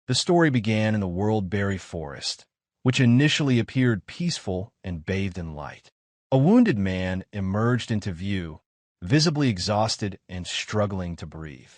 The story began in the Worldberry Forest, which initially appeared peaceful and bathed in light. A wounded man emerged into view, visibly exhausted and struggling to breathe.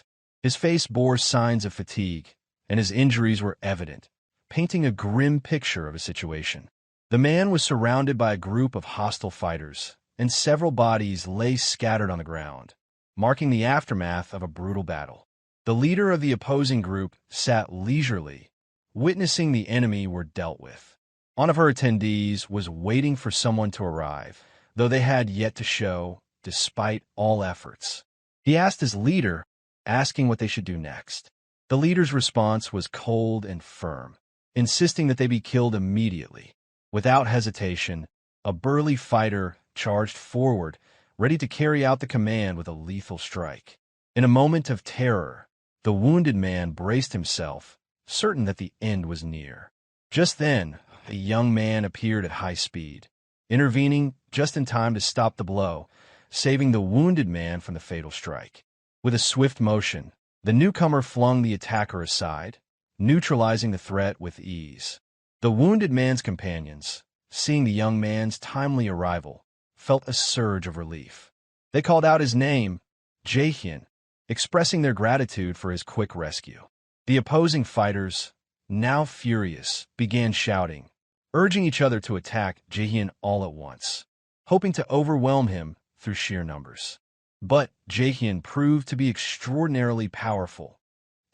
His face bore signs of fatigue, and his injuries were evident, painting a grim picture of a situation. The man was surrounded by a group of hostile fighters, and several bodies lay scattered on the ground, marking the aftermath of a brutal battle. The leader of the opposing group sat leisurely, witnessing the enemy were dealt with. One of her attendees was waiting for someone to arrive, though they had yet to show, despite all efforts. He asked his leader, asking what they should do next. The leader's response was cold and firm, insisting that they be killed immediately. Without hesitation, a burly fighter charged forward, ready to carry out the command with a lethal strike. In a moment of terror, the wounded man braced himself, certain that the end was near. Just then, a young man appeared at high speed, intervening just in time to stop the blow, saving the wounded man from the fatal strike. With a swift motion, the newcomer flung the attacker aside, neutralizing the threat with ease. The wounded man's companions, seeing the young man's timely arrival, felt a surge of relief. They called out his name, Jaehyeon, expressing their gratitude for his quick rescue. The opposing fighters, now furious, began shouting, urging each other to attack Jaehyeon all at once, hoping to overwhelm him through sheer numbers. But Jaehyeon proved to be extraordinarily powerful,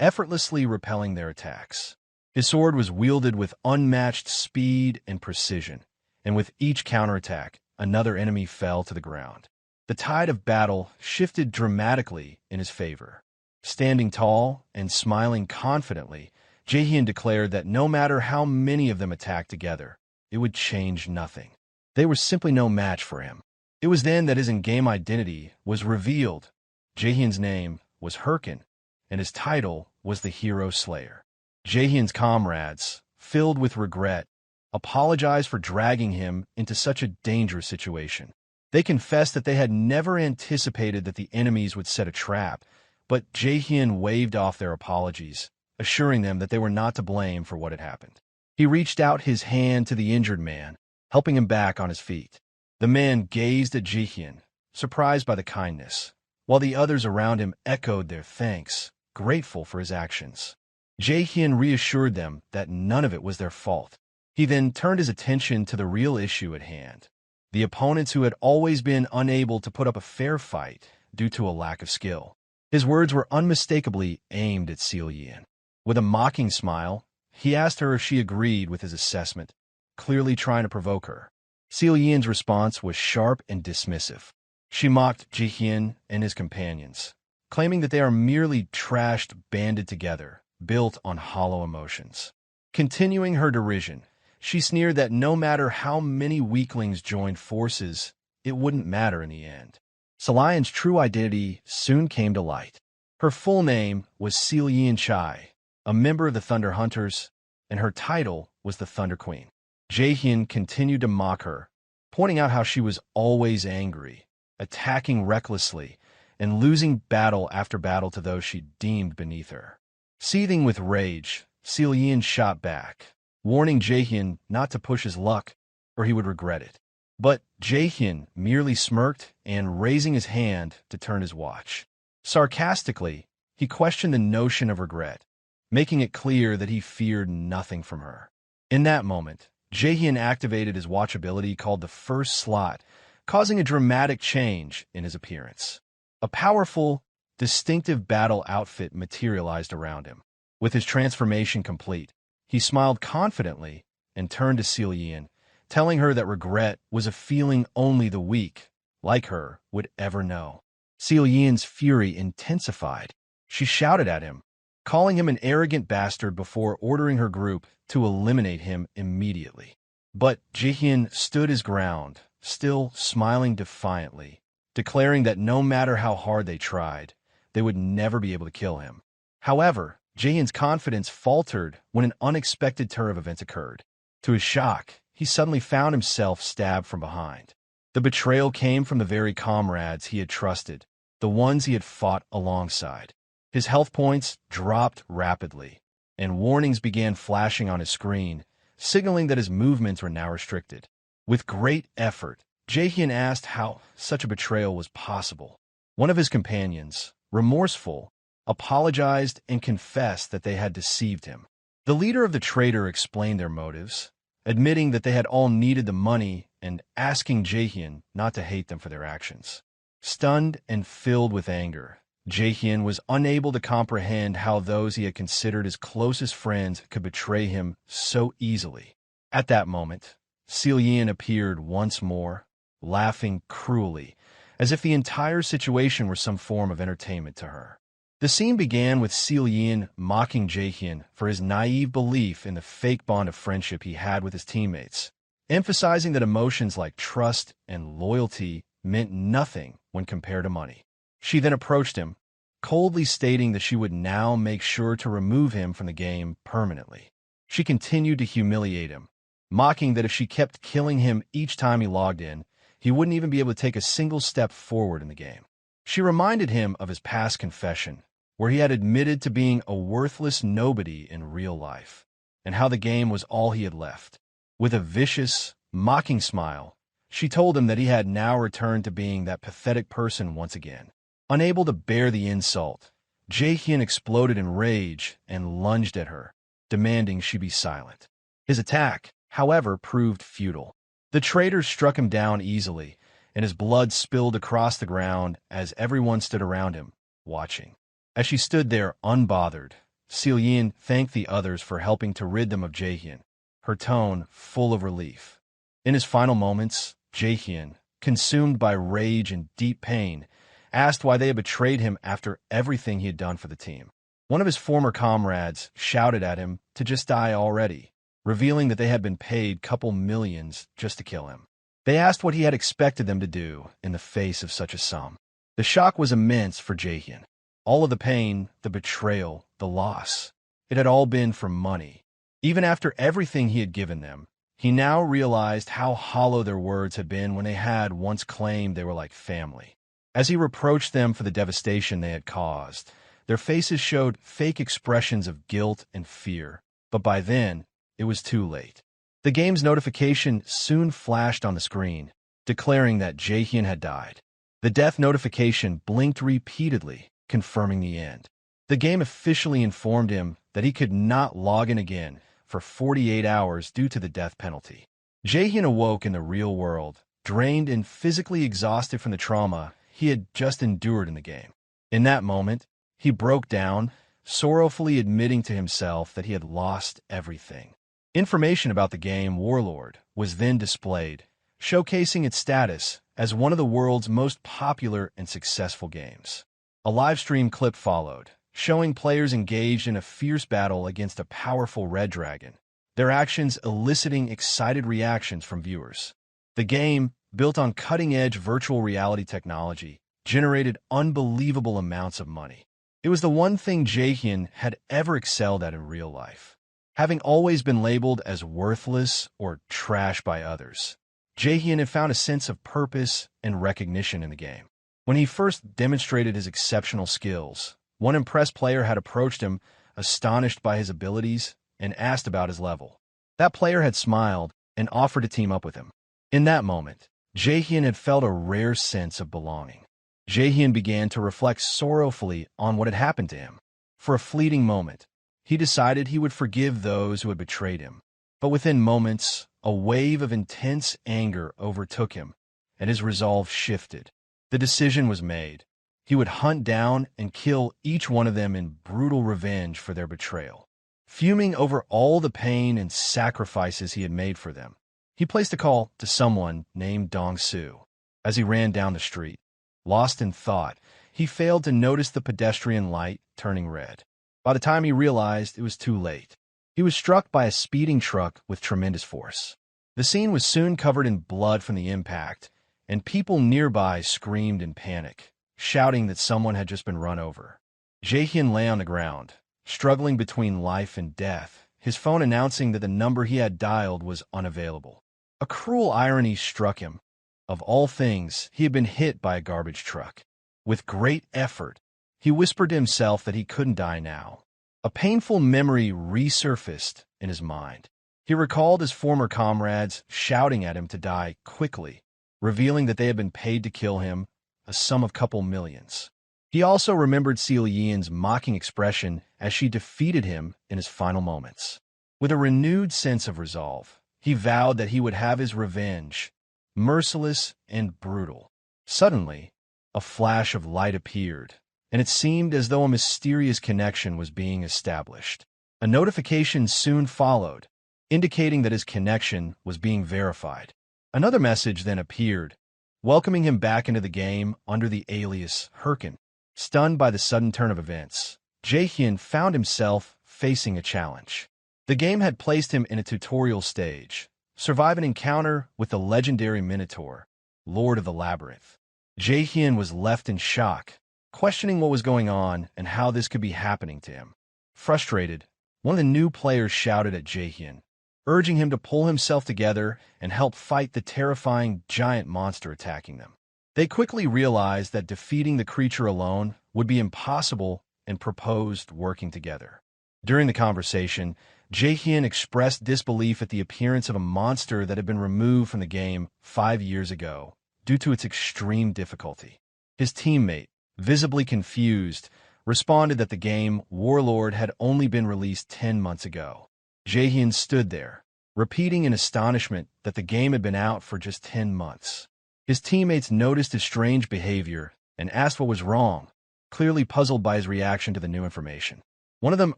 effortlessly repelling their attacks. His sword was wielded with unmatched speed and precision, and with each counterattack, another enemy fell to the ground. The tide of battle shifted dramatically in his favor. Standing tall and smiling confidently, Jaehyeon declared that no matter how many of them attacked together, it would change nothing. They were simply no match for him. It was then that his in-game identity was revealed. Jaehyeon's name was Herkin, and his title was the Hero Slayer. Jaehyeon's comrades, filled with regret, apologized for dragging him into such a dangerous situation. They confessed that they had never anticipated that the enemies would set a trap, but Jaehyeon waved off their apologies, assuring them that they were not to blame for what had happened. He reached out his hand to the injured man, helping him back on his feet. The man gazed at Jaehyeon, surprised by the kindness, while the others around him echoed their thanks, grateful for his actions. Jaehyeon reassured them that none of it was their fault. He then turned his attention to the real issue at hand, the opponents who had always been unable to put up a fair fight due to a lack of skill. His words were unmistakably aimed at Jaehyeon. With a mocking smile, he asked her if she agreed with his assessment, clearly trying to provoke her. Jaehyeon's response was sharp and dismissive. She mocked Jaehyeon and his companions, claiming that they are merely trashed banded together, built on hollow emotions. Continuing her derision, she sneered that no matter how many weaklings joined forces, it wouldn't matter in the end. Jaehyeon's true identity soon came to light. Her full name was Jaehyeon Chai, a member of the Thunder Hunters, and her title was the Thunder Queen. Jaehyeon continued to mock her, pointing out how she was always angry, attacking recklessly, and losing battle after battle to those she deemed beneath her. Seething with rage, Jaehyeon shot back, warning Jaehyeon not to push his luck, or he would regret it. But Jaehyeon merely smirked and raising his hand to turn his watch. Sarcastically, he questioned the notion of regret, making it clear that he feared nothing from her. In that moment, Jaehyeon activated his watch ability called the First Slot, causing a dramatic change in his appearance. A powerful, distinctive battle outfit materialized around him. With his transformation complete, he smiled confidently and turned to Jaehyeon, telling her that regret was a feeling only the weak, like her, would ever know. Jaehyeon's fury intensified. She shouted at him, calling him an arrogant bastard before ordering her group to eliminate him immediately. But Jaehyeon stood his ground, still smiling defiantly, declaring that no matter how hard they tried, they would never be able to kill him. However, Jaehyeon's confidence faltered when an unexpected turn of events occurred. To his shock, he suddenly found himself stabbed from behind. The betrayal came from the very comrades he had trusted, the ones he had fought alongside. His health points dropped rapidly, and warnings began flashing on his screen, signaling that his movements were now restricted. With great effort, Jaehyeon asked how such a betrayal was possible. One of his companions, remorseful, apologized and confessed that they had deceived him. The leader of the traitor explained their motives, admitting that they had all needed the money and asking Jaehyeon not to hate them for their actions. Stunned and filled with anger, Jaehyeon was unable to comprehend how those he had considered his closest friends could betray him so easily. At that moment, Jaehyeon appeared once more, laughing cruelly, as if the entire situation were some form of entertainment to her. The scene began with Jaehyeon mocking Jaehyeon for his naive belief in the fake bond of friendship he had with his teammates, emphasizing that emotions like trust and loyalty meant nothing when compared to money. She then approached him, coldly stating that she would now make sure to remove him from the game permanently. She continued to humiliate him, mocking that if she kept killing him each time he logged in, he wouldn't even be able to take a single step forward in the game. She reminded him of his past confession, where he had admitted to being a worthless nobody in real life, and how the game was all he had left. With a vicious, mocking smile, she told him that he had now returned to being that pathetic person once again. Unable to bear the insult, Jaehyeon exploded in rage and lunged at her, demanding she be silent. His attack, however, proved futile. The traitor struck him down easily, and his blood spilled across the ground as everyone stood around him, watching. As she stood there unbothered, Jaehyeon thanked the others for helping to rid them of Jaehyeon, her tone full of relief. In his final moments, Jaehyeon, consumed by rage and deep pain, asked why they had betrayed him after everything he had done for the team. One of his former comrades shouted at him to just die already, revealing that they had been paid couple millions just to kill him. They asked what he had expected them to do in the face of such a sum. The shock was immense for Jaehyeon. All of the pain, the betrayal, the loss, it had all been for money. Even after everything he had given them, he now realized how hollow their words had been when they had once claimed they were like family. As he reproached them for the devastation they had caused, their faces showed fake expressions of guilt and fear, but by then, it was too late. The game's notification soon flashed on the screen, declaring that Jaehyeon had died. The death notification blinked repeatedly, confirming the end. The game officially informed him that he could not log in again for 48 hours due to the death penalty. Jaehyeon awoke in the real world, drained and physically exhausted from the trauma he had just endured in the game. In that moment, he broke down, sorrowfully admitting to himself that he had lost everything. Information about the game Warlord was then displayed, showcasing its status as one of the world's most popular and successful games. A live stream clip followed, showing players engaged in a fierce battle against a powerful red dragon, their actions eliciting excited reactions from viewers. The game, built on cutting-edge virtual reality technology, generated unbelievable amounts of money. It was the one thing Jaehyeon had ever excelled at in real life. Having always been labeled as worthless or trash by others, Jaehyeon had found a sense of purpose and recognition in the game. When he first demonstrated his exceptional skills, one impressed player had approached him, astonished by his abilities, and asked about his level. That player had smiled and offered to team up with him. In that moment, Jaehyeon had felt a rare sense of belonging. Jaehyeon began to reflect sorrowfully on what had happened to him. For a fleeting moment, he decided he would forgive those who had betrayed him. But within moments, a wave of intense anger overtook him, and his resolve shifted. The decision was made. He would hunt down and kill each one of them in brutal revenge for their betrayal. Fuming over all the pain and sacrifices he had made for them, he placed a call to someone named Dong-Soo. As he ran down the street, lost in thought, he failed to notice the pedestrian light turning red. By the time he realized, it was too late. He was struck by a speeding truck with tremendous force. The scene was soon covered in blood from the impact, and people nearby screamed in panic, shouting that someone had just been run over. Jaehyeon lay on the ground, struggling between life and death, his phone announcing that the number he had dialed was unavailable. A cruel irony struck him. Of all things, he had been hit by a garbage truck. With great effort, he whispered to himself that he couldn't die now. A painful memory resurfaced in his mind. He recalled his former comrades shouting at him to die quickly, revealing that they had been paid to kill him, a sum of couple millions. He also remembered Jaehyeon's mocking expression as she defeated him in his final moments. With a renewed sense of resolve, he vowed that he would have his revenge, merciless and brutal. Suddenly, a flash of light appeared, and it seemed as though a mysterious connection was being established. A notification soon followed, indicating that his connection was being verified. Another message then appeared, welcoming him back into the game under the alias Herkin. Stunned by the sudden turn of events, Jaehyeon found himself facing a challenge. The game had placed him in a tutorial stage, survive an encounter with the legendary Minotaur, Lord of the Labyrinth. Jaehyeon was left in shock, questioning what was going on and how this could be happening to him. Frustrated, one of the new players shouted at Jaehyeon, urging him to pull himself together and help fight the terrifying giant monster attacking them. They quickly realized that defeating the creature alone would be impossible and proposed working together. During the conversation, Jaehyeon expressed disbelief at the appearance of a monster that had been removed from the game 5 years ago due to its extreme difficulty. His teammate, visibly confused, responded that the game Warlord had only been released 10 months ago. Jaehyeon stood there, repeating in astonishment that the game had been out for just 10 months. His teammates noticed his strange behavior and asked what was wrong, clearly puzzled by his reaction to the new information. One of them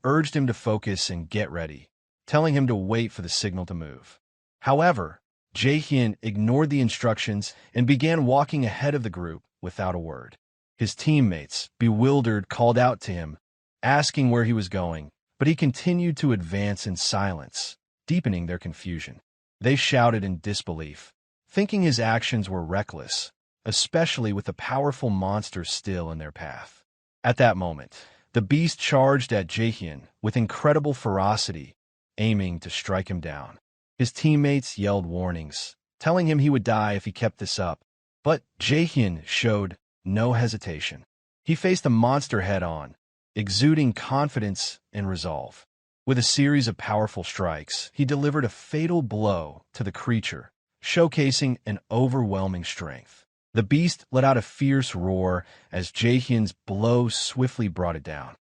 urged him to focus and get ready, telling him to wait for the signal to move. However, Jaehyeon ignored the instructions and began walking ahead of the group without a word. His teammates, bewildered, called out to him, asking where he was going, but he continued to advance in silence, deepening their confusion. They shouted in disbelief, thinking his actions were reckless, especially with the powerful monster still in their path. At that moment, the beast charged at Jaehyeon with incredible ferocity, aiming to strike him down. His teammates yelled warnings, telling him he would die if he kept this up, but Jaehyeon showed no hesitation. He faced the monster head-on, exuding confidence and resolve. With a series of powerful strikes, he delivered a fatal blow to the creature, showcasing an overwhelming strength. The beast let out a fierce roar as Jaehyeon's blow swiftly brought it down.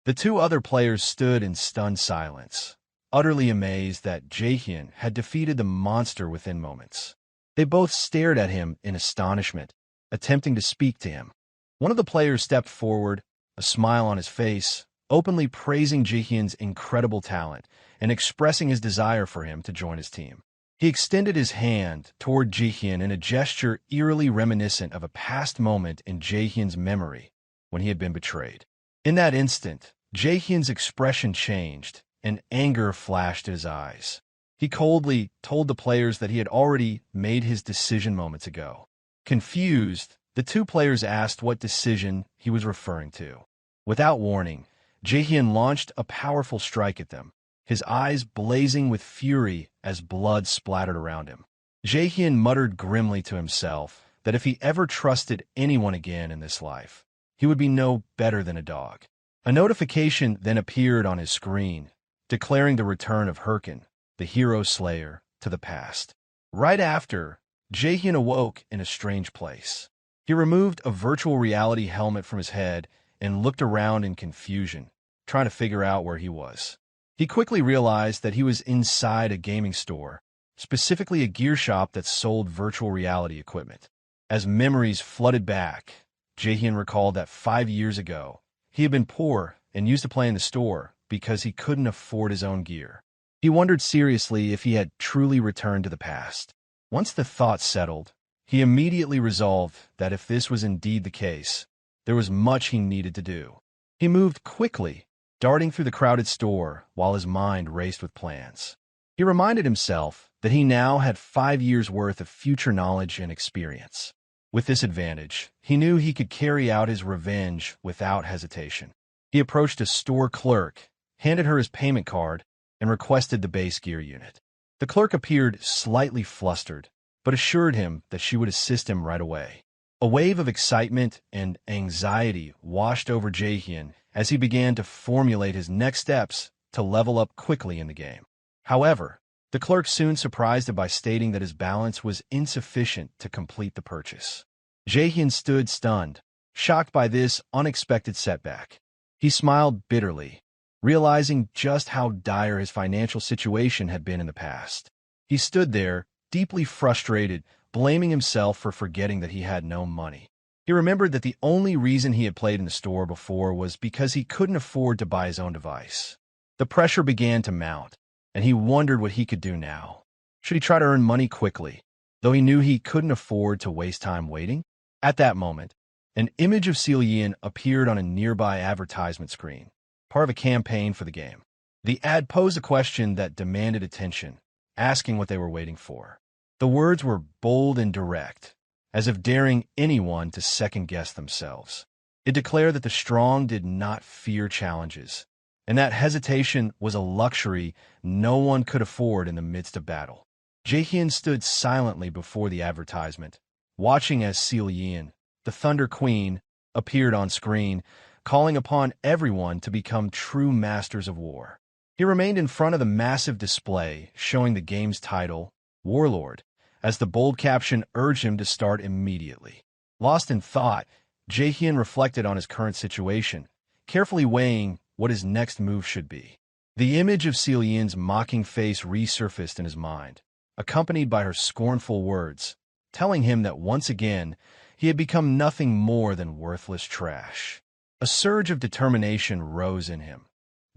The two other players stood in stunned silence, utterly amazed that Jaehyeon had defeated the monster within moments. They both stared at him in astonishment, attempting to speak to him. One of the players stepped forward, a smile on his face, openly praising Jaehyeon's incredible talent and expressing his desire for him to join his team. He extended his hand toward Jaehyeon in a gesture eerily reminiscent of a past moment in Jaehyeon's memory when he had been betrayed. In that instant, Jaehyeon's expression changed, and anger flashed in his eyes. He coldly told the players that he had already made his decision moments ago. Confused, the two players asked what decision he was referring to. Without warning, Jaehyeon launched a powerful strike at them, his eyes blazing with fury as blood splattered around him. Jaehyeon muttered grimly to himself that if he ever trusted anyone again in this life, he would be no better than a dog. A notification then appeared on his screen, declaring the return of Herkin, the hero slayer, to the past. Right after, Jaehyeon awoke in a strange place. He removed a virtual reality helmet from his head and looked around in confusion, trying to figure out where he was. He quickly realized that he was inside a gaming store, specifically a gear shop that sold virtual reality equipment. As memories flooded back, Jaehyeon recalled that 5 years ago, he had been poor and used to play in the store because he couldn't afford his own gear. He wondered seriously if he had truly returned to the past. Once the thought settled, he immediately resolved that if this was indeed the case, there was much he needed to do. He moved quickly, darting through the crowded store while his mind raced with plans. He reminded himself that he now had 5 years' worth of future knowledge and experience. With this advantage, he knew he could carry out his revenge without hesitation. He approached a store clerk, handed her his payment card, and requested the base gear unit. The clerk appeared slightly flustered, but assured him that she would assist him right away. A wave of excitement and anxiety washed over Jaehyeon as he began to formulate his next steps to level up quickly in the game. However, the clerk soon surprised him by stating that his balance was insufficient to complete the purchase. Jaehyeon stood stunned, shocked by this unexpected setback. He smiled bitterly, realizing just how dire his financial situation had been in the past. He stood there, deeply frustrated, blaming himself for forgetting that he had no money. He remembered that the only reason he had played in the store before was because he couldn't afford to buy his own device. The pressure began to mount, and he wondered what he could do now. Should he try to earn money quickly, though he knew he couldn't afford to waste time waiting? At that moment, an image of Jaehyeon appeared on a nearby advertisement screen, part of a campaign for the game. The ad posed a question that demanded attention, asking what they were waiting for. The words were bold and direct, as if daring anyone to second-guess themselves. It declared that the strong did not fear challenges, and that hesitation was a luxury no one could afford in the midst of battle. Jaehyeon stood silently before the advertisement, watching as Jaehyeon, the Thunder Queen, appeared on screen, calling upon everyone to become true masters of war. He remained in front of the massive display showing the game's title, Warlord, as the bold caption urged him to start immediately. Lost in thought, Jaehyeon reflected on his current situation, carefully weighing what his next move should be. The image of Jaehyeon's mocking face resurfaced in his mind, accompanied by her scornful words, telling him that once again he had become nothing more than worthless trash. A surge of determination rose in him.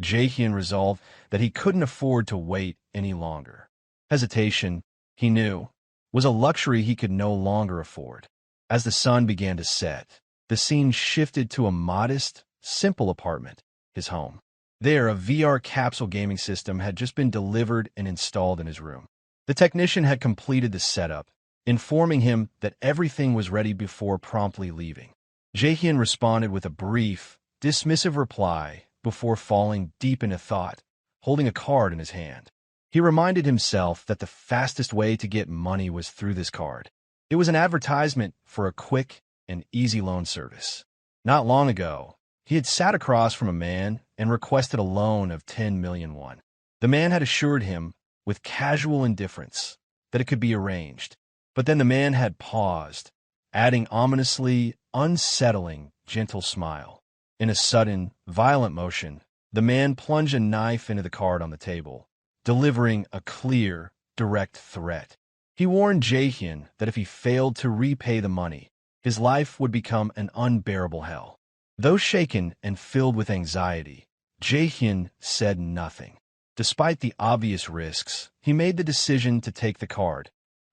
Jaehyeon resolved that he couldn't afford to wait any longer. Hesitation, he knew, was a luxury he could no longer afford. As the sun began to set, the scene shifted to a modest, simple apartment, his home. There, a VR capsule gaming system had just been delivered and installed in his room. The technician had completed the setup, informing him that everything was ready before promptly leaving. Jaehyeon responded with a brief, dismissive reply before falling deep into thought, holding a card in his hand. He reminded himself that the fastest way to get money was through this card. It was an advertisement for a quick and easy loan service. Not long ago, he had sat across from a man and requested a loan of 10 million won. The man had assured him, with casual indifference, that it could be arranged. But then the man had paused, adding ominously unsettling, gentle smile. In a sudden, violent motion, the man plunged a knife into the card on the table, delivering a clear, direct threat. He warned Jaehyeon that if he failed to repay the money, his life would become an unbearable hell. Though shaken and filled with anxiety, Jaehyeon said nothing. Despite the obvious risks, he made the decision to take the card,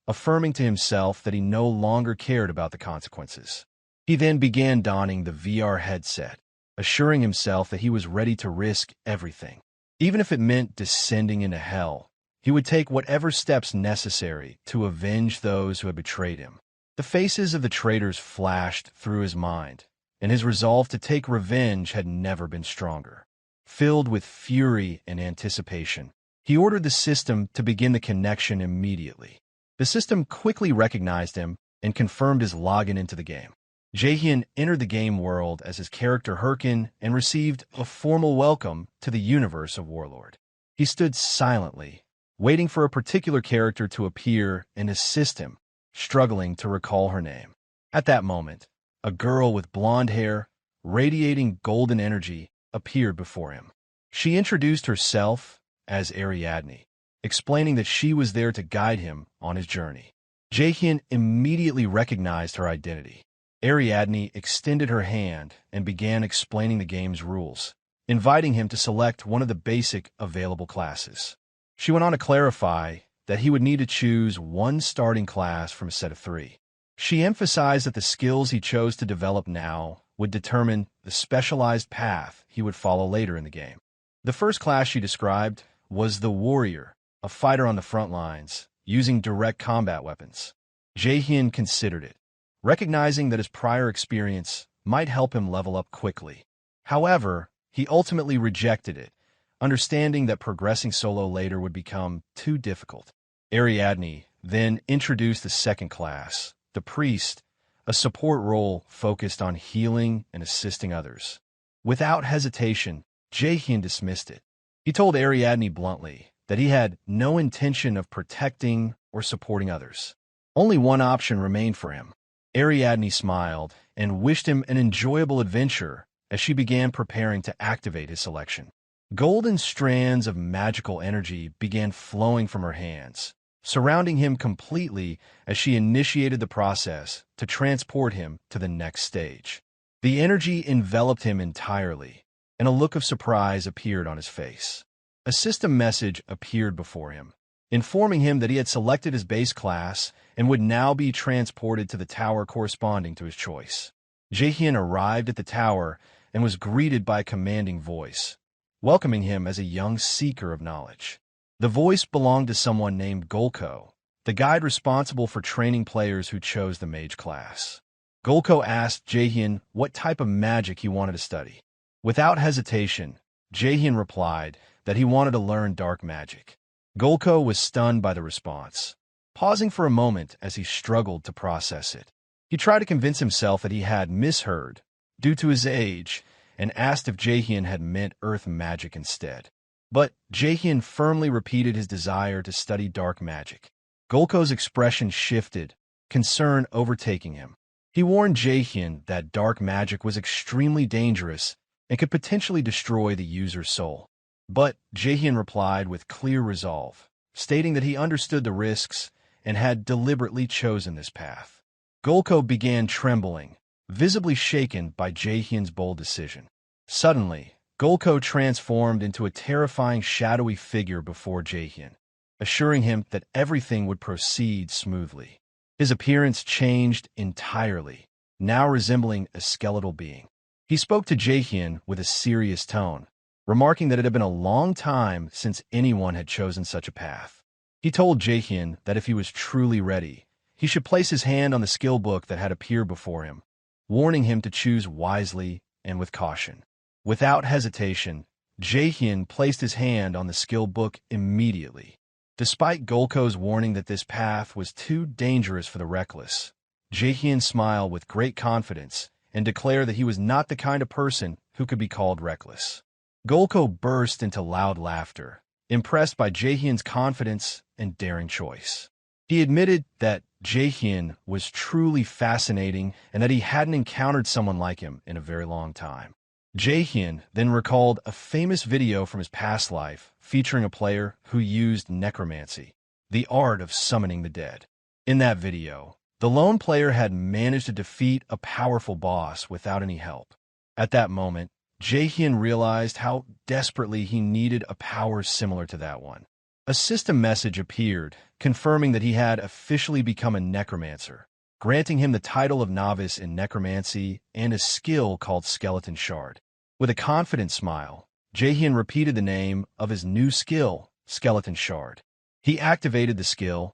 affirming to himself that he no longer cared about the consequences. He then began donning the VR headset, assuring himself that he was ready to risk everything. Even if it meant descending into hell, he would take whatever steps necessary to avenge those who had betrayed him. The faces of the traitors flashed through his mind, and his resolve to take revenge had never been stronger. Filled with fury and anticipation, he ordered the system to begin the connection immediately. The system quickly recognized him and confirmed his login into the game. Jaehyeon entered the game world as his character Herkin and received a formal welcome to the universe of Warlord. He stood silently, waiting for a particular character to appear and assist him, struggling to recall her name. At that moment, a girl with blonde hair, radiating golden energy, appeared before him. She introduced herself as Ariadne, explaining that she was there to guide him on his journey. Jaehyeon immediately recognized her identity. Ariadne extended her hand and began explaining the game's rules, inviting him to select one of the basic available classes. She went on to clarify that he would need to choose one starting class from a set of 3. She emphasized that the skills he chose to develop now would determine the specialized path he would follow later in the game. The first class she described was the Warrior, a fighter on the front lines, using direct combat weapons. Jaehyeon considered it, recognizing that his prior experience might help him level up quickly. However, he ultimately rejected it, understanding that progressing solo later would become too difficult. Ariadne then introduced the second class, the Priest, a support role focused on healing and assisting others. Without hesitation, Jaehyeon dismissed it. He told Ariadne bluntly that he had no intention of protecting or supporting others. Only one option remained for him. Ariadne smiled and wished him an enjoyable adventure as she began preparing to activate his selection. Golden strands of magical energy began flowing from her hands, surrounding him completely as she initiated the process to transport him to the next stage. The energy enveloped him entirely, and a look of surprise appeared on his face. A system message appeared before him, informing him that he had selected his base class and would now be transported to the tower corresponding to his choice. Jaehyeon arrived at the tower and was greeted by a commanding voice, welcoming him as a young seeker of knowledge. The voice belonged to someone named Golko, the guide responsible for training players who chose the mage class. Golko asked Jaehyeon what type of magic he wanted to study. Without hesitation, Jaehyeon replied that he wanted to learn dark magic. Golko was stunned by the response, pausing for a moment as he struggled to process it. He tried to convince himself that he had misheard due to his age and asked if Jaehyeon had meant earth magic instead. But Jaehyeon firmly repeated his desire to study dark magic. Golko's expression shifted, concern overtaking him. He warned Jaehyeon that dark magic was extremely dangerous and could potentially destroy the user's soul. But Jaehyeon replied with clear resolve, stating that he understood the risks and had deliberately chosen this path. Golko began trembling, visibly shaken by Jaehyeon's bold decision. Suddenly, Golko transformed into a terrifying shadowy figure before Jaehyeon, assuring him that everything would proceed smoothly. His appearance changed entirely, now resembling a skeletal being. He spoke to Jaehyeon with a serious tone, remarking that it had been a long time since anyone had chosen such a path. He told Jaehyeon that if he was truly ready, he should place his hand on the skill book that had appeared before him, warning him to choose wisely and with caution. Without hesitation, Jaehyeon placed his hand on the skill book immediately. Despite Golko's warning that this path was too dangerous for the reckless, Jaehyeon smiled with great confidence and declared that he was not the kind of person who could be called reckless. Golko burst into loud laughter, impressed by Jaehyeon's confidence and daring choice. He admitted that Jaehyeon was truly fascinating and that he hadn't encountered someone like him in a very long time. Jaehyeon then recalled a famous video from his past life featuring a player who used necromancy, the art of summoning the dead. In that video, the lone player had managed to defeat a powerful boss without any help. At that moment, Jaehyeon realized how desperately he needed a power similar to that one. A system message appeared, confirming that he had officially become a necromancer, granting him the title of novice in necromancy and a skill called Skeleton Shard. With a confident smile, Jaehyeon repeated the name of his new skill, Skeleton Shard. He activated the skill,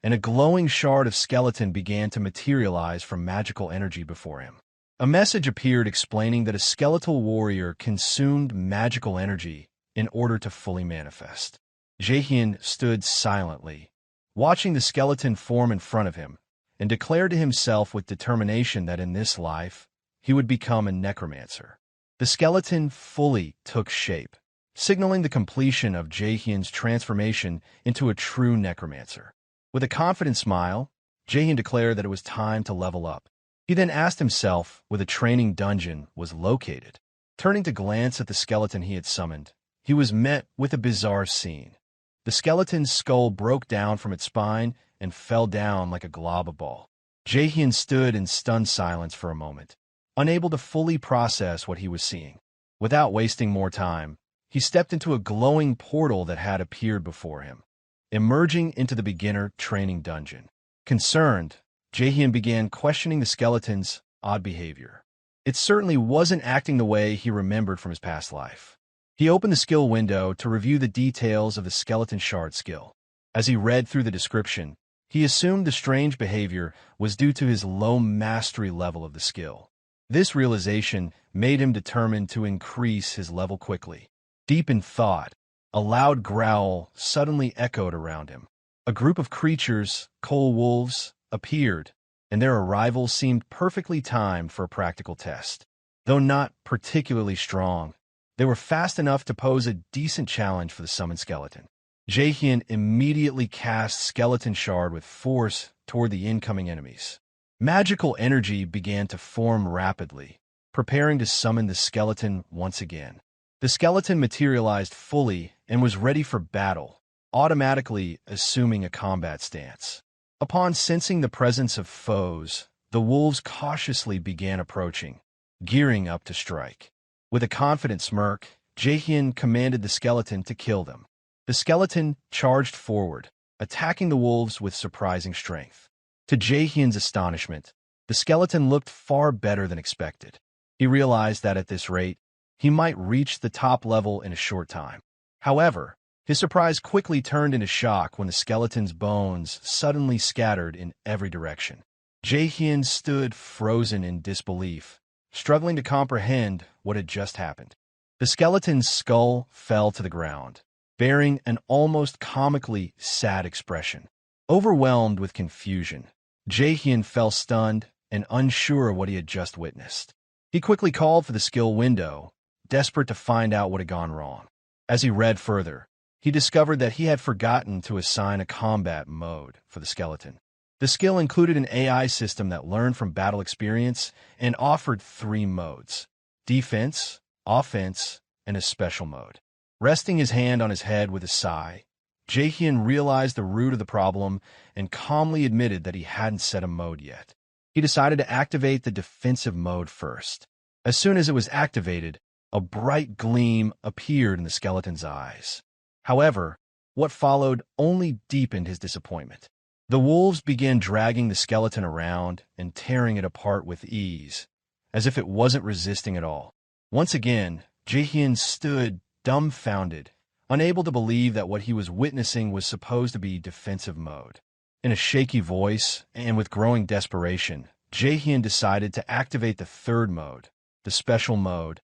and a glowing shard of skeleton began to materialize from magical energy before him. A message appeared explaining that a skeletal warrior consumed magical energy in order to fully manifest. Jaehyeon stood silently, watching the skeleton form in front of him, and declared to himself with determination that in this life, he would become a necromancer. The skeleton fully took shape, signaling the completion of Jaehyeon's transformation into a true necromancer. With a confident smile, Jaehyeon declared that it was time to level up. He then asked himself where the training dungeon was located. Turning to glance at the skeleton he had summoned, he was met with a bizarre scene. The skeleton's skull broke down from its spine and fell down like a glob of ball. Jaehyeon stood in stunned silence for a moment, unable to fully process what he was seeing. Without wasting more time, he stepped into a glowing portal that had appeared before him, emerging into the beginner training dungeon. Concerned, Jaehyeon began questioning the skeleton's odd behavior. It certainly wasn't acting the way he remembered from his past life. He opened the skill window to review the details of the Skeleton Shard skill. As he read through the description, he assumed the strange behavior was due to his low mastery level of the skill. This realization made him determined to increase his level quickly. Deep in thought, a loud growl suddenly echoed around him. A group of creatures, coal wolves, appeared, and their arrival seemed perfectly timed for a practical test. Though not particularly strong, they were fast enough to pose a decent challenge for the summoned skeleton. Jaehyeon immediately cast Skeleton Shard with force toward the incoming enemies. Magical energy began to form rapidly, preparing to summon the skeleton once again. The skeleton materialized fully and was ready for battle, automatically assuming a combat stance. Upon sensing the presence of foes, the wolves cautiously began approaching, gearing up to strike. With a confident smirk, Jaehyeon commanded the skeleton to kill them. The skeleton charged forward, attacking the wolves with surprising strength. To Jaehyeon's astonishment, the skeleton looked far better than expected. He realized that at this rate, he might reach the top level in a short time. However, his surprise quickly turned into shock when the skeleton's bones suddenly scattered in every direction. Jaehyeon stood frozen in disbelief, struggling to comprehend what had just happened. The skeleton's skull fell to the ground, bearing an almost comically sad expression. Overwhelmed with confusion, Jaehyeon fell stunned and unsure of what he had just witnessed. He quickly called for the skill window, desperate to find out what had gone wrong. As he read further, he discovered that he had forgotten to assign a combat mode for the skeleton. The skill included an AI system that learned from battle experience and offered 3 modes: defense, offense, and a special mode. Resting his hand on his head with a sigh, Jaehyeon realized the root of the problem and calmly admitted that he hadn't set a mode yet. He decided to activate the defensive mode first. As soon as it was activated, a bright gleam appeared in the skeleton's eyes. However, what followed only deepened his disappointment. The wolves began dragging the skeleton around and tearing it apart with ease, as if it wasn't resisting at all. Once again, Jaehyeon stood dumbfounded, unable to believe that what he was witnessing was supposed to be defensive mode. In a shaky voice and with growing desperation, Jaehyeon decided to activate the 3rd mode, the special mode,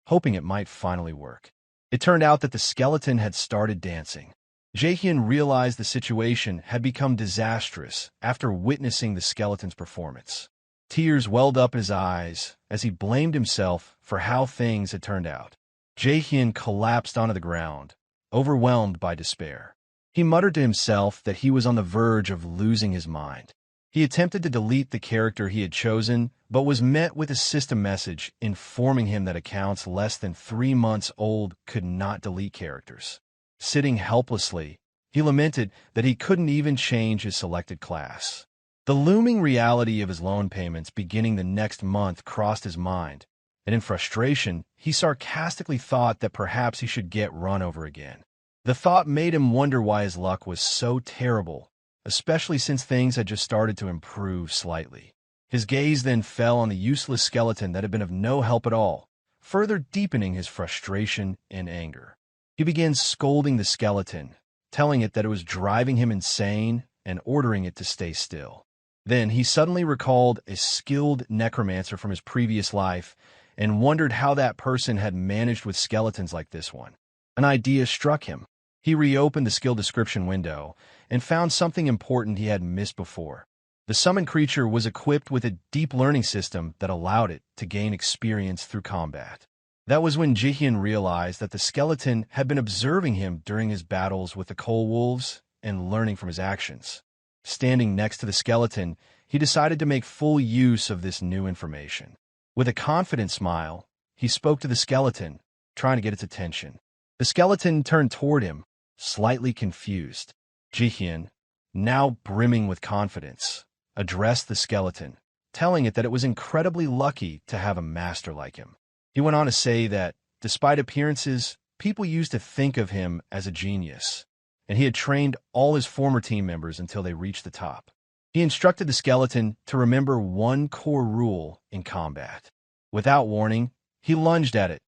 hoping it might finally work. It turned out that the skeleton had started dancing. Jaehyeon realized the situation had become disastrous after witnessing the skeleton's performance. Tears welled up his eyes as he blamed himself for how things had turned out. Jaehyeon collapsed onto the ground, overwhelmed by despair. He muttered to himself that he was on the verge of losing his mind. He attempted to delete the character he had chosen, but was met with a system message informing him that accounts less than 3 months old could not delete characters. Sitting helplessly, he lamented that he couldn't even change his selected class. The looming reality of his loan payments beginning the next month crossed his mind, and in frustration, he sarcastically thought that perhaps he should get run over again. The thought made him wonder why his luck was so terrible, especially since things had just started to improve slightly. His gaze then fell on the useless skeleton that had been of no help at all, further deepening his frustration and anger. He began scolding the skeleton, telling it that it was driving him insane and ordering it to stay still. Then he suddenly recalled a skilled necromancer from his previous life and wondered how that person had managed with skeletons like this one. An idea struck him. He reopened the skill description window and found something important he had missed before. The summoned creature was equipped with a deep learning system that allowed it to gain experience through combat. That was when Jaehyeon realized that the skeleton had been observing him during his battles with the coal wolves and learning from his actions. Standing next to the skeleton, he decided to make full use of this new information. With a confident smile, he spoke to the skeleton, trying to get its attention. The skeleton turned toward him, slightly confused. Jaehyeon, now brimming with confidence, addressed the skeleton, telling it that it was incredibly lucky to have a master like him. He went on to say that, despite appearances, people used to think of him as a genius, and he had trained all his former team members until they reached the top. He instructed the skeleton to remember one core rule in combat. Without warning, he lunged at it,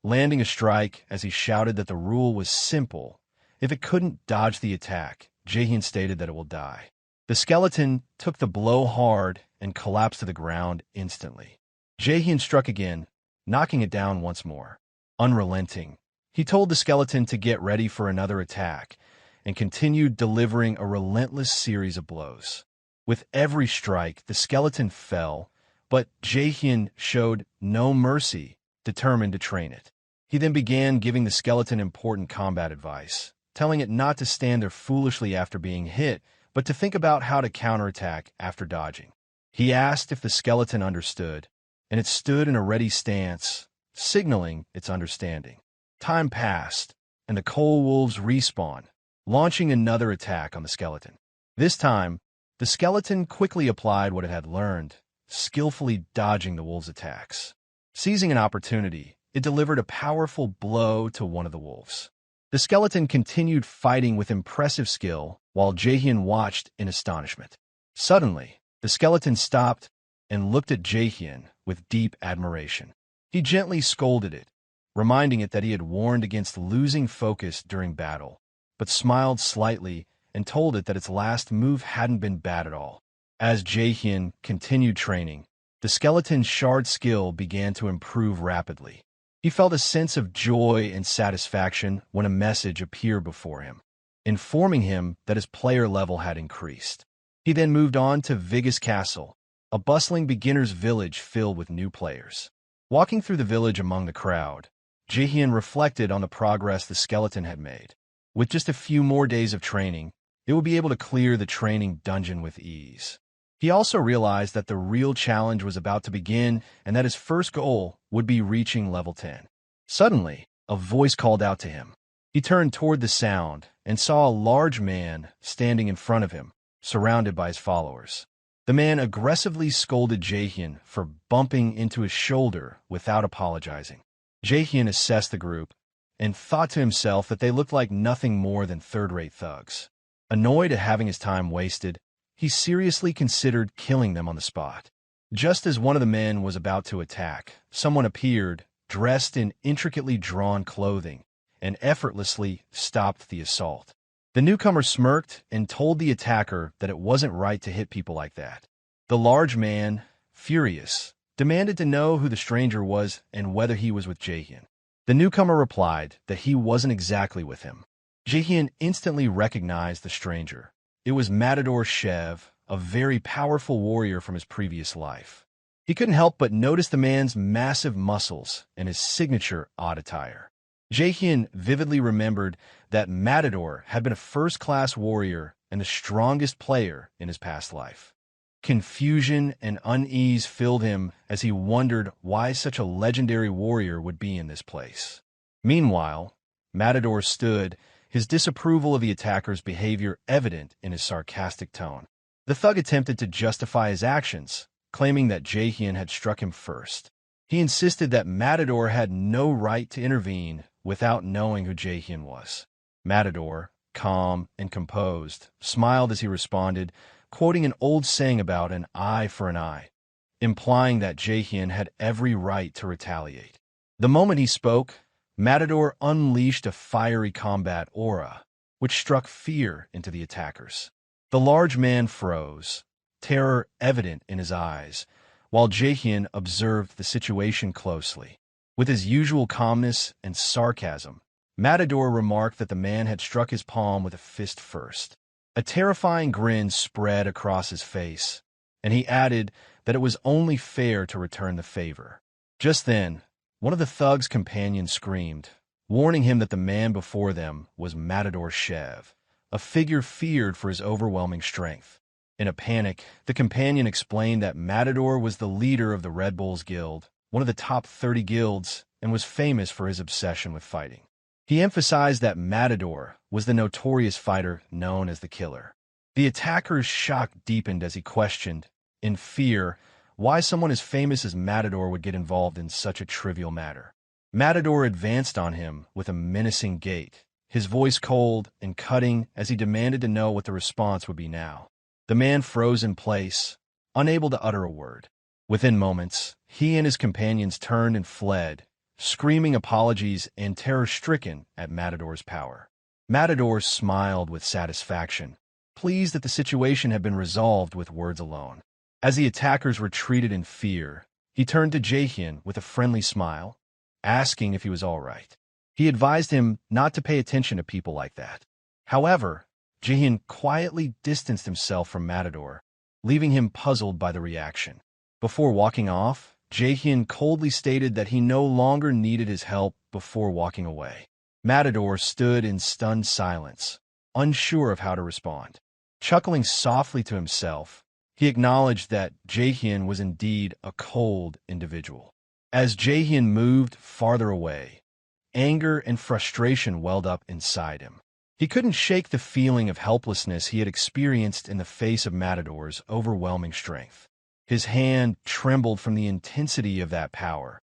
landing a strike as he shouted that the rule was simple. If it couldn't dodge the attack, Jaehyeon stated that it will die. The skeleton took the blow hard and collapsed to the ground instantly. Jaehyeon struck again, knocking it down once more. Unrelenting, he told the skeleton to get ready for another attack and continued delivering a relentless series of blows. With every strike, the skeleton fell, but Jaehyeon showed no mercy, determined to train it. He then began giving the skeleton important combat advice, telling it not to stand there foolishly after being hit, but to think about how to counterattack after dodging. He asked if the skeleton understood, and it stood in a ready stance, signaling its understanding. Time passed, and the coal wolves respawned, launching another attack on the skeleton. This time, the skeleton quickly applied what it had learned, skillfully dodging the wolves' attacks. Seizing an opportunity, it delivered a powerful blow to one of the wolves. The skeleton continued fighting with impressive skill, while Jaehyeon watched in astonishment. Suddenly, the skeleton stopped and looked at Jaehyeon with deep admiration. He gently scolded it, reminding it that he had warned against losing focus during battle, but smiled slightly and told it that its last move hadn't been bad at all. As Jaehyeon continued training, the skeleton's shard skill began to improve rapidly. He felt a sense of joy and satisfaction when a message appeared before him, informing him that his player level had increased. He then moved on to Vigus Castle, a bustling beginner's village filled with new players. Walking through the village among the crowd, Jaehyeon reflected on the progress the skeleton had made. With just a few more days of training, it would be able to clear the training dungeon with ease. He also realized that the real challenge was about to begin and that his first goal would be reaching level 10. Suddenly, a voice called out to him. He turned toward the sound and saw a large man standing in front of him, surrounded by his followers. The man aggressively scolded Jaehyeon for bumping into his shoulder without apologizing. Jaehyeon assessed the group and thought to himself that they looked like nothing more than third-rate thugs. Annoyed at having his time wasted, he seriously considered killing them on the spot. Just as one of the men was about to attack, someone appeared, dressed in intricately drawn clothing, and effortlessly stopped the assault. The newcomer smirked and told the attacker that it wasn't right to hit people like that. The large man, furious, demanded to know who the stranger was and whether he was with Jaehyeon. The newcomer replied that he wasn't exactly with him. Jaehyeon instantly recognized the stranger. It was Matador Shev, a very powerful warrior from his previous life. He couldn't help but notice the man's massive muscles and his signature odd attire. Jaehyeon vividly remembered that Matador had been a first-class warrior and the strongest player in his past life. Confusion and unease filled him as he wondered why such a legendary warrior would be in this place. Meanwhile, Matador stood, his disapproval of the attacker's behavior evident in his sarcastic tone. The thug attempted to justify his actions, claiming that Jaehyeon had struck him first. He insisted that Matador had no right to intervene without knowing who Jaehyeon was. Matador, calm and composed, smiled as he responded, quoting an old saying about an eye for an eye, implying that Jaehyeon had every right to retaliate. The moment he spoke, Matador unleashed a fiery combat aura, which struck fear into the attackers. The large man froze, terror evident in his eyes, while Jaehyeon observed the situation closely. With his usual calmness and sarcasm, Matador remarked that the man had struck his palm with a fist first. A terrifying grin spread across his face, and he added that it was only fair to return the favor. Just then, one of the thug's companions screamed, warning him that the man before them was Matador Shev, a figure feared for his overwhelming strength. In a panic, the companion explained that Matador was the leader of the Red Bulls Guild, one of the top 30 guilds, and was famous for his obsession with fighting. He emphasized that Matador was the notorious fighter known as the Killer. The attacker's shock deepened as he questioned, in fear, why someone as famous as Matador would get involved in such a trivial matter. Matador advanced on him with a menacing gait, his voice cold and cutting as he demanded to know what the response would be now. The man froze in place, unable to utter a word. Within moments, he and his companions turned and fled, screaming apologies and terror-stricken at Matador's power. Matador smiled with satisfaction, pleased that the situation had been resolved with words alone. As the attackers retreated in fear, he turned to Jaehyeon with a friendly smile, asking if he was all right. He advised him not to pay attention to people like that. However, Jaehyeon quietly distanced himself from Matador, leaving him puzzled by the reaction. Before walking off, Jaehyeon coldly stated that he no longer needed his help before walking away. Matador stood in stunned silence, unsure of how to respond. Chuckling softly to himself, he acknowledged that Jaehyeon was indeed a cold individual. As Jaehyeon moved farther away, anger and frustration welled up inside him. He couldn't shake the feeling of helplessness he had experienced in the face of Matador's overwhelming strength. His hand trembled from the intensity of that power,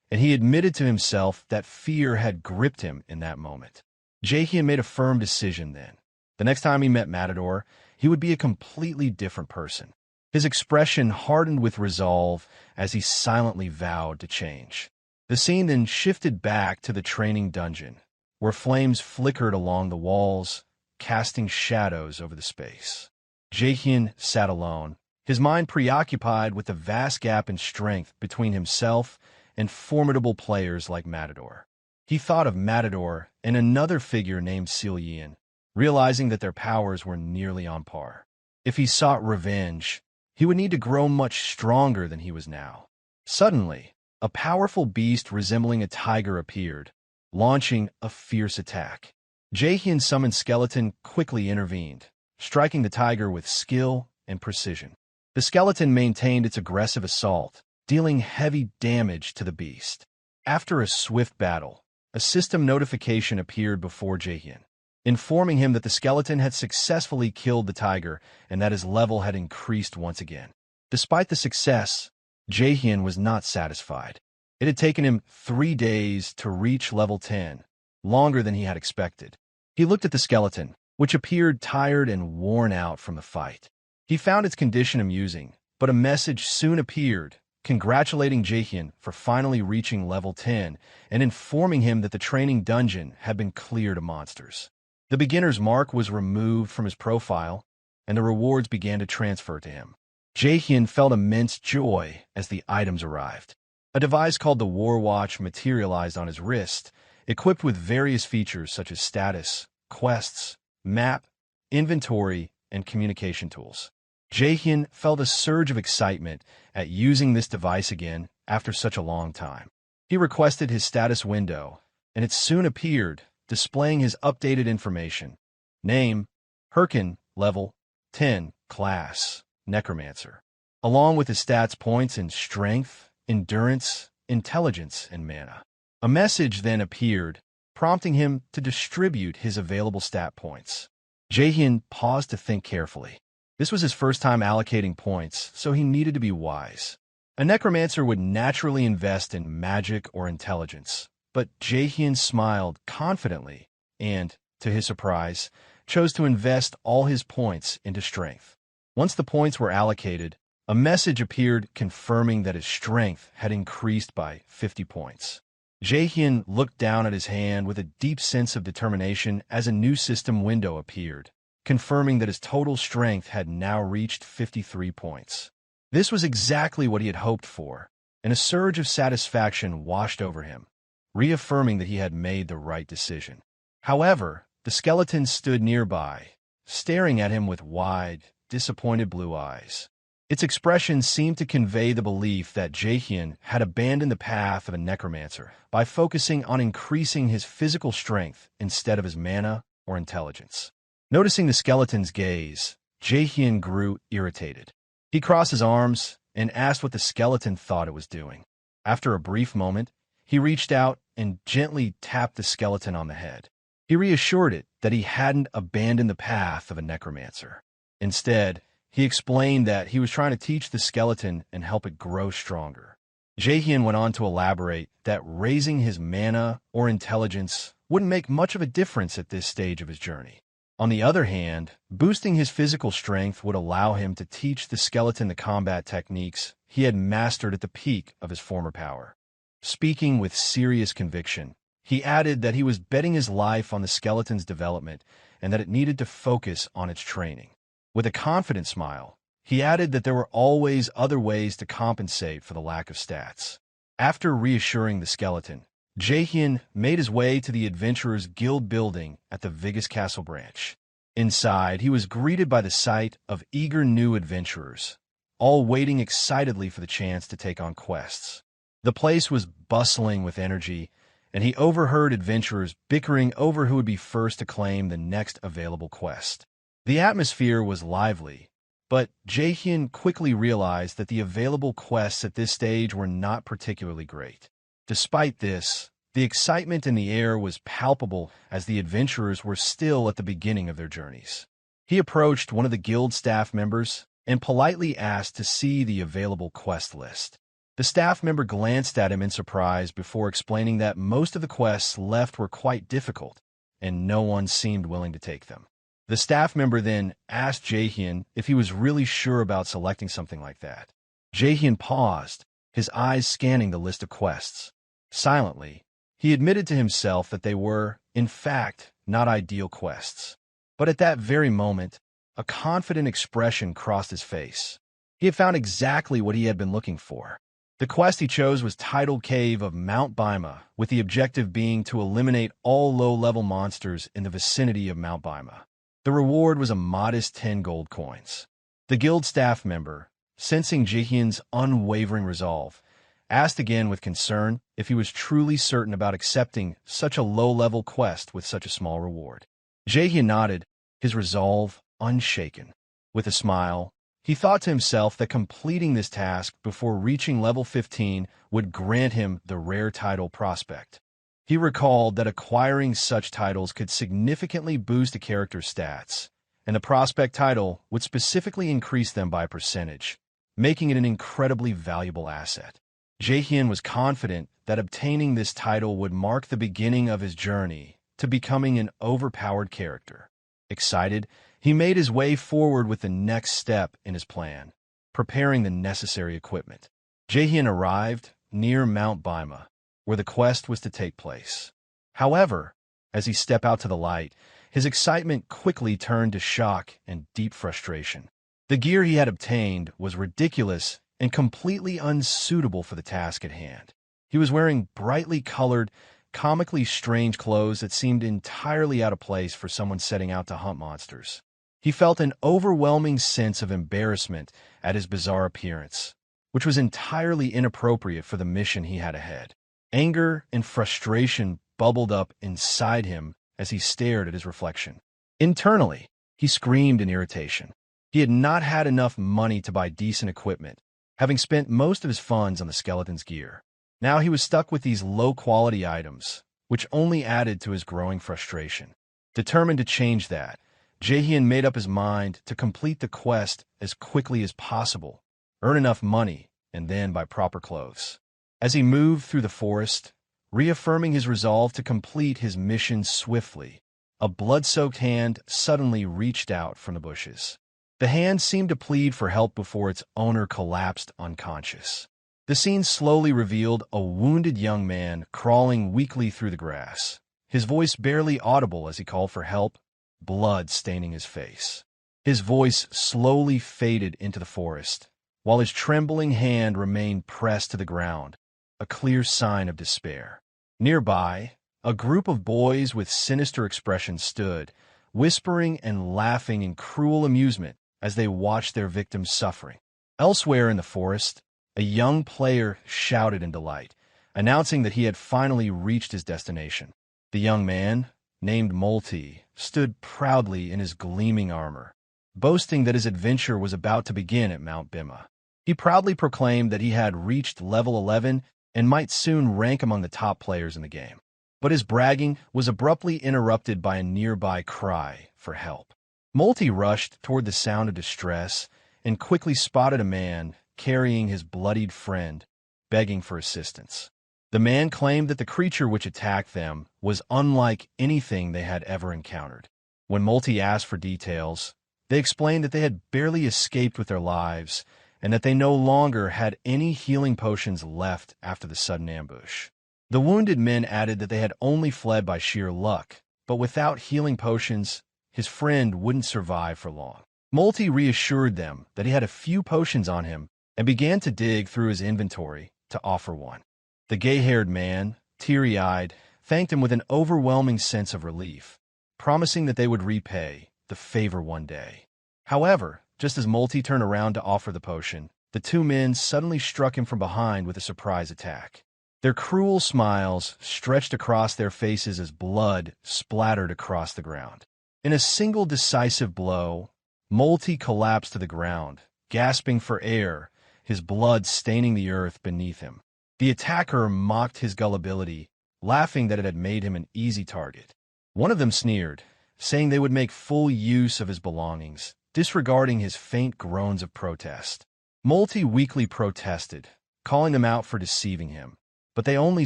and he admitted to himself that fear had gripped him in that moment. Jaehyeon made a firm decision then. The next time he met Matador, he would be a completely different person. His expression hardened with resolve as he silently vowed to change. The scene then shifted back to the training dungeon, where flames flickered along the walls, casting shadows over the space. Jaehyeon sat alone, his mind preoccupied with the vast gap in strength between himself and formidable players like Matador. He thought of Matador and another figure named Cillian, realizing that their powers were nearly on par. If he sought revenge, he would need to grow much stronger than he was now. Suddenly, a powerful beast resembling a tiger appeared, launching a fierce attack. Jaehyeon's summoned skeleton quickly intervened, striking the tiger with skill and precision. The skeleton maintained its aggressive assault, dealing heavy damage to the beast. After a swift battle, a system notification appeared before Jaehyeon, informing him that the skeleton had successfully killed the tiger and that his level had increased once again. Despite the success, Jaehyeon was not satisfied. It had taken him 3 days to reach level 10, longer than he had expected. He looked at the skeleton, which appeared tired and worn out from the fight. He found its condition amusing, but a message soon appeared, congratulating Jaehyeon for finally reaching level 10 and informing him that the training dungeon had been cleared of monsters. The beginner's mark was removed from his profile, and the rewards began to transfer to him. Jaehyeon felt immense joy as the items arrived. A device called the War Watch materialized on his wrist, equipped with various features such as status, quests, map, inventory, and communication tools. Jaehyeon felt a surge of excitement at using this device again after such a long time. He requested his status window, and it soon appeared, displaying his updated information. Name, Herkin, level 10, class, Necromancer, along with his stats points in strength, endurance, intelligence, and mana. A message then appeared, prompting him to distribute his available stat points. Jaehyeon paused to think carefully. This was his first time allocating points, so he needed to be wise. A necromancer would naturally invest in magic or intelligence, but Jaehyeon smiled confidently and, to his surprise, chose to invest all his points into strength. Once the points were allocated, a message appeared confirming that his strength had increased by 50 points. Jaehyeon looked down at his hand with a deep sense of determination as a new system window appeared, confirming that his total strength had now reached 53 points. This was exactly what he had hoped for, and a surge of satisfaction washed over him, reaffirming that he had made the right decision. However, the skeleton stood nearby, staring at him with wide, disappointed blue eyes. Its expression seemed to convey the belief that Jaehyeon had abandoned the path of a necromancer by focusing on increasing his physical strength instead of his mana or intelligence. Noticing the skeleton's gaze, Jaehyeon grew irritated. He crossed his arms and asked what the skeleton thought it was doing. After a brief moment, he reached out and gently tapped the skeleton on the head. He reassured it that he hadn't abandoned the path of a necromancer. Instead, he explained that he was trying to teach the skeleton and help it grow stronger. Jaehyeon went on to elaborate that raising his mana or intelligence wouldn't make much of a difference at this stage of his journey. On the other hand, boosting his physical strength would allow him to teach the skeleton the combat techniques he had mastered at the peak of his former power. Speaking with serious conviction, he added that he was betting his life on the skeleton's development and that it needed to focus on its training. With a confident smile, he added that there were always other ways to compensate for the lack of stats. After reassuring the skeleton, Jaehyeon made his way to the Adventurers Guild building at the Vigus Castle branch. Inside, he was greeted by the sight of eager new adventurers, all waiting excitedly for the chance to take on quests. The place was bustling with energy, and he overheard adventurers bickering over who would be first to claim the next available quest. The atmosphere was lively, but Jaehyeon quickly realized that the available quests at this stage were not particularly great. Despite this, the excitement in the air was palpable as the adventurers were still at the beginning of their journeys. He approached one of the guild staff members and politely asked to see the available quest list. The staff member glanced at him in surprise before explaining that most of the quests left were quite difficult, and no one seemed willing to take them. The staff member then asked Jaehyeon if he was really sure about selecting something like that. Jaehyeon paused, his eyes scanning the list of quests. Silently, he admitted to himself that they were, in fact, not ideal quests. But at that very moment, a confident expression crossed his face. He had found exactly what he had been looking for. The quest he chose was titled Cave of Mount Bima, with the objective being to eliminate all low-level monsters in the vicinity of Mount Bima. The reward was a modest 10 gold coins. The guild staff member, sensing Jaehyeon's unwavering resolve, asked again with concern if he was truly certain about accepting such a low-level quest with such a small reward. Jaehyeon nodded, his resolve unshaken. With a smile, he thought to himself that completing this task before reaching level 15 would grant him the rare title Prospect. He recalled that acquiring such titles could significantly boost a character's stats, and the Prospect title would specifically increase them by a percentage, making it an incredibly valuable asset. Jaehyeon was confident that obtaining this title would mark the beginning of his journey to becoming an overpowered character. Excited, he made his way forward with the next step in his plan, preparing the necessary equipment. Jaehyeon arrived near Mount Bima, where the quest was to take place. However, as he stepped out to the light, his excitement quickly turned to shock and deep frustration. The gear he had obtained was ridiculous and completely unsuitable for the task at hand. He was wearing brightly colored, comically strange clothes that seemed entirely out of place for someone setting out to hunt monsters. He felt an overwhelming sense of embarrassment at his bizarre appearance, which was entirely inappropriate for the mission he had ahead. Anger and frustration bubbled up inside him as he stared at his reflection. Internally, he screamed in irritation. He had not had enough money to buy decent equipment, having spent most of his funds on the skeleton's gear. Now he was stuck with these low-quality items, which only added to his growing frustration. Determined to change that, Jaehyeon made up his mind to complete the quest as quickly as possible, earn enough money, and then buy proper clothes. As he moved through the forest, reaffirming his resolve to complete his mission swiftly, a blood-soaked hand suddenly reached out from the bushes. The hand seemed to plead for help before its owner collapsed unconscious. The scene slowly revealed a wounded young man crawling weakly through the grass, his voice barely audible as he called for help, blood staining his face. His voice slowly faded into the forest, while his trembling hand remained pressed to the ground, a clear sign of despair. Nearby, a group of boys with sinister expressions stood, whispering and laughing in cruel amusement as they watched their victims suffering. Elsewhere in the forest, a young player shouted in delight, announcing that he had finally reached his destination. The young man, named Multi, stood proudly in his gleaming armor, boasting that his adventure was about to begin at Mount Bima. He proudly proclaimed that he had reached level 11 and might soon rank among the top players in the game. But his bragging was abruptly interrupted by a nearby cry for help. Multi rushed toward the sound of distress and quickly spotted a man carrying his bloodied friend, begging for assistance. The man claimed that the creature which attacked them was unlike anything they had ever encountered. When Multi asked for details, they explained that they had barely escaped with their lives and that they no longer had any healing potions left after the sudden ambush. The wounded men added that they had only fled by sheer luck, but without healing potions, his friend wouldn't survive for long. Multi reassured them that he had a few potions on him and began to dig through his inventory to offer one. The gay-haired man, teary-eyed, thanked him with an overwhelming sense of relief, promising that they would repay the favor one day. However, just as Multi turned around to offer the potion, the two men suddenly struck him from behind with a surprise attack. Their cruel smiles stretched across their faces as blood splattered across the ground. In a single decisive blow, Multi collapsed to the ground, gasping for air, his blood staining the earth beneath him. The attacker mocked his gullibility, laughing that it had made him an easy target. One of them sneered, saying they would make full use of his belongings, disregarding his faint groans of protest. Multi weakly protested, calling them out for deceiving him, but they only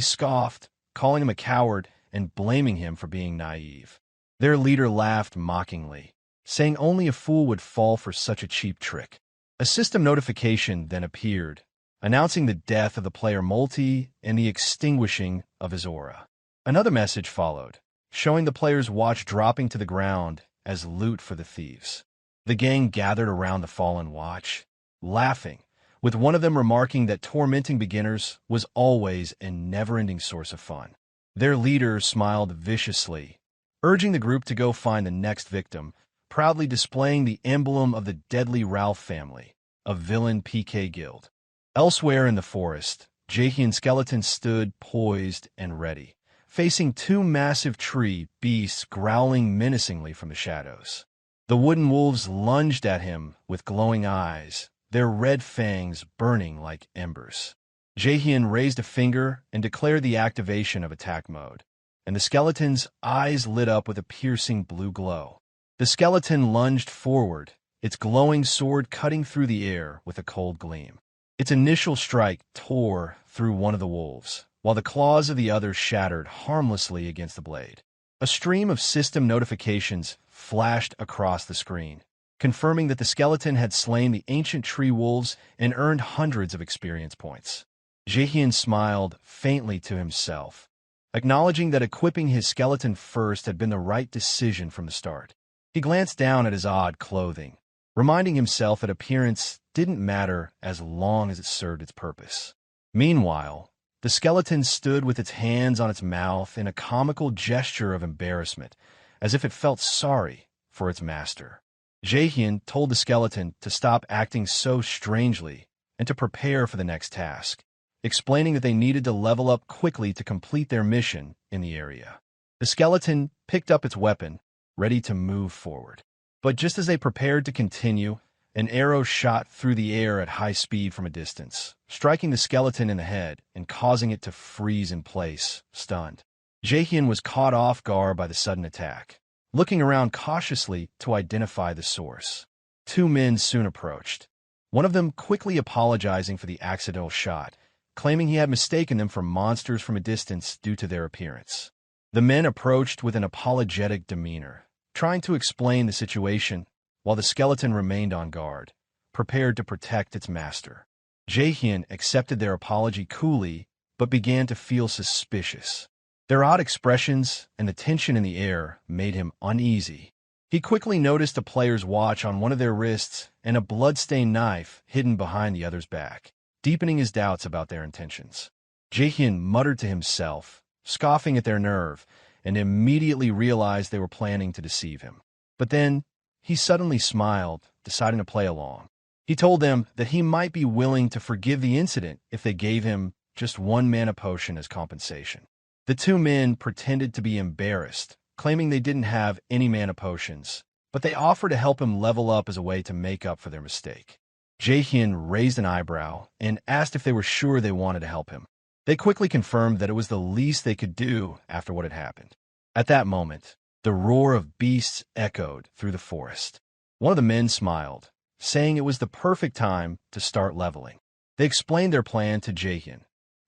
scoffed, calling him a coward and blaming him for being naive. Their leader laughed mockingly, saying only a fool would fall for such a cheap trick. A system notification then appeared, announcing the death of the player Multi and the extinguishing of his aura. Another message followed, showing the player's watch dropping to the ground as loot for the thieves. The gang gathered around the fallen watch, laughing, with one of them remarking that tormenting beginners was always a never-ending source of fun. Their leader smiled viciously, urging the group to go find the next victim, proudly displaying the emblem of the deadly Ralph family, a villain PK guild. Elsewhere in the forest, Jaehyeon skeletons stood poised and ready, facing two massive tree beasts growling menacingly from the shadows. The wooden wolves lunged at him with glowing eyes, their red fangs burning like embers. Jaehyeon raised a finger and declared the activation of attack mode, and the skeleton's eyes lit up with a piercing blue glow. The skeleton lunged forward, its glowing sword cutting through the air with a cold gleam. Its initial strike tore through one of the wolves, while the claws of the other shattered harmlessly against the blade. A stream of system notifications flashed across the screen, confirming that the skeleton had slain the ancient tree wolves and earned hundreds of experience points. Jaehyeon smiled faintly to himself, acknowledging that equipping his skeleton first had been the right decision from the start. He glanced down at his odd clothing, reminding himself that appearance didn't matter as long as it served its purpose. Meanwhile, the skeleton stood with its hands on its mouth in a comical gesture of embarrassment, as if it felt sorry for its master. Jaehyeon told the skeleton to stop acting so strangely and to prepare for the next task, explaining that they needed to level up quickly to complete their mission in the area. The skeleton picked up its weapon, ready to move forward. But just as they prepared to continue, an arrow shot through the air at high speed from a distance, striking the skeleton in the head and causing it to freeze in place, stunned. Jaehyeon was caught off guard by the sudden attack, looking around cautiously to identify the source. Two men soon approached, one of them quickly apologizing for the accidental shot, claiming he had mistaken them for monsters from a distance due to their appearance. The men approached with an apologetic demeanor, trying to explain the situation, while the skeleton remained on guard, prepared to protect its master. Jaehyeon accepted their apology coolly, but began to feel suspicious. Their odd expressions and the tension in the air made him uneasy. He quickly noticed a player's watch on one of their wrists and a blood-stained knife hidden behind the other's back, deepening his doubts about their intentions. Jaehyeon muttered to himself, scoffing at their nerve, and immediately realized they were planning to deceive him. But then, he suddenly smiled, deciding to play along. He told them that he might be willing to forgive the incident if they gave him just one mana potion as compensation. The two men pretended to be embarrassed, claiming they didn't have any mana potions, but they offered to help him level up as a way to make up for their mistake. Jaehyeon raised an eyebrow and asked if they were sure they wanted to help him. They quickly confirmed that it was the least they could do after what had happened. At that moment, the roar of beasts echoed through the forest. One of the men smiled, saying it was the perfect time to start leveling. They explained their plan to Jaehyeon.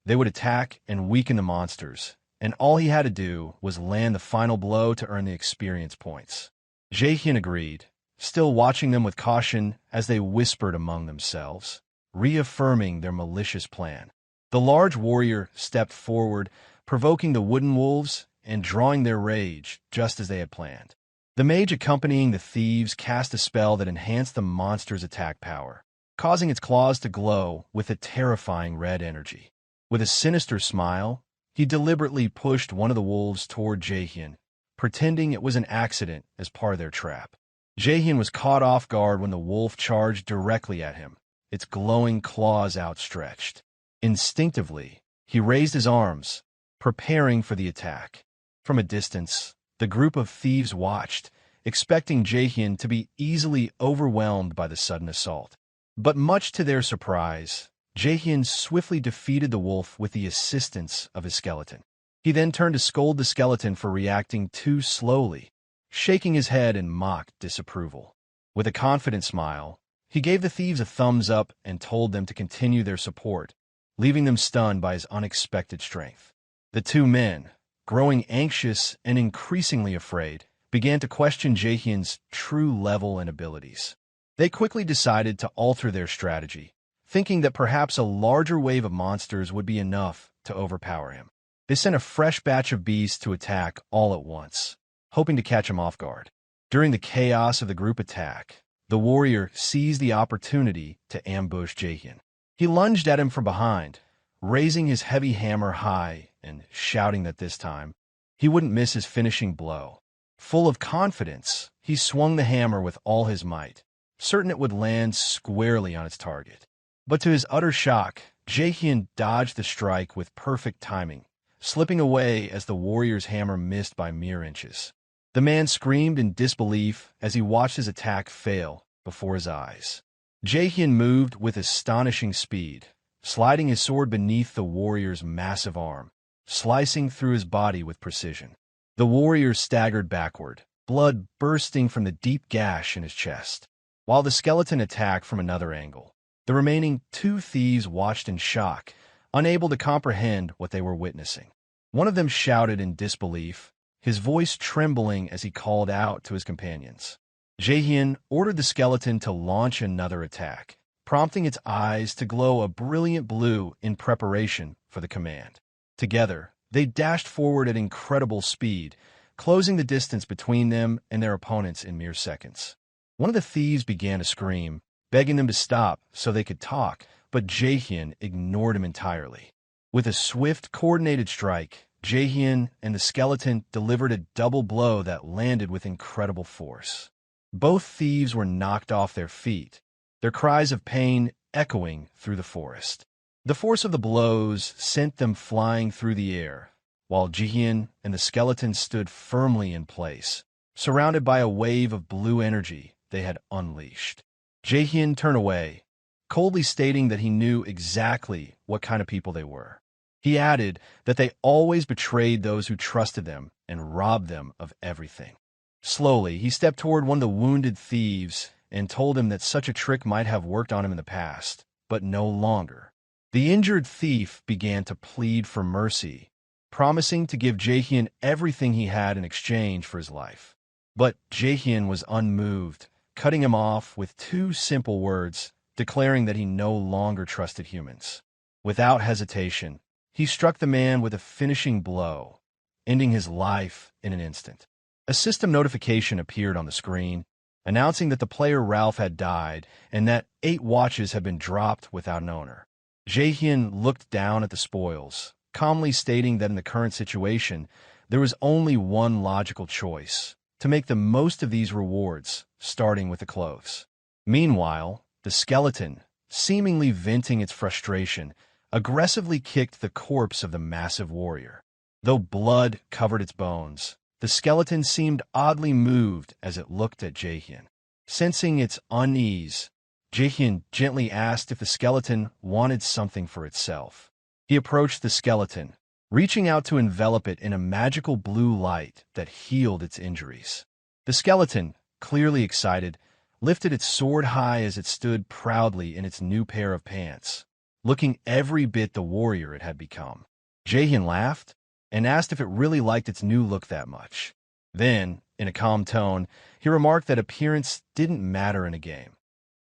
They would attack and weaken the monsters, and all he had to do was land the final blow to earn the experience points. Jaehyeon agreed, still watching them with caution as they whispered among themselves, reaffirming their malicious plan. The large warrior stepped forward, provoking the wooden wolves and drawing their rage just as they had planned. The mage accompanying the thieves cast a spell that enhanced the monster's attack power, causing its claws to glow with a terrifying red energy. With a sinister smile, he deliberately pushed one of the wolves toward Jaehyeon, pretending it was an accident as part of their trap. Jaehyeon was caught off guard when the wolf charged directly at him, its glowing claws outstretched. Instinctively, he raised his arms, preparing for the attack. From a distance, the group of thieves watched, expecting Jaehyeon to be easily overwhelmed by the sudden assault. But much to their surprise, Jaehyeon swiftly defeated the wolf with the assistance of his skeleton. He then turned to scold the skeleton for reacting too slowly, shaking his head in mock disapproval. With a confident smile, he gave the thieves a thumbs up and told them to continue their support, leaving them stunned by his unexpected strength. The two men, growing anxious and increasingly afraid, began to question Jaehyeon's true level and abilities. They quickly decided to alter their strategy, thinking that perhaps a larger wave of monsters would be enough to overpower him. They sent a fresh batch of beasts to attack all at once, hoping to catch him off guard. During the chaos of the group attack, the warrior seized the opportunity to ambush Jaehyeon. He lunged at him from behind, raising his heavy hammer high and shouting that this time he wouldn't miss his finishing blow. Full of confidence, he swung the hammer with all his might, certain it would land squarely on its target. But to his utter shock, Jaehyeon dodged the strike with perfect timing, slipping away as the warrior's hammer missed by mere inches. The man screamed in disbelief as he watched his attack fail before his eyes. Jaehyeon moved with astonishing speed, sliding his sword beneath the warrior's massive arm, slicing through his body with precision. The warrior staggered backward, blood bursting from the deep gash in his chest, while the skeleton attacked from another angle. The remaining two thieves watched in shock, unable to comprehend what they were witnessing. One of them shouted in disbelief, his voice trembling as he called out to his companions. Jaehyeon ordered the skeleton to launch another attack, prompting its eyes to glow a brilliant blue in preparation for the command. Together, they dashed forward at incredible speed, closing the distance between them and their opponents in mere seconds. One of the thieves began to scream, begging them to stop so they could talk, but Jaehyeon ignored him entirely. With a swift, coordinated strike, Jaehyeon and the skeleton delivered a double blow that landed with incredible force. Both thieves were knocked off their feet, their cries of pain echoing through the forest. The force of the blows sent them flying through the air, while Jaehyeon and the skeleton stood firmly in place, surrounded by a wave of blue energy they had unleashed. Jaehyeon turned away, coldly stating that he knew exactly what kind of people they were. He added that they always betrayed those who trusted them and robbed them of everything. Slowly, he stepped toward one of the wounded thieves and told him that such a trick might have worked on him in the past, but no longer. The injured thief began to plead for mercy, promising to give Jaehyeon everything he had in exchange for his life. But Jaehyeon was unmoved, cutting him off with two simple words, declaring that he no longer trusted humans. Without hesitation, he struck the man with a finishing blow, ending his life in an instant. A system notification appeared on the screen, announcing that the player Ralph had died and that 8 watches had been dropped without an owner. Jaehyeon looked down at the spoils, calmly stating that in the current situation, there was only one logical choice: to make the most of these rewards, starting with the clothes. Meanwhile, the skeleton, seemingly venting its frustration, aggressively kicked the corpse of the massive warrior. Though blood covered its bones, the skeleton seemed oddly moved as it looked at Jaehyeon. Sensing its unease, Jaehyeon gently asked if the skeleton wanted something for itself. He approached the skeleton, reaching out to envelop it in a magical blue light that healed its injuries. The skeleton, clearly excited, lifted its sword high as it stood proudly in its new pair of pants, looking every bit the warrior it had become. Jaehyeon laughed and asked if it really liked its new look that much. Then, in a calm tone, he remarked that appearance didn't matter in a game.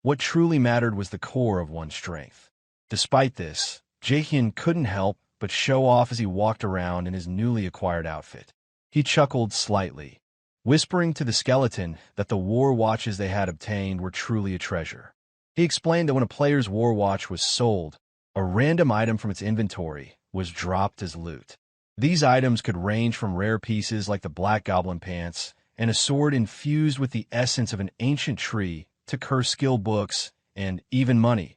What truly mattered was the core of one's strength. Despite this, Jaehyeon couldn't help but show off as he walked around in his newly acquired outfit. He chuckled slightly, whispering to the skeleton that the war watches they had obtained were truly a treasure. He explained that when a player's war watch was sold, a random item from its inventory was dropped as loot. These items could range from rare pieces like the Black Goblin pants and a sword infused with the essence of an ancient tree to curse skill books and even money,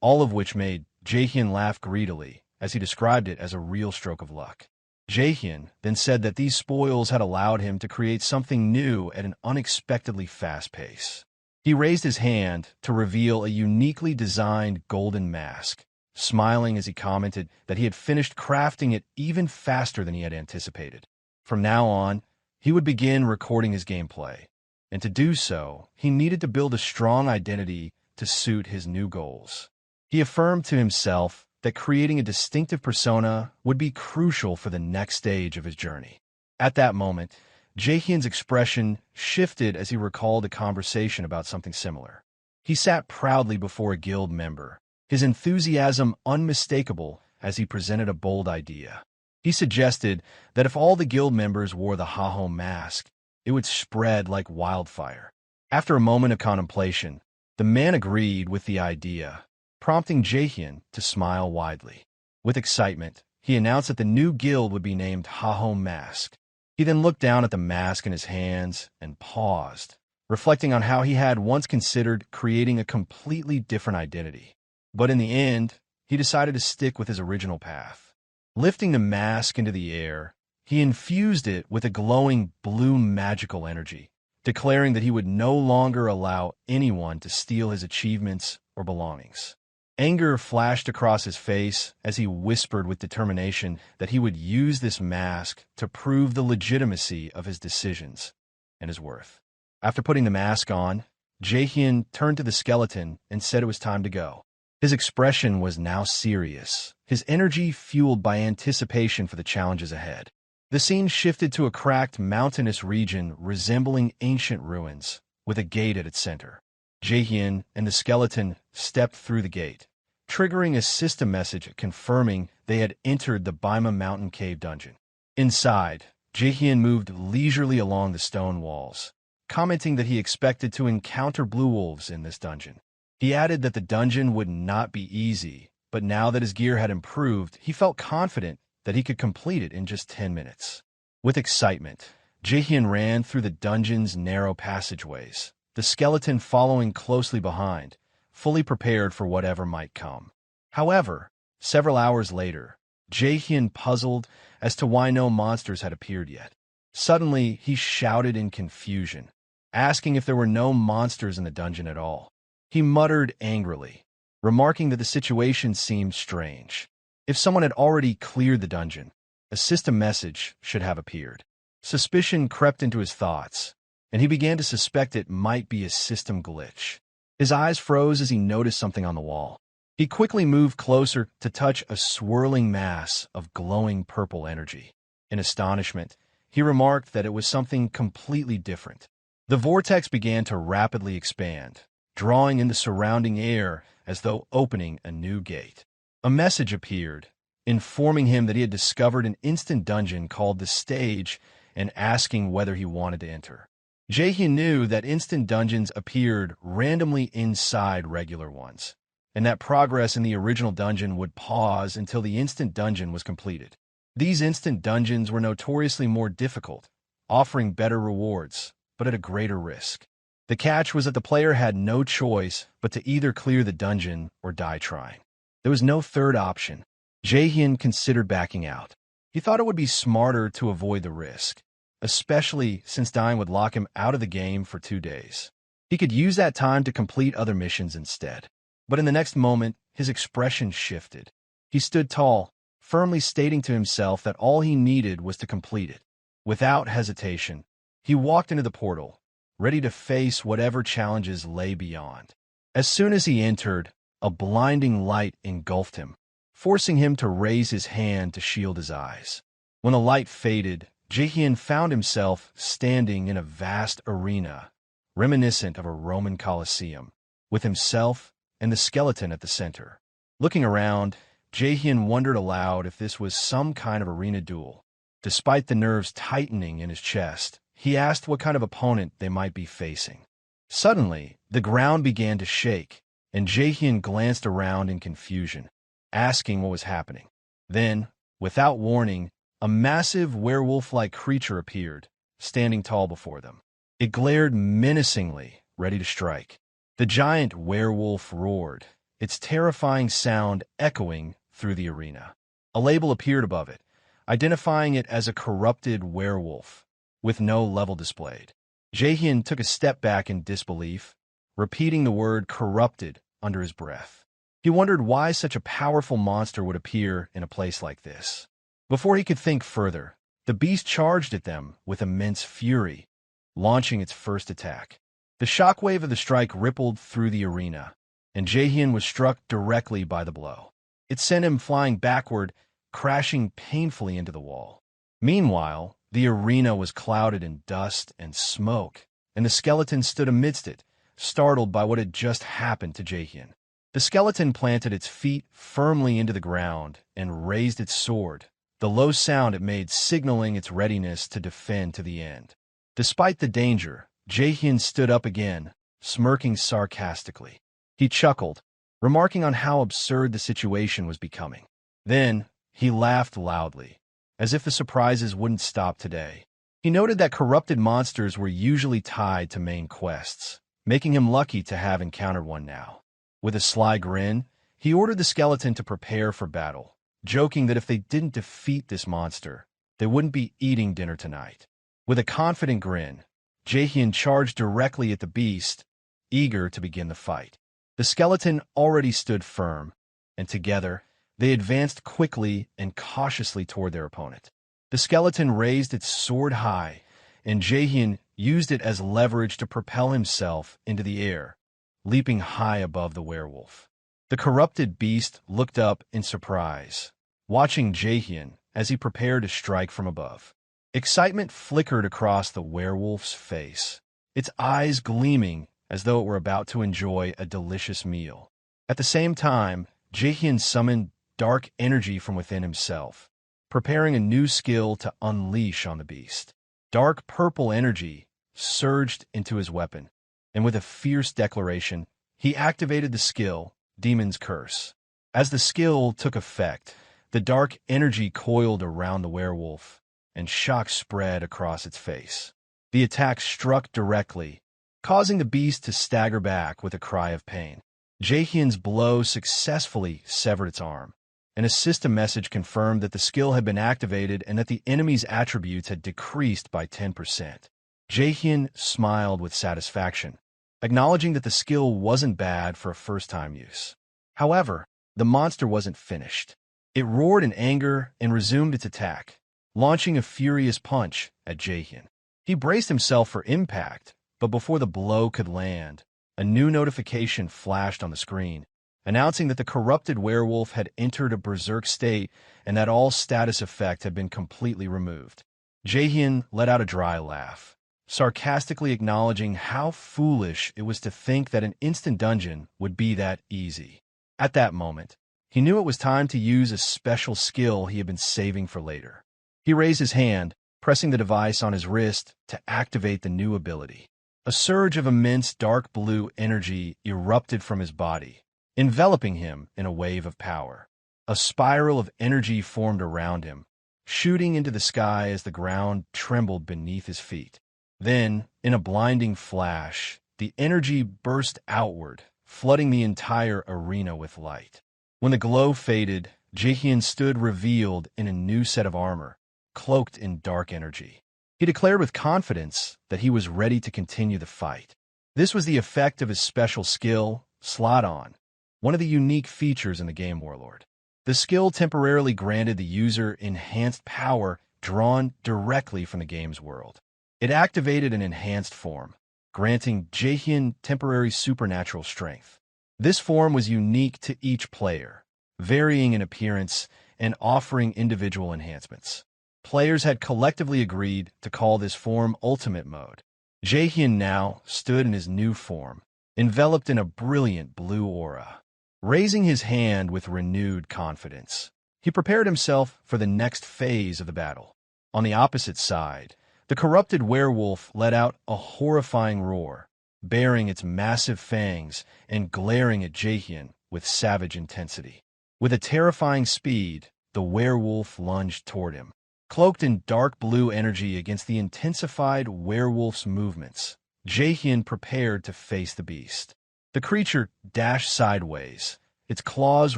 all of which made Jaehyeon laugh greedily as he described it as a real stroke of luck. Jaehyeon then said that these spoils had allowed him to create something new at an unexpectedly fast pace. He raised his hand to reveal a uniquely designed golden mask, smiling as he commented that he had finished crafting it even faster than he had anticipated. From now on, he would begin recording his gameplay, and to do so, he needed to build a strong identity to suit his new goals. He affirmed to himself that creating a distinctive persona would be crucial for the next stage of his journey. At that moment, Jaehyeon's expression shifted as he recalled a conversation about something similar. He sat proudly before a guild member, his enthusiasm unmistakable as he presented a bold idea. He suggested that if all the guild members wore the Jaehyeon mask, it would spread like wildfire. After a moment of contemplation, the man agreed with the idea, prompting Jaehyeon to smile widely. With excitement, he announced that the new guild would be named Jaehyeon Mask. He then looked down at the mask in his hands and paused, reflecting on how he had once considered creating a completely different identity. But in the end, he decided to stick with his original path. Lifting the mask into the air, he infused it with a glowing blue magical energy, declaring that he would no longer allow anyone to steal his achievements or belongings. Anger flashed across his face as he whispered with determination that he would use this mask to prove the legitimacy of his decisions and his worth. After putting the mask on, Jaehyeon turned to the skeleton and said it was time to go. His expression was now serious, his energy fueled by anticipation for the challenges ahead. The scene shifted to a cracked mountainous region resembling ancient ruins, with a gate at its center. Jaehyeon and the skeleton stepped through the gate, triggering a system message confirming they had entered the Baima Mountain Cave dungeon. Inside, Jaehyeon moved leisurely along the stone walls, commenting that he expected to encounter blue wolves in this dungeon. He added that the dungeon would not be easy, but now that his gear had improved, he felt confident that he could complete it in just 10 minutes. With excitement, Jaehyeon ran through the dungeon's narrow passageways, the skeleton following closely behind, fully prepared for whatever might come. However, several hours later, Jaehyeon puzzled as to why no monsters had appeared yet. Suddenly, he shouted in confusion, asking if there were no monsters in the dungeon at all. He muttered angrily, remarking that the situation seemed strange. If someone had already cleared the dungeon, a system message should have appeared. Suspicion crept into his thoughts, and he began to suspect it might be a system glitch. His eyes froze as he noticed something on the wall. He quickly moved closer to touch a swirling mass of glowing purple energy. In astonishment, he remarked that it was something completely different. The vortex began to rapidly expand, drawing in the surrounding air as though opening a new gate. A message appeared, informing him that he had discovered an instant dungeon called the Stage and asking whether he wanted to enter. Jaehyeon knew that instant dungeons appeared randomly inside regular ones, and that progress in the original dungeon would pause until the instant dungeon was completed. These instant dungeons were notoriously more difficult, offering better rewards, but at a greater risk. The catch was that the player had no choice but to either clear the dungeon or die trying. There was no third option. Jaehyeon considered backing out. He thought it would be smarter to avoid the risk, especially since dying would lock him out of the game for 2 days. He could use that time to complete other missions instead. But in the next moment, his expression shifted. He stood tall, firmly stating to himself that all he needed was to complete it. Without hesitation, he walked into the portal, ready to face whatever challenges lay beyond. As soon as he entered, a blinding light engulfed him, forcing him to raise his hand to shield his eyes. When the light faded, Jaehyeon found himself standing in a vast arena, reminiscent of a Roman Colosseum, with himself and the skeleton at the center. Looking around, Jaehyeon wondered aloud if this was some kind of arena duel. Despite the nerves tightening in his chest, he asked what kind of opponent they might be facing. Suddenly, the ground began to shake, and Jaehyeon glanced around in confusion, asking what was happening. Then, without warning, a massive werewolf-like creature appeared, standing tall before them. It glared menacingly, ready to strike. The giant werewolf roared, its terrifying sound echoing through the arena. A label appeared above it, identifying it as a corrupted werewolf, with no level displayed. Jaehyeon took a step back in disbelief, repeating the word corrupted under his breath. He wondered why such a powerful monster would appear in a place like this. Before he could think further, the beast charged at them with immense fury, launching its first attack. The shockwave of the strike rippled through the arena, and Jaehyeon was struck directly by the blow. It sent him flying backward, crashing painfully into the wall. Meanwhile, the arena was clouded in dust and smoke, and the skeleton stood amidst it, startled by what had just happened to Jaehyeon. The skeleton planted its feet firmly into the ground and raised its sword, the low sound it made signaling its readiness to defend to the end. Despite the danger, Jaehyeon stood up again, smirking sarcastically. He chuckled, remarking on how absurd the situation was becoming. Then, he laughed loudly, as if the surprises wouldn't stop today. He noted that corrupted monsters were usually tied to main quests, making him lucky to have encountered one now. With a sly grin, he ordered the skeleton to prepare for battle, joking that if they didn't defeat this monster, they wouldn't be eating dinner tonight. With a confident grin, Jaehyeon charged directly at the beast, eager to begin the fight. The skeleton already stood firm, and together, they advanced quickly and cautiously toward their opponent. The skeleton raised its sword high, and Jaehyeon used it as leverage to propel himself into the air, leaping high above the werewolf. The corrupted beast looked up in surprise, watching Jaehyeon as he prepared to strike from above. Excitement flickered across the werewolf's face, its eyes gleaming as though it were about to enjoy a delicious meal. At the same time, Jaehyeon summoned dark energy from within himself, preparing a new skill to unleash on the beast. Dark purple energy surged into his weapon, and with a fierce declaration, he activated the skill, Demon's Curse. As the skill took effect, the dark energy coiled around the werewolf, and shock spread across its face. The attack struck directly, causing the beast to stagger back with a cry of pain. Jaehyeon's blow successfully severed its arm. An assist message confirmed that the skill had been activated and that the enemy's attributes had decreased by 10%. Jaehyeon smiled with satisfaction, acknowledging that the skill wasn't bad for a first-time use. However, the monster wasn't finished. It roared in anger and resumed its attack, launching a furious punch at Jaehyeon. He braced himself for impact, but before the blow could land, a new notification flashed on the screen, announcing that the corrupted werewolf had entered a berserk state and that all status effect had been completely removed. Jaehyeon let out a dry laugh, sarcastically acknowledging how foolish it was to think that an instant dungeon would be that easy. At that moment, he knew it was time to use a special skill he had been saving for later. He raised his hand, pressing the device on his wrist to activate the new ability. A surge of immense dark blue energy erupted from his body, enveloping him in a wave of power. A spiral of energy formed around him, shooting into the sky as the ground trembled beneath his feet. Then, in a blinding flash, the energy burst outward, flooding the entire arena with light. When the glow faded, Jaehyeon stood revealed in a new set of armor, cloaked in dark energy. He declared with confidence that he was ready to continue the fight. This was the effect of his special skill, Slot On, one of the unique features in the game Warlord. The skill temporarily granted the user enhanced power drawn directly from the game's world. It activated an enhanced form, granting Jaehyeon temporary supernatural strength. This form was unique to each player, varying in appearance and offering individual enhancements. Players had collectively agreed to call this form Ultimate Mode. Jaehyeon now stood in his new form, enveloped in a brilliant blue aura. Raising his hand with renewed confidence, he prepared himself for the next phase of the battle. On the opposite side, the corrupted werewolf let out a horrifying roar, baring its massive fangs and glaring at Jaehyeon with savage intensity. With a terrifying speed, the werewolf lunged toward him. Cloaked in dark blue energy against the intensified werewolf's movements, Jaehyeon prepared to face the beast. The creature dashed sideways, its claws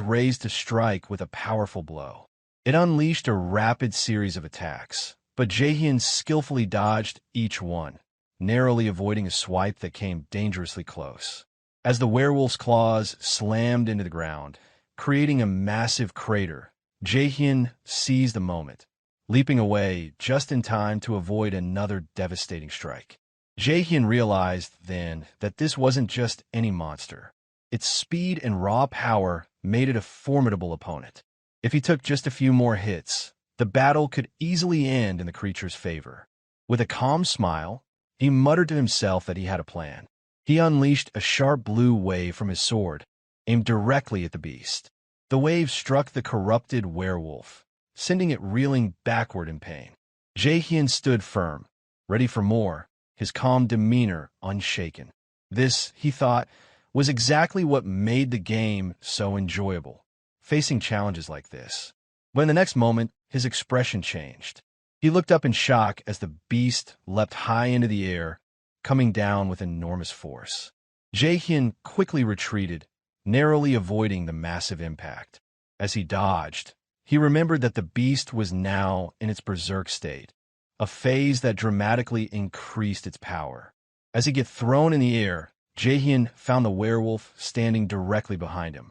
raised to strike with a powerful blow. It unleashed a rapid series of attacks, but Jaehyeon skillfully dodged each one, narrowly avoiding a swipe that came dangerously close. As the werewolf's claws slammed into the ground, creating a massive crater, Jaehyeon seized the moment, leaping away just in time to avoid another devastating strike. Jaehyeon realized then that this wasn't just any monster. Its speed and raw power made it a formidable opponent. If he took just a few more hits, the battle could easily end in the creature's favor. With a calm smile, he muttered to himself that he had a plan. He unleashed a sharp blue wave from his sword, aimed directly at the beast. The wave struck the corrupted werewolf, sending it reeling backward in pain. Jaehyeon stood firm, ready for more, his calm demeanor unshaken. This, he thought, was exactly what made the game so enjoyable, facing challenges like this. But in the next moment, his expression changed. He looked up in shock as the beast leapt high into the air, coming down with enormous force. Jaehyeon quickly retreated, narrowly avoiding the massive impact. As he dodged, he remembered that the beast was now in its berserk state, a phase that dramatically increased its power. As he got thrown in the air, Jaehyeon found the werewolf standing directly behind him.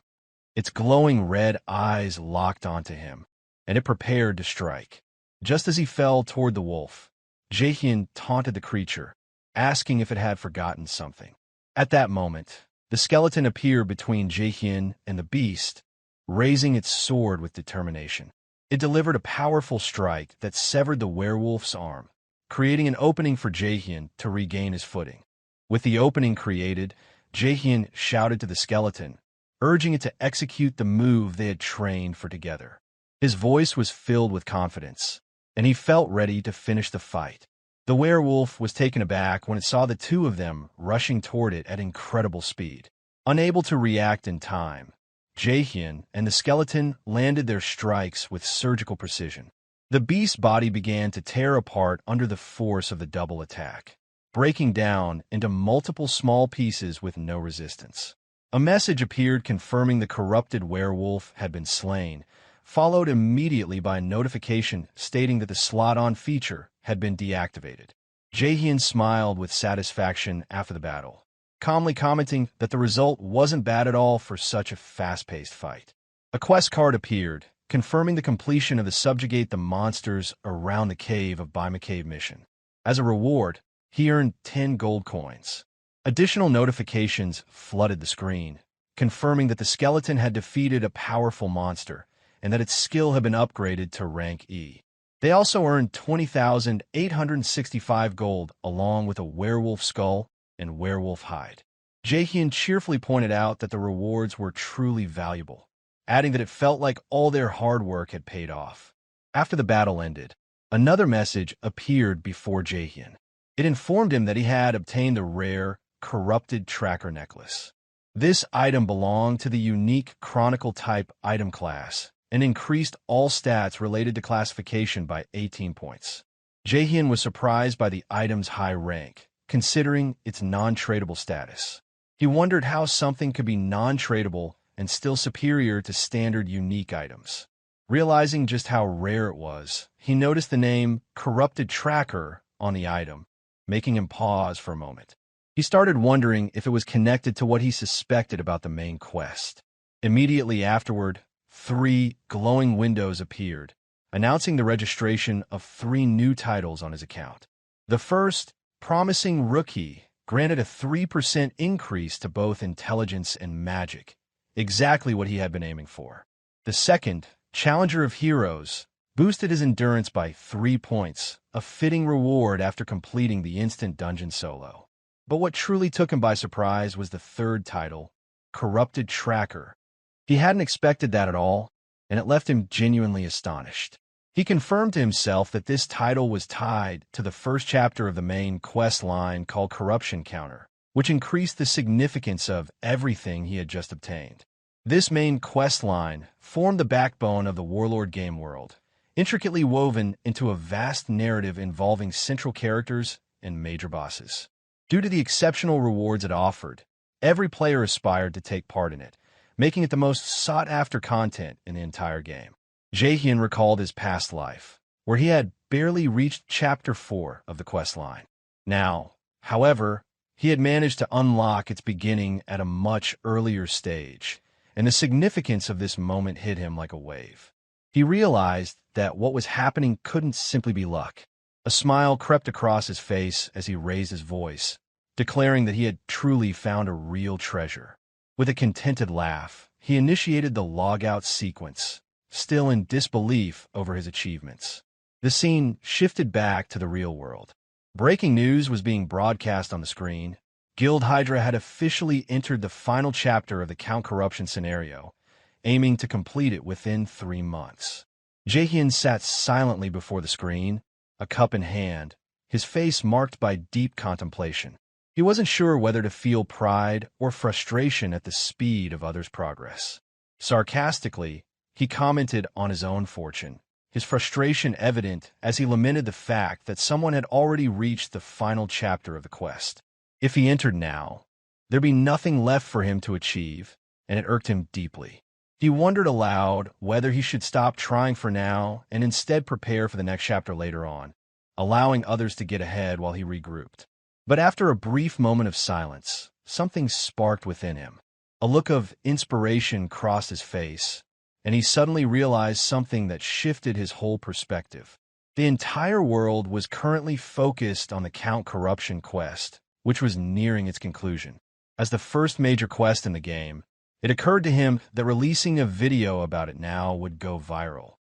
Its glowing red eyes locked onto him, and it prepared to strike. Just as he fell toward the wolf, Jaehyeon taunted the creature, asking if it had forgotten something. At that moment, the skeleton appeared between Jaehyeon and the beast, raising its sword with determination. It delivered a powerful strike that severed the werewolf's arm, creating an opening for Jaehyeon to regain his footing. With the opening created, Jaehyeon shouted to the skeleton, urging it to execute the move they had trained for together. His voice was filled with confidence, and he felt ready to finish the fight. The werewolf was taken aback when it saw the two of them rushing toward it at incredible speed. Unable to react in time, Jaehyeon and the skeleton landed their strikes with surgical precision. The beast's body began to tear apart under the force of the double attack, breaking down into multiple small pieces with no resistance. A message appeared confirming the corrupted werewolf had been slain, followed immediately by a notification stating that the slot-on feature had been deactivated. Jaehyeon smiled with satisfaction after the battle, calmly commenting that the result wasn't bad at all for such a fast-paced fight. A quest card appeared, confirming the completion of the Subjugate the Monsters Around the Cave of Bima Cave mission. As a reward, he earned 10 gold coins. Additional notifications flooded the screen, confirming that the skeleton had defeated a powerful monster and that its skill had been upgraded to rank E. They also earned 20,865 gold along with a werewolf skull and werewolf hide. Jaehyeon cheerfully pointed out that the rewards were truly valuable, adding that it felt like all their hard work had paid off. After the battle ended, another message appeared before Jaehyeon. It informed him that he had obtained the rare, corrupted tracker necklace. This item belonged to the unique Chronicle type item class and increased all stats related to classification by 18 points. Jaehyeon was surprised by the item's high rank, considering its non-tradable status. He wondered how something could be non-tradable and still superior to standard unique items. Realizing just how rare it was, he noticed the name Corrupted Tracker on the item, making him pause for a moment. He started wondering if it was connected to what he suspected about the main quest. Immediately afterward, 3 glowing windows appeared, announcing the registration of 3 new titles on his account. The first, Promising Rookie, granted a 3% increase to both intelligence and magic, exactly what he had been aiming for. The second, Challenger of Heroes, boosted his endurance by 3 points, a fitting reward after completing the instant dungeon solo. But what truly took him by surprise was the third title, Corrupted Tracker. He hadn't expected that at all, and it left him genuinely astonished. He confirmed to himself that this title was tied to the first chapter of the main quest line called Corruption Counter, which increased the significance of everything he had just obtained. This main quest line formed the backbone of the Warlord game world, intricately woven into a vast narrative involving central characters and major bosses. Due to the exceptional rewards it offered, every player aspired to take part in it, making it the most sought-after content in the entire game. Jaehyeon recalled his past life, where he had barely reached Chapter 4 of the quest line. Now, however, he had managed to unlock its beginning at a much earlier stage, and the significance of this moment hit him like a wave. He realized that what was happening couldn't simply be luck. A smile crept across his face as he raised his voice, declaring that he had truly found a real treasure. With a contented laugh, he initiated the logout sequence, still in disbelief over his achievements. The scene shifted back to the real world. Breaking news was being broadcast on the screen. Guild Hydra had officially entered the final chapter of the Count Corruption scenario, aiming to complete it within 3 months. Jaehyeon sat silently before the screen, a cup in hand, his face marked by deep contemplation. He wasn't sure whether to feel pride or frustration at the speed of others' progress. Sarcastically, he commented on his own fortune, his frustration evident as he lamented the fact that someone had already reached the final chapter of the quest. If he entered now, there'd be nothing left for him to achieve, and it irked him deeply. He wondered aloud whether he should stop trying for now and instead prepare for the next chapter later on, allowing others to get ahead while he regrouped. But after a brief moment of silence, something sparked within him. A look of inspiration crossed his face, and he suddenly realized something that shifted his whole perspective. The entire world was currently focused on the Count Corruption quest, which was nearing its conclusion. As the first major quest in the game, it occurred to him that releasing a video about it now would go viral,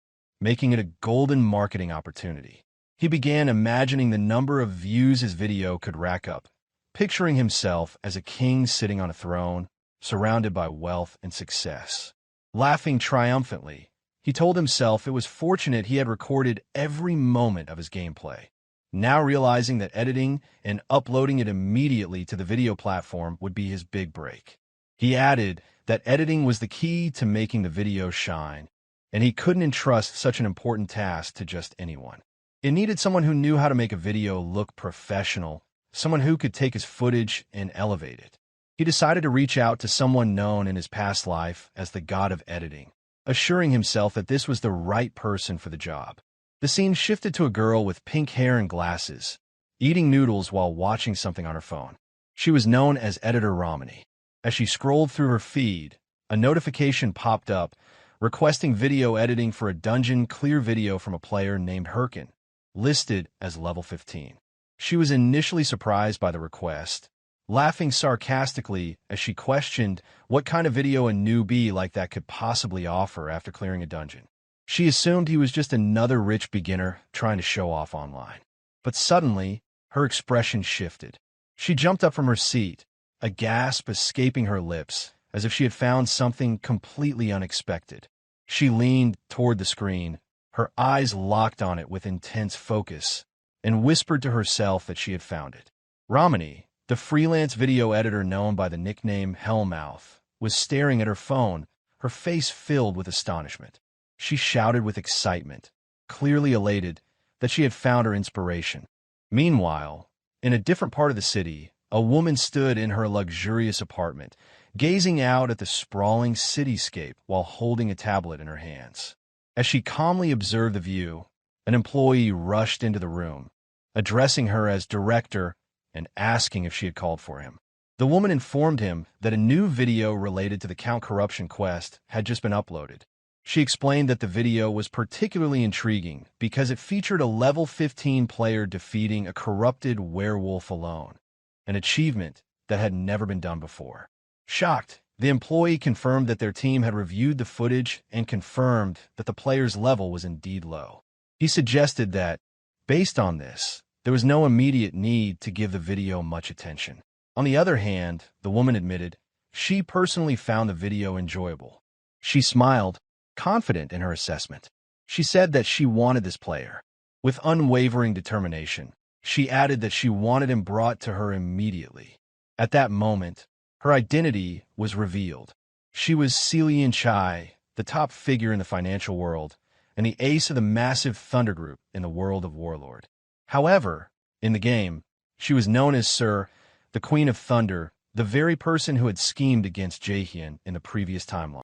making it a golden marketing opportunity. He began imagining the number of views his video could rack up, picturing himself as a king sitting on a throne, surrounded by wealth and success. Laughing triumphantly, he told himself it was fortunate he had recorded every moment of his gameplay. Now realizing that editing and uploading it immediately to the video platform would be his big break. He added that editing was the key to making the video shine, and he couldn't entrust such an important task to just anyone. It needed someone who knew how to make a video look professional, someone who could take his footage and elevate it. He decided to reach out to someone known in his past life as the god of editing, assuring himself that this was the right person for the job. The scene shifted to a girl with pink hair and glasses, eating noodles while watching something on her phone. She was known as Editor Romani. As she scrolled through her feed, a notification popped up requesting video editing for a dungeon clear video from a player named Herkin, listed as level 15. She was initially surprised by the request, laughing sarcastically as she questioned what kind of video a newbie like that could possibly offer after clearing a dungeon. She assumed he was just another rich beginner trying to show off online. But suddenly, her expression shifted. She jumped up from her seat, a gasp escaping her lips, as if she had found something completely unexpected. She leaned toward the screen, her eyes locked on it with intense focus, and whispered to herself that she had found it. Romani, the freelance video editor known by the nickname Hellmouth, was staring at her phone, her face filled with astonishment. She shouted with excitement, clearly elated that she had found her inspiration. Meanwhile, in a different part of the city, a woman stood in her luxurious apartment, gazing out at the sprawling cityscape while holding a tablet in her hands. As she calmly observed the view, an employee rushed into the room, addressing her as director and asking if she had called for him. The woman informed him that a new video related to the Count Corruption quest had just been uploaded. She explained that the video was particularly intriguing because it featured a level 15 player defeating a corrupted werewolf alone, an achievement that had never been done before. Shocked, the employee confirmed that their team had reviewed the footage and confirmed that the player's level was indeed low. He suggested that, based on this, there was no immediate need to give the video much attention. On the other hand, the woman admitted, she personally found the video enjoyable. She smiled, confident in her assessment. She said that she wanted this player. With unwavering determination, she added that she wanted him brought to her immediately. At that moment, her identity was revealed. She was Celine Chai, the top figure in the financial world, and the ace of the massive Thunder group in the world of Warlord. However, in the game, she was known as Sir, the Queen of Thunder, the very person who had schemed against Jaehyeon in the previous timeline.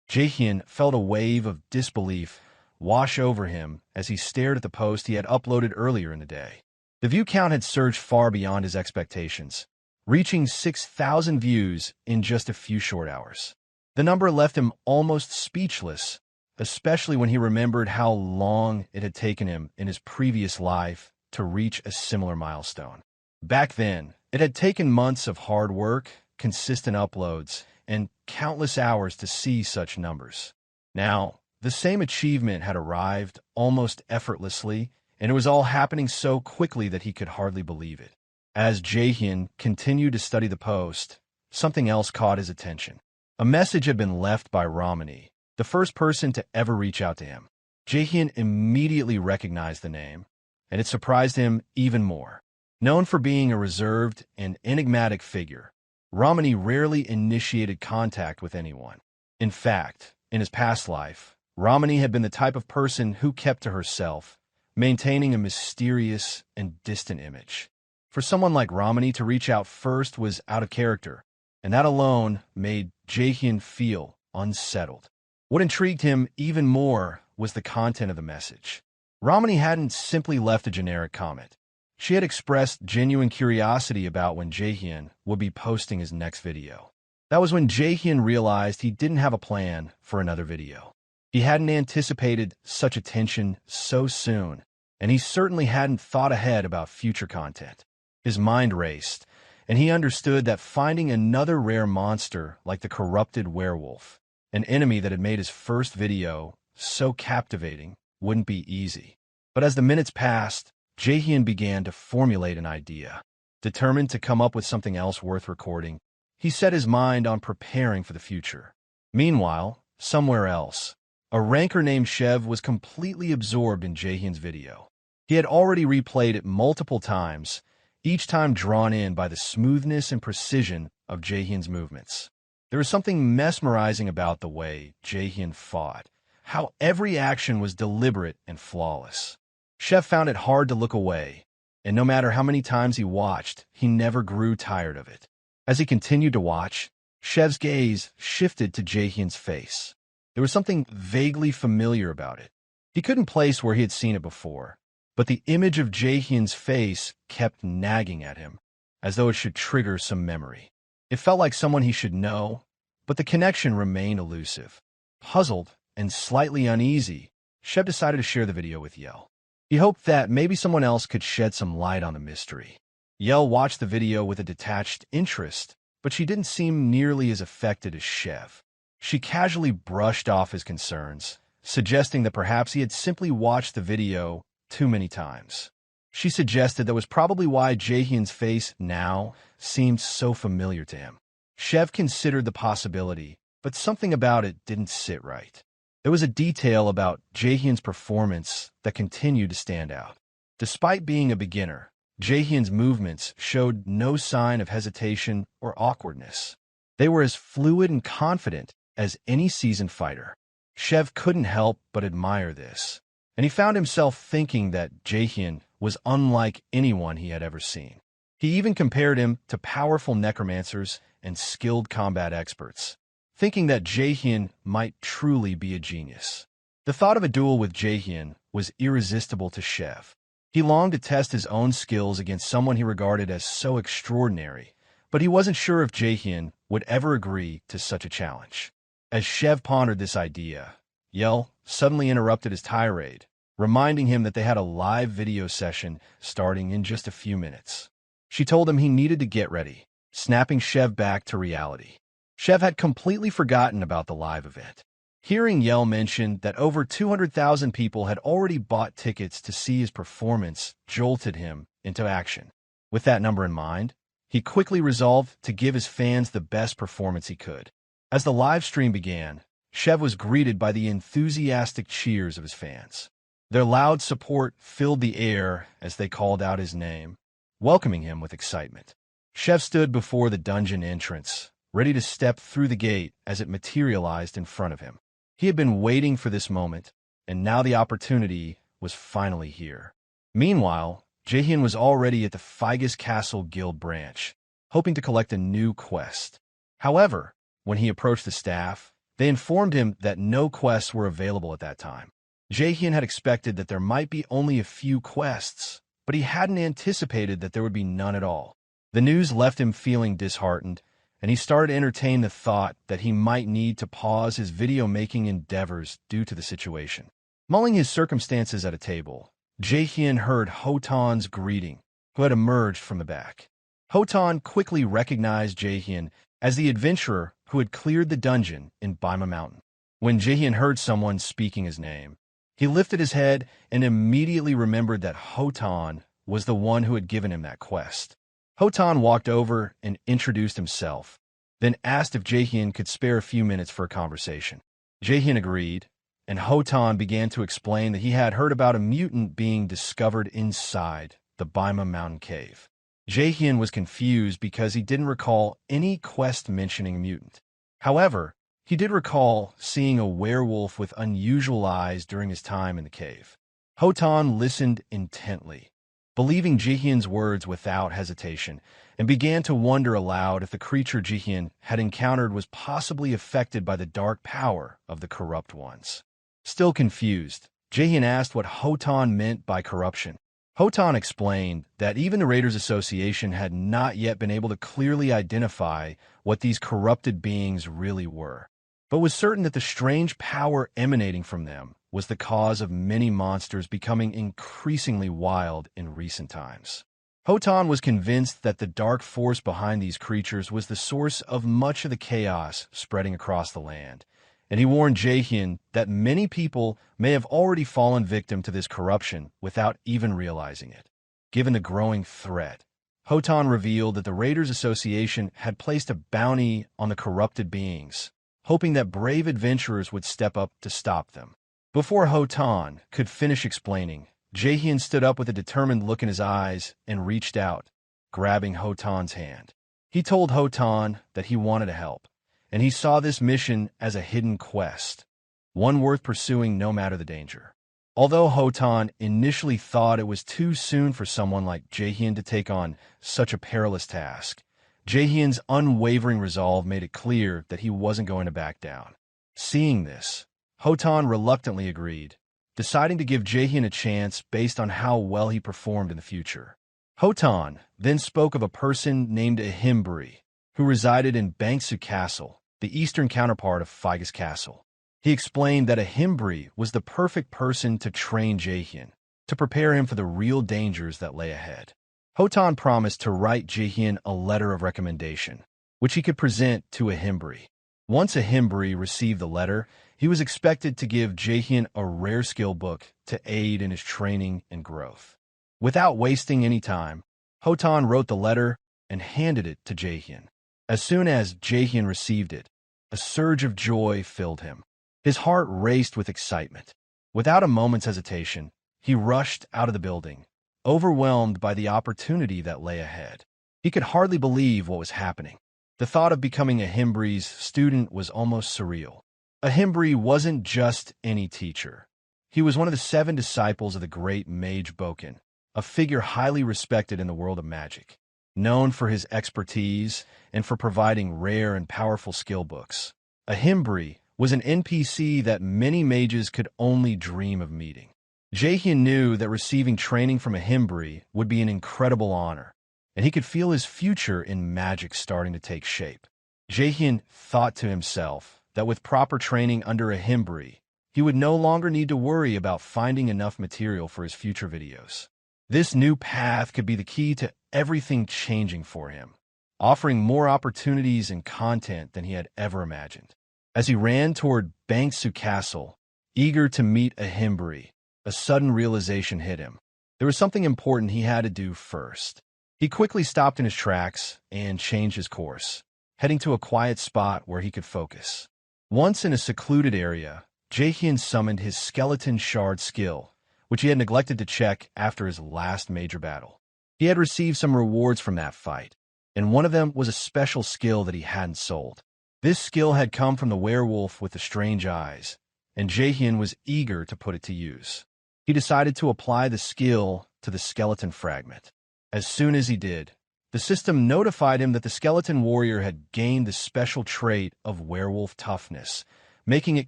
Jaehyeon felt a wave of disbelief wash over him as he stared at the post he had uploaded earlier in the day. The view count had surged far beyond his expectations, reaching 6,000 views in just a few short hours. The number left him almost speechless, especially when he remembered how long it had taken him in his previous life to reach a similar milestone. Back then, it had taken months of hard work, consistent uploads, and countless hours to see such numbers. Now, the same achievement had arrived almost effortlessly, and it was all happening so quickly that he could hardly believe it. As Jaehyeon continued to study the post, something else caught his attention. A message had been left by Ramani, the first person to ever reach out to him. Jaehyeon immediately recognized the name, and it surprised him even more. Known for being a reserved and enigmatic figure, Ramani rarely initiated contact with anyone. In fact, in his past life, Ramani had been the type of person who kept to herself, maintaining a mysterious and distant image. For someone like Ramani to reach out first was out of character, and that alone made Jaehyeon feel unsettled. What intrigued him even more was the content of the message. Ramani hadn't simply left a generic comment. She had expressed genuine curiosity about when Jaehyeon would be posting his next video. That was when Jaehyeon realized he didn't have a plan for another video. He hadn't anticipated such attention so soon, and he certainly hadn't thought ahead about future content. His mind raced, and he understood that finding another rare monster like the corrupted werewolf, an enemy that had made his first video so captivating, wouldn't be easy. But as the minutes passed, Jaehyeon began to formulate an idea. Determined to come up with something else worth recording, he set his mind on preparing for the future. Meanwhile, somewhere else, a ranker named Shev was completely absorbed in Jaehyeon's video. He had already replayed it multiple times, each time drawn in by the smoothness and precision of Jaehyeon's movements. There was something mesmerizing about the way Jaehyeon fought, how every action was deliberate and flawless. Shev found it hard to look away, and no matter how many times he watched, he never grew tired of it. As he continued to watch, Shev's gaze shifted to Jaehyeon's face. There was something vaguely familiar about it. He couldn't place where he had seen it before, but the image of Jaehyeon's face kept nagging at him, as though it should trigger some memory. It felt like someone he should know, but the connection remained elusive. Puzzled and slightly uneasy, Shev decided to share the video with Yell. He hoped that maybe someone else could shed some light on the mystery. Yell watched the video with a detached interest, but she didn't seem nearly as affected as Shev. She casually brushed off his concerns, suggesting that perhaps he had simply watched the video too many times. She suggested that was probably why Jaehyeon's face now seemed so familiar to him. Shev considered the possibility, but something about it didn't sit right. There was a detail about Jaehyeon's performance that continued to stand out. Despite being a beginner, Jaehyeon's movements showed no sign of hesitation or awkwardness. They were as fluid and confident as any seasoned fighter. Shev couldn't help but admire this, and he found himself thinking that Jaehyeon was unlike anyone he had ever seen. He even compared him to powerful necromancers and skilled combat experts, thinking that Jaehyeon might truly be a genius. The thought of a duel with Jaehyeon was irresistible to Shev. He longed to test his own skills against someone he regarded as so extraordinary, but he wasn't sure if Jaehyeon would ever agree to such a challenge. As Shev pondered this idea, Yell suddenly interrupted his tirade, reminding him that they had a live video session starting in just a few minutes. She told him he needed to get ready, snapping Shev back to reality. Shev had completely forgotten about the live event. Hearing Yell mention that over 200,000 people had already bought tickets to see his performance jolted him into action. With that number in mind, he quickly resolved to give his fans the best performance he could. As the live stream began, Shev was greeted by the enthusiastic cheers of his fans. Their loud support filled the air as they called out his name, welcoming him with excitement. Shev stood before the dungeon entrance, ready to step through the gate as it materialized in front of him. He had been waiting for this moment, and now the opportunity was finally here. Meanwhile, Jaehyeon was already at the Figus Castle Guild branch, hoping to collect a new quest. However, when he approached the staff, they informed him that no quests were available at that time. Jaehyeon had expected that there might be only a few quests, but he hadn't anticipated that there would be none at all. The news left him feeling disheartened, and he started to entertain the thought that he might need to pause his video-making endeavors due to the situation. Mulling his circumstances at a table, Jaehyeon heard Hotan's greeting, who had emerged from the back. Hotan quickly recognized Jaehyeon as the adventurer who had cleared the dungeon in Baima Mountain. When Jaehyeon heard someone speaking his name, he lifted his head and immediately remembered that Hotan was the one who had given him that quest. Hotan walked over and introduced himself, then asked if Jaehyeon could spare a few minutes for a conversation. Jaehyeon agreed, and Hotan began to explain that he had heard about a mutant being discovered inside the Baima Mountain Cave. Jaehyeon was confused because he didn't recall any quest mentioning a mutant. However, he did recall seeing a werewolf with unusual eyes during his time in the cave. Hotan listened intently, believing Jaehyeon's words without hesitation, and began to wonder aloud if the creature Jaehyeon had encountered was possibly affected by the dark power of the corrupt ones. Still confused, Jaehyeon asked what Hotan meant by corruption. Hotan explained that even the Raiders Association had not yet been able to clearly identify what these corrupted beings really were, but was certain that the strange power emanating from them was the cause of many monsters becoming increasingly wild in recent times. Hotan was convinced that the dark force behind these creatures was the source of much of the chaos spreading across the land, and he warned Jaehyeon that many people may have already fallen victim to this corruption without even realizing it. Given the growing threat, Hotan revealed that the Raiders Association had placed a bounty on the corrupted beings, hoping that brave adventurers would step up to stop them. Before Hotan could finish explaining, Jaehyeon stood up with a determined look in his eyes and reached out, grabbing Hotan's hand. He told Hotan that he wanted to help, and he saw this mission as a hidden quest, one worth pursuing no matter the danger. Although Hotan initially thought it was too soon for someone like Jaehyeon to take on such a perilous task, Jaehyeon's unwavering resolve made it clear that he wasn't going to back down. Seeing this, Hotan reluctantly agreed, deciding to give Jaehyeon a chance based on how well he performed in the future. Hotan then spoke of a person named Himbre, who resided in Bangsu Castle, the eastern counterpart of Figus Castle. He explained that Himbre was the perfect person to train Jaehyeon, to prepare him for the real dangers that lay ahead. Hotan promised to write Jaehyeon a letter of recommendation, which he could present to Himbre. Once Himbre received the letter, he was expected to give Jaehyeon a rare skill book to aid in his training and growth. Without wasting any time, Hotan wrote the letter and handed it to Jaehyeon. As soon as Jaehyeon received it, a surge of joy filled him. His heart raced with excitement. Without a moment's hesitation, he rushed out of the building, overwhelmed by the opportunity that lay ahead. He could hardly believe what was happening. The thought of becoming Himbre's student was almost surreal. Himbre wasn't just any teacher. He was one of the 7 disciples of the great mage Boken, a figure highly respected in the world of magic, known for his expertise and for providing rare and powerful skill books. Himbre was an NPC that many mages could only dream of meeting. Jaehyeon knew that receiving training from Himbre would be an incredible honor, and he could feel his future in magic starting to take shape. Jaehyeon thought to himself that with proper training under Himbre, he would no longer need to worry about finding enough material for his future videos. This new path could be the key to everything changing for him, offering more opportunities and content than he had ever imagined. As he ran toward Bangsu Castle, eager to meet Himbre, a sudden realization hit him. There was something important he had to do first. He quickly stopped in his tracks and changed his course, heading to a quiet spot where he could focus. Once in a secluded area, Jaehyeon summoned his skeleton shard skill, which he had neglected to check after his last major battle. He had received some rewards from that fight, and one of them was a special skill that he hadn't sold. This skill had come from the werewolf with the strange eyes, and Jaehyeon was eager to put it to use. He decided to apply the skill to the skeleton fragment. As soon as he did, the system notified him that the skeleton warrior had gained the special trait of werewolf toughness, making it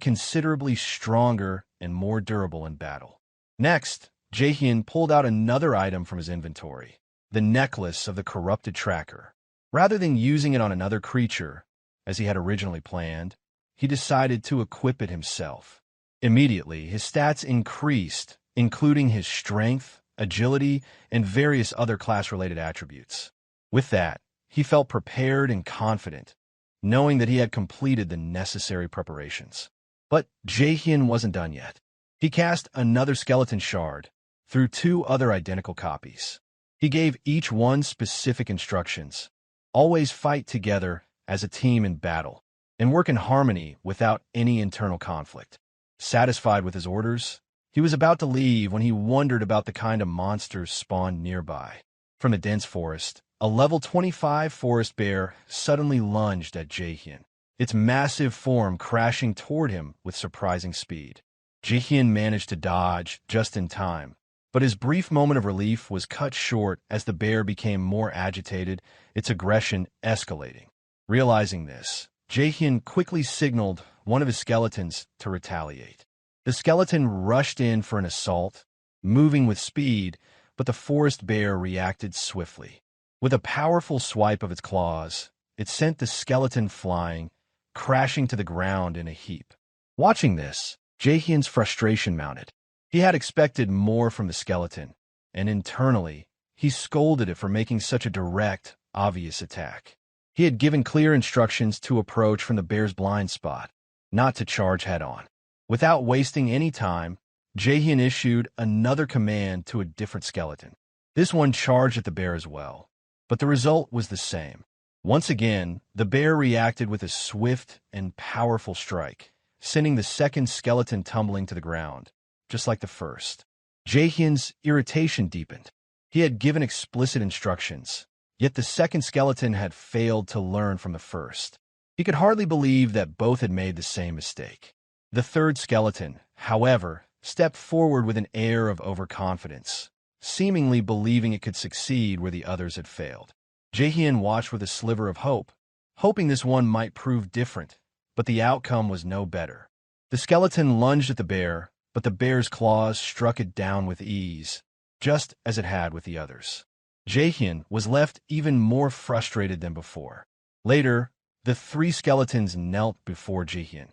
considerably stronger and more durable in battle. Next, Jaehyeon pulled out another item from his inventory, the necklace of the corrupted tracker. Rather than using it on another creature, as he had originally planned, he decided to equip it himself. Immediately, his stats increased, including his strength, agility, and various other class-related attributes. With that, he felt prepared and confident, knowing that he had completed the necessary preparations. But Jaehyeon wasn't done yet. He cast another skeleton shard through two other identical copies. He gave each one specific instructions. Always fight together as a team in battle, and work in harmony without any internal conflict. Satisfied with his orders, he was about to leave when he wondered about the kind of monsters spawned nearby. From the dense forest, a level 25 forest bear suddenly lunged at Jaehyeon, its massive form crashing toward him with surprising speed. Jaehyeon managed to dodge just in time, but his brief moment of relief was cut short as the bear became more agitated, its aggression escalating. Realizing this, Jaehyeon quickly signaled one of his skeletons to retaliate. The skeleton rushed in for an assault, moving with speed, but the forest bear reacted swiftly. With a powerful swipe of its claws, it sent the skeleton flying, crashing to the ground in a heap. Watching this, Jaehyeon's frustration mounted. He had expected more from the skeleton, and internally, he scolded it for making such a direct, obvious attack. He had given clear instructions to approach from the bear's blind spot, not to charge head-on. Without wasting any time, Jaehyeon issued another command to a different skeleton. This one charged at the bear as well, but the result was the same. Once again, the bear reacted with a swift and powerful strike, sending the second skeleton tumbling to the ground, just like the first. Jaehyeon's irritation deepened. He had given explicit instructions, yet the second skeleton had failed to learn from the first. He could hardly believe that both had made the same mistake. The third skeleton, however, stepped forward with an air of overconfidence, seemingly believing it could succeed where the others had failed. Jaehyeon watched with a sliver of hope, hoping this one might prove different, but the outcome was no better. The skeleton lunged at the bear, but the bear's claws struck it down with ease, just as it had with the others. Jaehyeon was left even more frustrated than before. Later, the three skeletons knelt before Jaehyeon,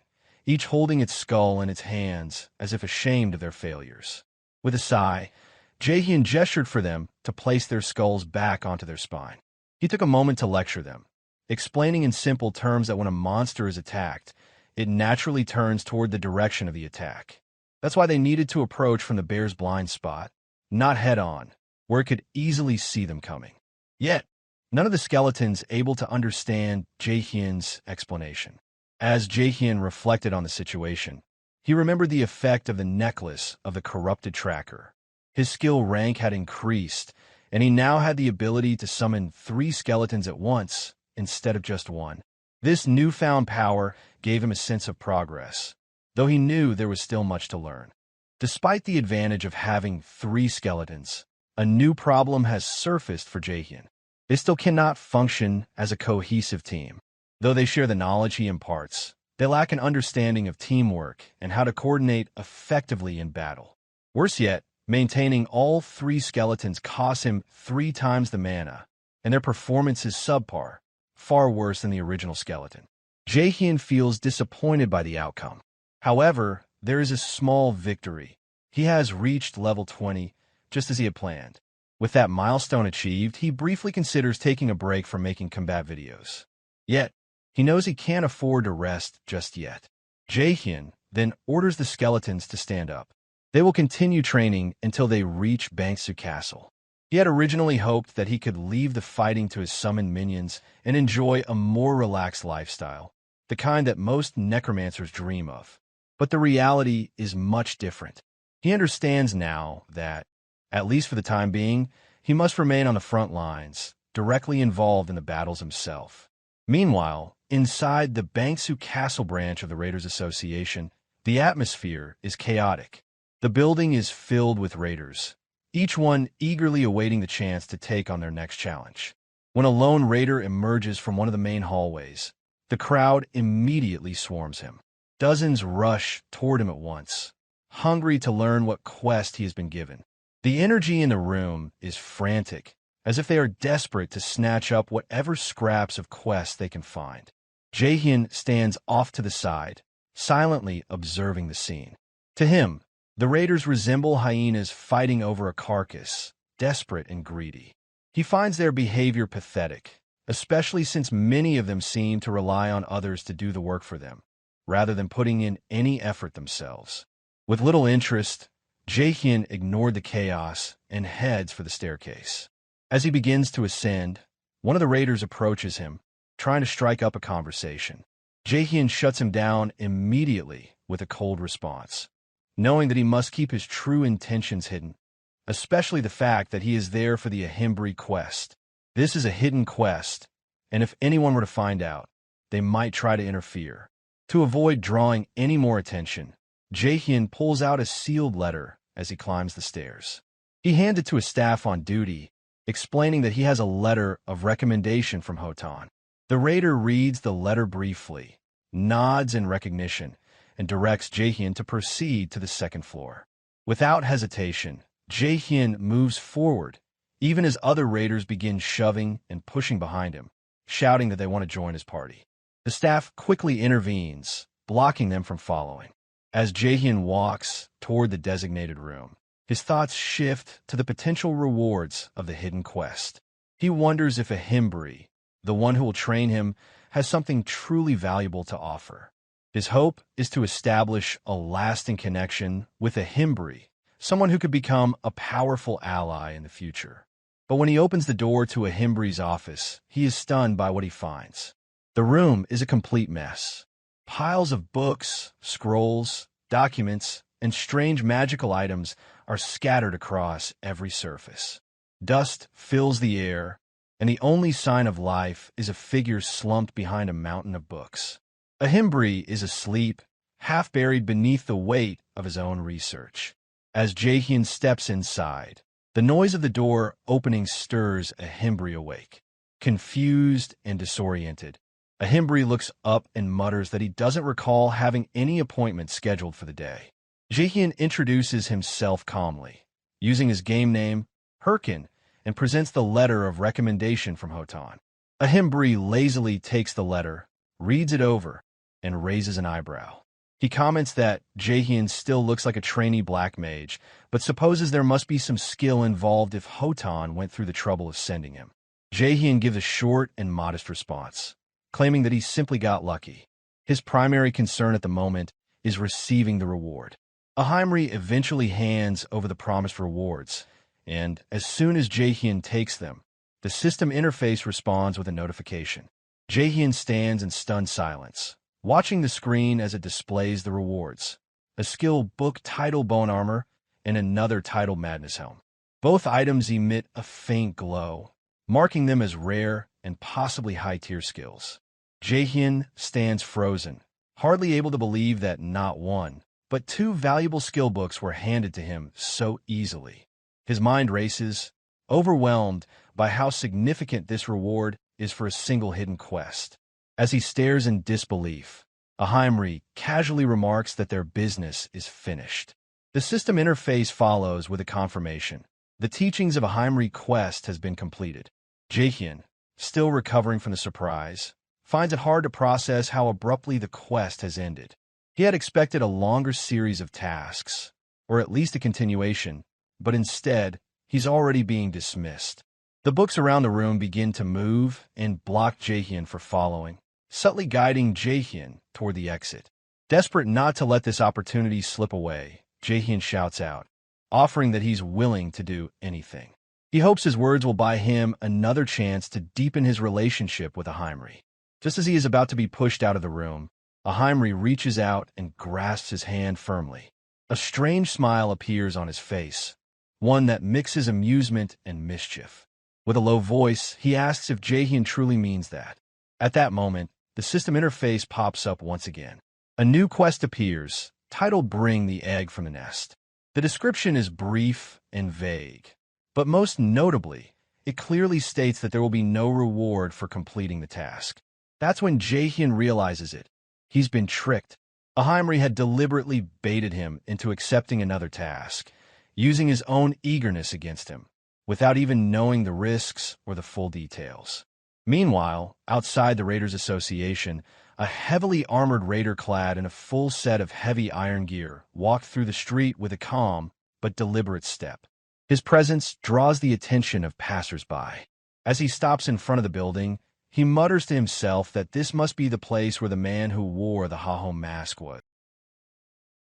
each holding its skull in its hands as if ashamed of their failures. With a sigh, Jaehyeon gestured for them to place their skulls back onto their spine. He took a moment to lecture them, explaining in simple terms that when a monster is attacked, it naturally turns toward the direction of the attack. That's why they needed to approach from the bear's blind spot, not head-on, where it could easily see them coming. Yet, none of the skeletons able to understand Jaehyeon's explanation. As Jaehyeon reflected on the situation, he remembered the effect of the necklace of the corrupted tracker. His skill rank had increased, and he now had the ability to summon 3 skeletons at once instead of just one. This newfound power gave him a sense of progress, though he knew there was still much to learn. Despite the advantage of having 3 skeletons, a new problem has surfaced for Jaehyeon. They still cannot function as a cohesive team. Though they share the knowledge he imparts, they lack an understanding of teamwork and how to coordinate effectively in battle. Worse yet, maintaining all 3 skeletons costs him 3 times the mana, and their performance is subpar, far worse than the original skeleton. Jaehyeon feels disappointed by the outcome. However, there is a small victory. He has reached level 20, just as he had planned. With that milestone achieved, he briefly considers taking a break from making combat videos. Yet, he knows he can't afford to rest just yet. Jaehyeon then orders the skeletons to stand up. They will continue training until they reach Bangsu Castle. He had originally hoped that he could leave the fighting to his summoned minions and enjoy a more relaxed lifestyle, the kind that most necromancers dream of. But the reality is much different. He understands now that, at least for the time being, he must remain on the front lines, directly involved in the battles himself. Meanwhile, inside the Bangsu Castle branch of the Raiders Association, The atmosphere is chaotic. The building is filled with raiders, each one eagerly awaiting the chance to take on their next challenge. When a lone raider emerges from one of the main hallways, the crowd immediately swarms him. Dozens rush toward him at once, hungry to learn what quest he has been given. The energy in the room is frantic, as if they are desperate to snatch up whatever scraps of quests they can find. Jaehyeon stands off to the side, silently observing the scene. To him, the raiders resemble hyenas fighting over a carcass, desperate and greedy. He finds their behavior pathetic, especially since many of them seem to rely on others to do the work for them, rather than putting in any effort themselves. With little interest, Jaehyeon ignored the chaos and heads for the staircase. As he begins to ascend, one of the raiders approaches him, trying to strike up a conversation. Jaehyeon shuts him down immediately with a cold response, knowing that he must keep his true intentions hidden, especially the fact that he is there for the Himbre quest. This is a hidden quest, and if anyone were to find out, they might try to interfere. To avoid drawing any more attention, Jaehyeon pulls out a sealed letter as he climbs the stairs. He hands it to a staff on duty, explaining that he has a letter of recommendation from Hotan. The raider reads the letter briefly, nods in recognition, and directs Jaehyeon to proceed to the second floor. Without hesitation, Jaehyeon moves forward, even as other raiders begin shoving and pushing behind him, shouting that they want to join his party. The staff quickly intervenes, blocking them from following. As Jaehyeon walks toward the designated room, his thoughts shift to the potential rewards of the hidden quest. He wonders if a Himbre, the one who will train him, has something truly valuable to offer. His hope is to establish a lasting connection with a Himbre, someone who could become a powerful ally in the future. But when he opens the door to a Himbre's office, he is stunned by what he finds. The room is a complete mess. Piles of books, scrolls, documents, and strange magical items are scattered across every surface. Dust fills the air, and the only sign of life is a figure slumped behind a mountain of books. A Himbre is asleep, half buried beneath the weight of his own research. As Jaehyeon steps inside, the noise of the door opening stirs a Himbre awake. Confused and disoriented, a Himbre looks up and mutters that he doesn't recall having any appointment scheduled for the day. Jaehyeon introduces himself calmly, using his game name, Herkin, and presents the letter of recommendation from Hotan. A Himbre lazily takes the letter, reads it over, and raises an eyebrow. He comments that Jaehyeon still looks like a trainee black mage, but supposes there must be some skill involved if Hotan went through the trouble of sending him. Jaehyeon gives a short and modest response, claiming that he simply got lucky. His primary concern at the moment is receiving the reward. A Hymre eventually hands over the promised rewards, and as soon as Jaehyeon takes them, the system interface responds with a notification. Jaehyeon stands in stunned silence, watching the screen as it displays the rewards: a skill book titled Bone Armor and another titled Madness Helm. Both items emit a faint glow, marking them as rare and possibly high-tier skills. Jaehyeon stands frozen, hardly able to believe that not one, but two valuable skill books were handed to him so easily. His mind races, overwhelmed by how significant this reward is for a single hidden quest. As he stares in disbelief, a Hymre casually remarks that their business is finished. The system interface follows with a confirmation. The teachings of a Hymre quest has been completed. Jaehyeon, still recovering from the surprise, finds it hard to process how abruptly the quest has ended. He had expected a longer series of tasks, or at least a continuation, but instead, he's already being dismissed. The books around the room begin to move and block Jaehyeon for following, subtly guiding Jaehyeon toward the exit. Desperate not to let this opportunity slip away, Jaehyeon shouts out, offering that he's willing to do anything. He hopes his words will buy him another chance to deepen his relationship with a Hymre. Just as he is about to be pushed out of the room, a Hymre reaches out and grasps his hand firmly. A strange smile appears on his face, one that mixes amusement and mischief. With a low voice, he asks if Jaehyeon truly means that. At that moment, the system interface pops up once again. A new quest appears, titled Bring the Egg from the Nest. The description is brief and vague, but most notably, it clearly states that there will be no reward for completing the task. That's when Jaehyeon realizes it. He's been tricked. Himbre had deliberately baited him into accepting another task, using his own eagerness against him, without even knowing the risks or the full details. Meanwhile, outside the Raiders Association, a heavily armored raider clad in a full set of heavy iron gear walked through the street with a calm but deliberate step. His presence draws the attention of passers-by. As he stops in front of the building, he mutters to himself that this must be the place where the man who wore the Hahom mask was.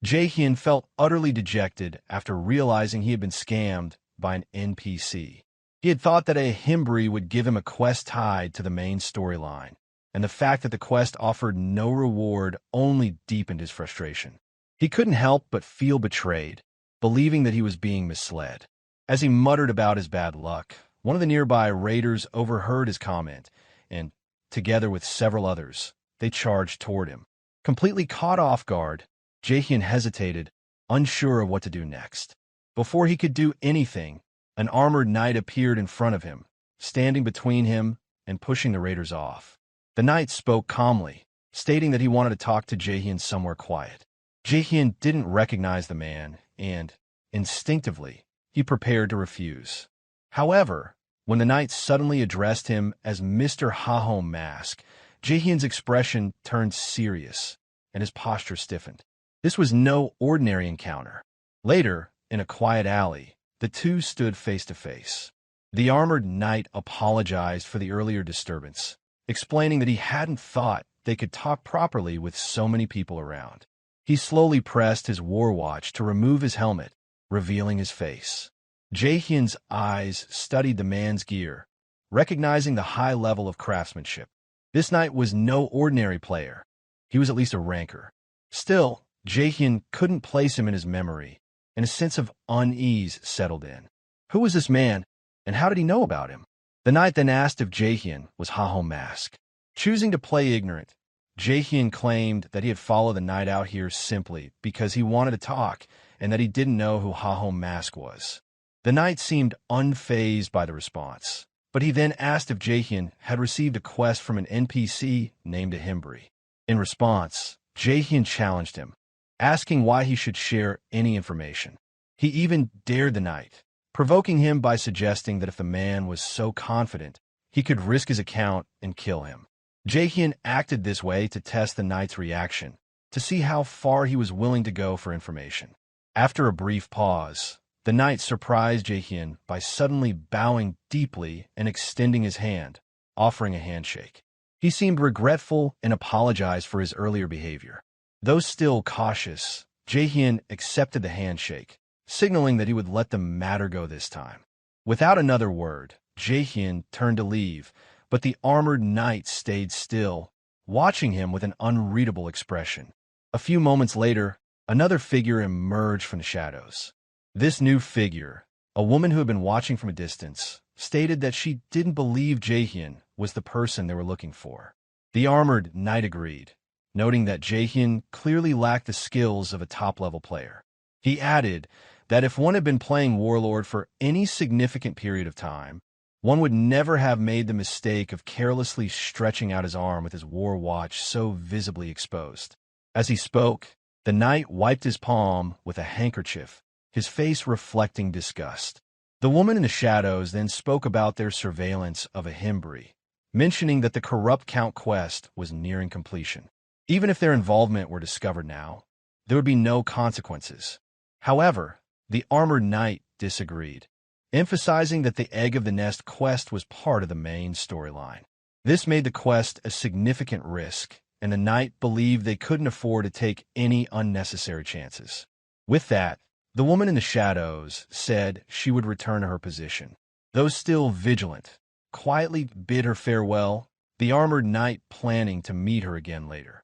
Jaehyeon felt utterly dejected after realizing he had been scammed by an NPC. He had thought that a Himbre would give him a quest tied to the main storyline, and the fact that the quest offered no reward only deepened his frustration. He couldn't help but feel betrayed, believing that he was being misled. As he muttered about his bad luck, one of the nearby raiders overheard his comment, and, together with several others, they charged toward him. Completely caught off guard, Jaehyeon hesitated, unsure of what to do next. Before he could do anything, an armored knight appeared in front of him, standing between him and pushing the raiders off. The knight spoke calmly, stating that he wanted to talk to Jaehyeon somewhere quiet. Jaehyeon didn't recognize the man, and, instinctively, he prepared to refuse. However, when the knight suddenly addressed him as Mr. Hahom Mask, Jaehyeon's expression turned serious, and his posture stiffened. This was no ordinary encounter. Later, in a quiet alley, the two stood face to face. The armored knight apologized for the earlier disturbance, explaining that he hadn't thought they could talk properly with so many people around. He slowly pressed his war watch to remove his helmet, revealing his face. Jaehyeon's eyes studied the man's gear, recognizing the high level of craftsmanship. This knight was no ordinary player. He was at least a ranker. Still, Jaehyeon couldn't place him in his memory, and a sense of unease settled in. Who was this man, and how did he know about him? The knight then asked if Jaehyeon was Hahom Mask. Choosing to play ignorant, Jaehyeon claimed that he had followed the knight out here simply because he wanted to talk and that he didn't know who Hahom Mask was. The knight seemed unfazed by the response, but he then asked if Jaehyeon had received a quest from an NPC named Himbre. In response, Jaehyeon challenged him, asking why he should share any information. He even dared the knight, provoking him by suggesting that if the man was so confident, he could risk his account and kill him. Jaehyeon acted this way to test the knight's reaction, to see how far he was willing to go for information. After a brief pause, the knight surprised Jaehyeon by suddenly bowing deeply and extending his hand, offering a handshake. He seemed regretful and apologized for his earlier behavior. Though still cautious, Jaehyeon accepted the handshake, signaling that he would let the matter go this time. Without another word, Jaehyeon turned to leave, but the armored knight stayed still, watching him with an unreadable expression. A few moments later, another figure emerged from the shadows. This new figure, a woman who had been watching from a distance, stated that she didn't believe Jaehyeon was the person they were looking for. The armored knight agreed, noting that Jaehyeon clearly lacked the skills of a top-level player. He added that if one had been playing Warlord for any significant period of time, one would never have made the mistake of carelessly stretching out his arm with his war watch so visibly exposed. As he spoke, the knight wiped his palm with a handkerchief, his face reflecting disgust. The woman in the shadows then spoke about their surveillance of a Himbre, mentioning that the Corrupt Count quest was nearing completion. Even if their involvement were discovered now, there would be no consequences. However, the armored knight disagreed, emphasizing that the Egg of the Nest quest was part of the main storyline. This made the quest a significant risk, and the knight believed they couldn't afford to take any unnecessary chances. With that, the woman in the shadows said she would return to her position. Though still vigilant, quietly bid her farewell, the armored knight planning to meet her again later.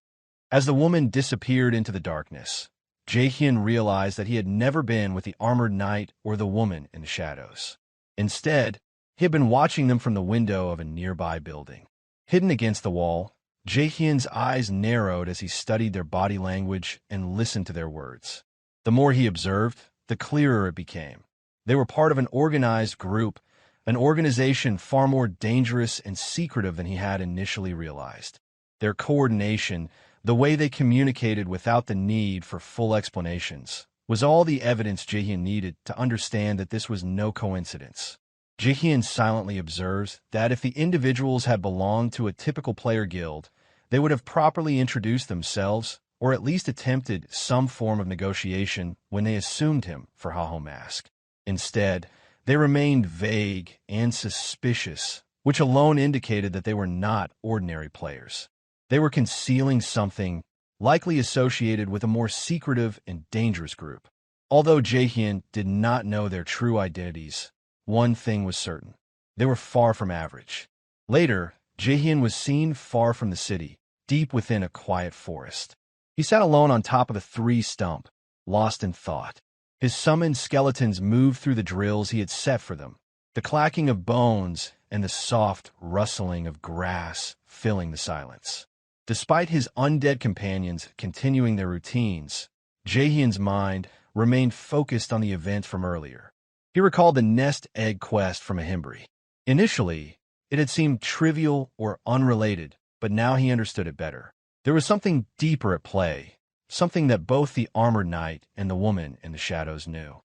As the woman disappeared into the darkness, Jaehyeon realized that he had never been with the armored knight or the woman in the shadows. Instead, he had been watching them from the window of a nearby building. Hidden against the wall, Jaehyeon's eyes narrowed as he studied their body language and listened to their words. The more he observed, the clearer it became. They were part of an organized group, an organization far more dangerous and secretive than he had initially realized. Their coordination, the way they communicated without the need for full explanations, was all the evidence Jaehyeon needed to understand that this was no coincidence. Jaehyeon silently observes that if the individuals had belonged to a typical player guild, they would have properly introduced themselves or at least attempted some form of negotiation when they assumed him for Haho Mask. Instead, they remained vague and suspicious, which alone indicated that they were not ordinary players. They were concealing something likely associated with a more secretive and dangerous group. Although Jaehyeon did not know their true identities, one thing was certain. They were far from average. Later, Jaehyeon was seen far from the city, deep within a quiet forest. He sat alone on top of a tree stump, lost in thought. His summoned skeletons moved through the drills he had set for them, the clacking of bones and the soft rustling of grass filling the silence. Despite his undead companions continuing their routines, Jaehyeon's mind remained focused on the events from earlier. He recalled the nest egg quest from a Himbre. Initially, it had seemed trivial or unrelated, but now he understood it better. There was something deeper at play, something that both the armored knight and the woman in the shadows knew.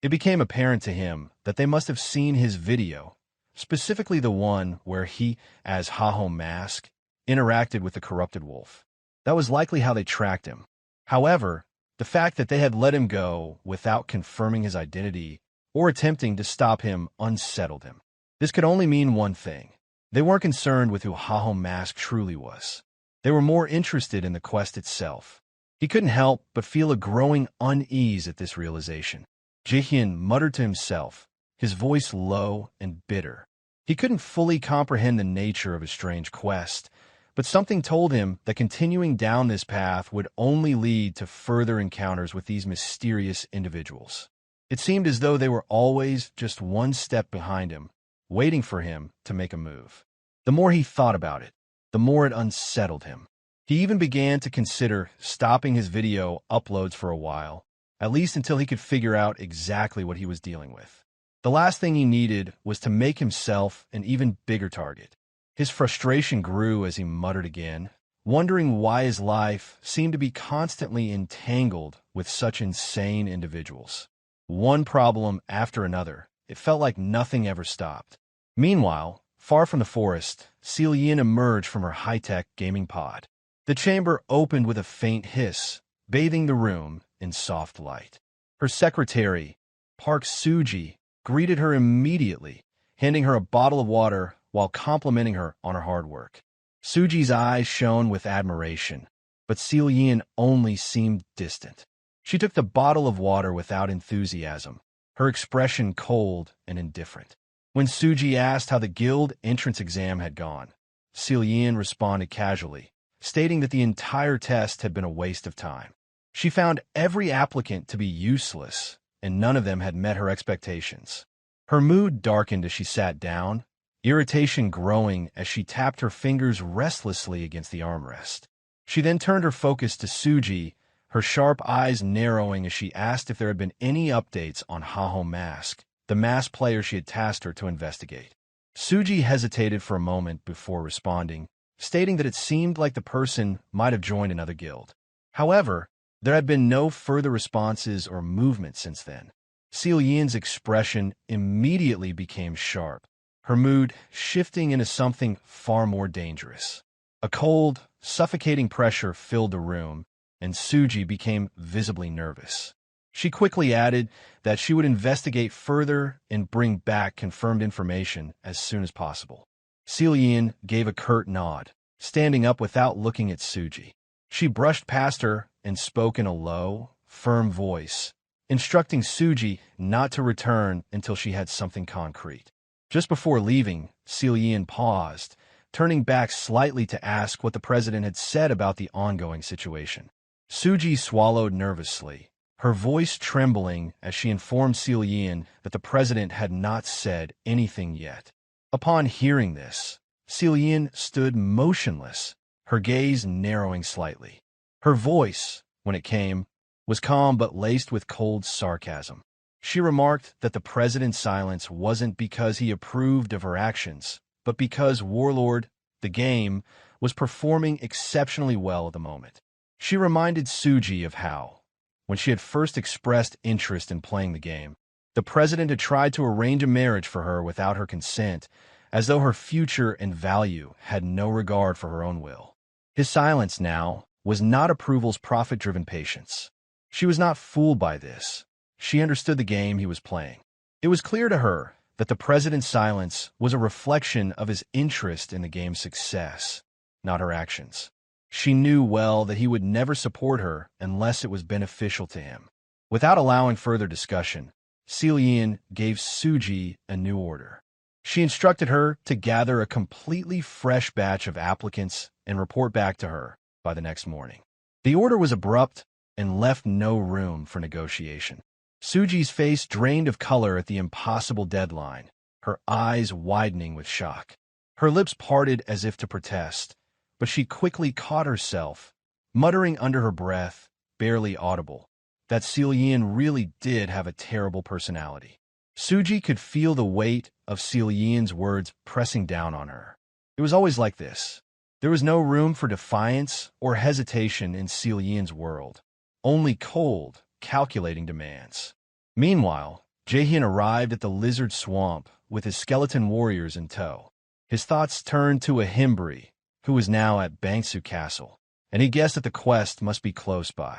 It became apparent to him that they must have seen his video, specifically the one where he, as Haho Mask, interacted with the corrupted wolf. That was likely how they tracked him. However, the fact that they had let him go without confirming his identity or attempting to stop him unsettled him. This could only mean one thing. They weren't concerned with who Haho Mask truly was. They were more interested in the quest itself. He couldn't help but feel a growing unease at this realization. Jaehyeon muttered to himself, his voice low and bitter. He couldn't fully comprehend the nature of his strange quest, but something told him that continuing down this path would only lead to further encounters with these mysterious individuals. It seemed as though they were always just one step behind him, waiting for him to make a move. The more he thought about it, the more it unsettled him. He even began to consider stopping his video uploads for a while, at least until he could figure out exactly what he was dealing with. The last thing he needed was to make himself an even bigger target. His frustration grew as he muttered again, wondering why his life seemed to be constantly entangled with such insane individuals. One problem after another, it felt like nothing ever stopped. Meanwhile, far from the forest, Jaehyeon emerged from her high-tech gaming pod. The chamber opened with a faint hiss, bathing the room in soft light. Her secretary, Park Suji, greeted her immediately, handing her a bottle of water while complimenting her on her hard work. Suji's eyes shone with admiration, but Jaehyeon only seemed distant. She took the bottle of water without enthusiasm, her expression cold and indifferent. When Suji asked how the guild entrance exam had gone, Jaehyeon responded casually, stating that the entire test had been a waste of time. She found every applicant to be useless, and none of them had met her expectations. Her mood darkened as she sat down, irritation growing as she tapped her fingers restlessly against the armrest. She then turned her focus to Suji, her sharp eyes narrowing as she asked if there had been any updates on Haho Mask, the masked player she had tasked her to investigate. Suji hesitated for a moment before responding, stating that it seemed like the person might have joined another guild. However, there had been no further responses or movement since then. Jaehyeon's expression immediately became sharp, her mood shifting into something far more dangerous. A cold, suffocating pressure filled the room, and Suji became visibly nervous. She quickly added that she would investigate further and bring back confirmed information as soon as possible. Jaehyeon gave a curt nod, standing up without looking at Suji. She brushed past her and spoke in a low, firm voice, instructing Suji not to return until she had something concrete. Just before leaving, Jaehyeon paused, turning back slightly to ask what the president had said about the ongoing situation. Suji swallowed nervously, her voice trembling as she informed Jaehyeon that the president had not said anything yet. Upon hearing this, Jaehyeon stood motionless, her gaze narrowing slightly. Her voice, when it came, was calm but laced with cold sarcasm. She remarked that the president's silence wasn't because he approved of her actions, but because Warlord, the game, was performing exceptionally well at the moment. She reminded Suji of how, when she had first expressed interest in playing the game, the president had tried to arrange a marriage for her without her consent, as though her future and value had no regard for her own will. His silence now was not approval's profit-driven patience. She was not fooled by this. She understood the game he was playing. It was clear to her that the president's silence was a reflection of his interest in the game's success, not her actions. She knew well that he would never support her unless it was beneficial to him. Without allowing further discussion, Jaehyeon gave Suji a new order. She instructed her to gather a completely fresh batch of applicants and report back to her by the next morning. The order was abrupt and left no room for negotiation. Suji's face drained of color at the impossible deadline, her eyes widening with shock. Her lips parted as if to protest, but she quickly caught herself, muttering under her breath, barely audible, that Jaehyeon really did have a terrible personality. Suji could feel the weight of Jaehyeon's words pressing down on her. It was always like this. There was no room for defiance or hesitation in Jaehyeon's world, only cold, calculating demands. Meanwhile, Jaehyeon arrived at the lizard swamp with his skeleton warriors in tow. His thoughts turned to a Himbre, who was now at Bangsu Castle, and he guessed that the quest must be close by.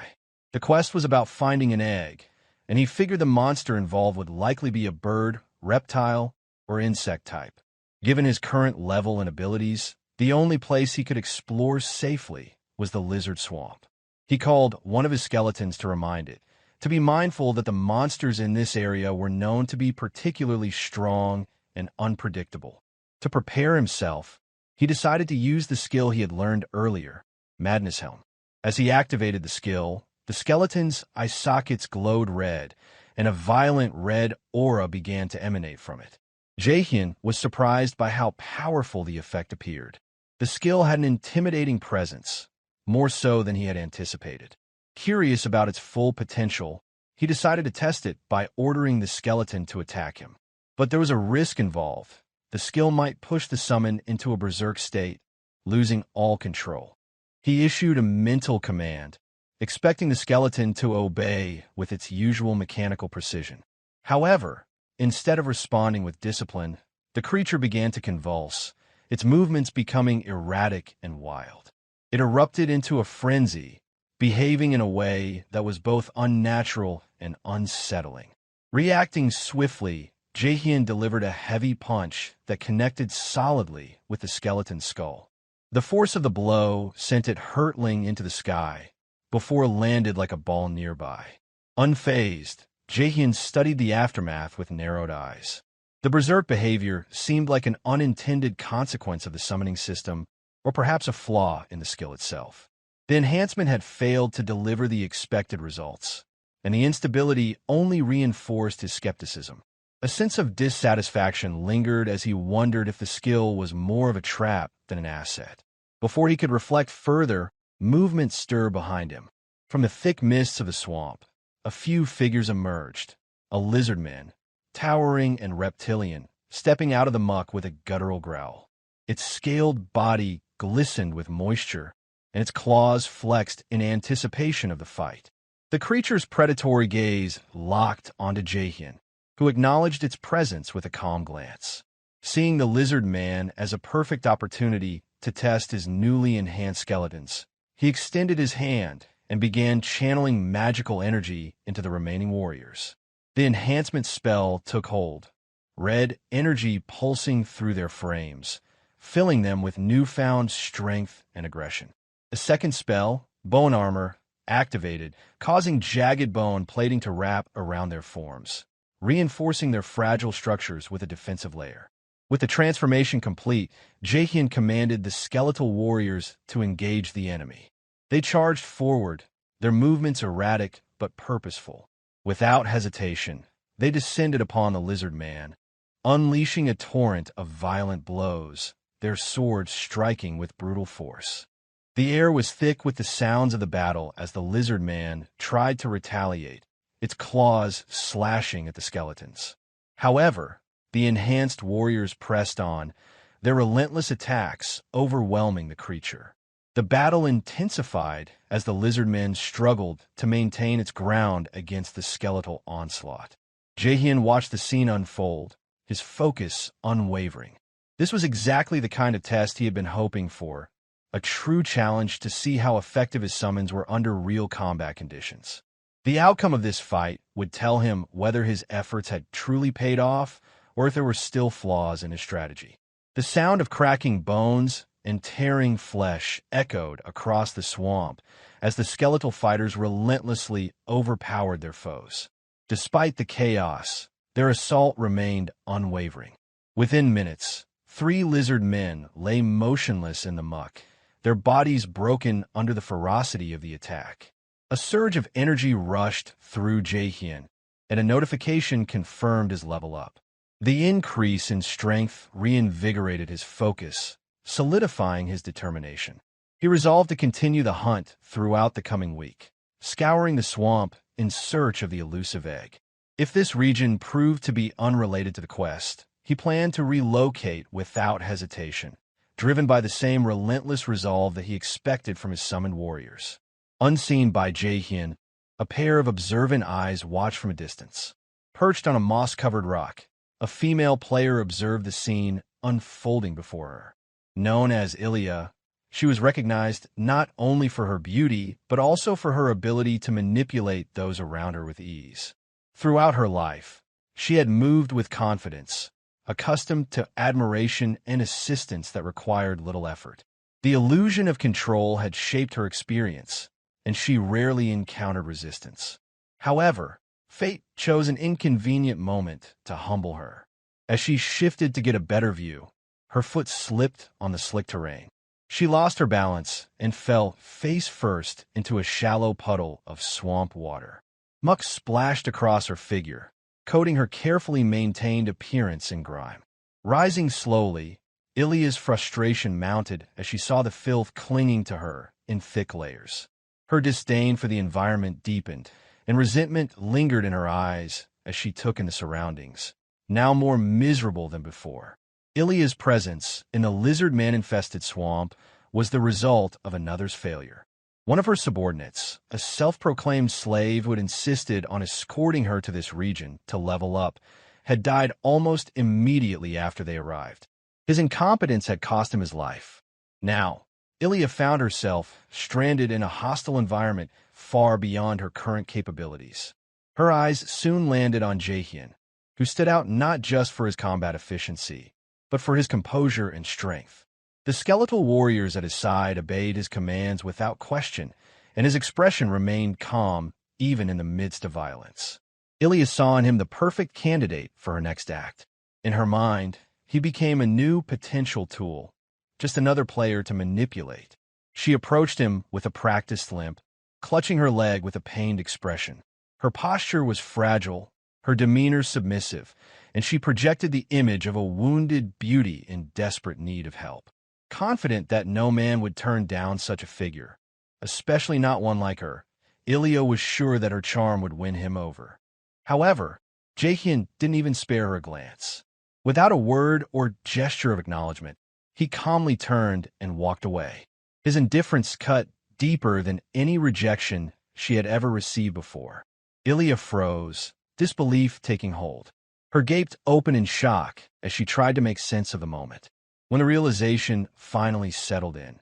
The quest was about finding an egg, and he figured the monster involved would likely be a bird, reptile, or insect type. Given his current level and abilities, the only place he could explore safely was the lizard swamp. He called one of his skeletons to remind it, to be mindful that the monsters in this area were known to be particularly strong and unpredictable. To prepare himself, he decided to use the skill he had learned earlier, Madness Helm. As he activated the skill, the skeleton's eye sockets glowed red, and a violent red aura began to emanate from it. Jaehyeon was surprised by how powerful the effect appeared. The skill had an intimidating presence, more so than he had anticipated. Curious about its full potential, he decided to test it by ordering the skeleton to attack him. But there was a risk involved. The skill might push the summon into a berserk state, losing all control. He issued a mental command, expecting the skeleton to obey with its usual mechanical precision. However, instead of responding with discipline, the creature began to convulse, its movements becoming erratic and wild. It erupted into a frenzy, behaving in a way that was both unnatural and unsettling. Reacting swiftly, Jaehyeon delivered a heavy punch that connected solidly with the skeleton's skull. The force of the blow sent it hurtling into the sky, before it landed like a ball nearby. Unfazed, Jaehyeon studied the aftermath with narrowed eyes. The berserk behavior seemed like an unintended consequence of the summoning system, or perhaps a flaw in the skill itself. The enhancement had failed to deliver the expected results, and the instability only reinforced his skepticism. A sense of dissatisfaction lingered as he wondered if the skill was more of a trap than an asset. Before he could reflect further, movement stirred behind him. From the thick mists of the swamp, a few figures emerged. A lizard man, towering and reptilian, stepping out of the muck with a guttural growl. Its scaled body glistened with moisture, and its claws flexed in anticipation of the fight. The creature's predatory gaze locked onto Jaehyeon, who acknowledged its presence with a calm glance. Seeing the lizard man as a perfect opportunity to test his newly enhanced skeletons, he extended his hand and began channeling magical energy into the remaining warriors. The enhancement spell took hold, red energy pulsing through their frames, filling them with newfound strength and aggression. A second spell, Bone Armor, activated, causing jagged bone plating to wrap around their forms, reinforcing their fragile structures with a defensive layer. With the transformation complete, Jaehyeon commanded the skeletal warriors to engage the enemy. They charged forward, their movements erratic but purposeful. Without hesitation, they descended upon the lizard man, unleashing a torrent of violent blows, their swords striking with brutal force. The air was thick with the sounds of the battle as the lizard man tried to retaliate, its claws slashing at the skeletons. However, the enhanced warriors pressed on, their relentless attacks overwhelming the creature. The battle intensified as the lizard men struggled to maintain its ground against the skeletal onslaught. Jaehyeon watched the scene unfold, his focus unwavering. This was exactly the kind of test he had been hoping for, a true challenge to see how effective his summons were under real combat conditions. The outcome of this fight would tell him whether his efforts had truly paid off or if there were still flaws in his strategy. The sound of cracking bones and tearing flesh echoed across the swamp as the skeletal fighters relentlessly overpowered their foes. Despite the chaos, their assault remained unwavering. Within minutes, 3 lizard men lay motionless in the muck, their bodies broken under the ferocity of the attack. A surge of energy rushed through Jaehyeon, and a notification confirmed his level up. The increase in strength reinvigorated his focus, solidifying his determination. He resolved to continue the hunt throughout the coming week, scouring the swamp in search of the elusive egg. If this region proved to be unrelated to the quest, he planned to relocate without hesitation, driven by the same relentless resolve that he expected from his summoned warriors. Unseen by Jaehyeon, a pair of observant eyes watched from a distance. Perched on a moss-covered rock, a female player observed the scene unfolding before her. Known as Ilia, she was recognized not only for her beauty, but also for her ability to manipulate those around her with ease. Throughout her life, she had moved with confidence, accustomed to admiration and assistance that required little effort. The illusion of control had shaped her experience, and she rarely encountered resistance. However, fate chose an inconvenient moment to humble her. As she shifted to get a better view, her foot slipped on the slick terrain. She lost her balance and fell face first into a shallow puddle of swamp water. Muck splashed across her figure, coating her carefully maintained appearance in grime. Rising slowly, Ilia's frustration mounted as she saw the filth clinging to her in thick layers. Her disdain for the environment deepened, and resentment lingered in her eyes as she took in the surroundings, now more miserable than before. Ilia's presence in the lizard man-infested swamp was the result of another's failure. One of her subordinates, a self-proclaimed slave who had insisted on escorting her to this region to level up, had died almost immediately after they arrived. His incompetence had cost him his life. Now, Ilia found herself stranded in a hostile environment far beyond her current capabilities. Her eyes soon landed on Jaehyeon, who stood out not just for his combat efficiency, but for his composure and strength. The skeletal warriors at his side obeyed his commands without question, and his expression remained calm even in the midst of violence. Ilia saw in him the perfect candidate for her next act. In her mind, he became a new potential tool, just another player to manipulate. She approached him with a practiced limp, clutching her leg with a pained expression. Her posture was fragile, her demeanor submissive, and she projected the image of a wounded beauty in desperate need of help. Confident that no man would turn down such a figure, especially not one like her, Ilia was sure that her charm would win him over. However, Jaehyeon didn't even spare her a glance. Without a word or gesture of acknowledgement, he calmly turned and walked away. His indifference cut deeper than any rejection she had ever received before. Ilia froze, disbelief taking hold. Her gaped open in shock as she tried to make sense of the moment. When the realization finally settled in,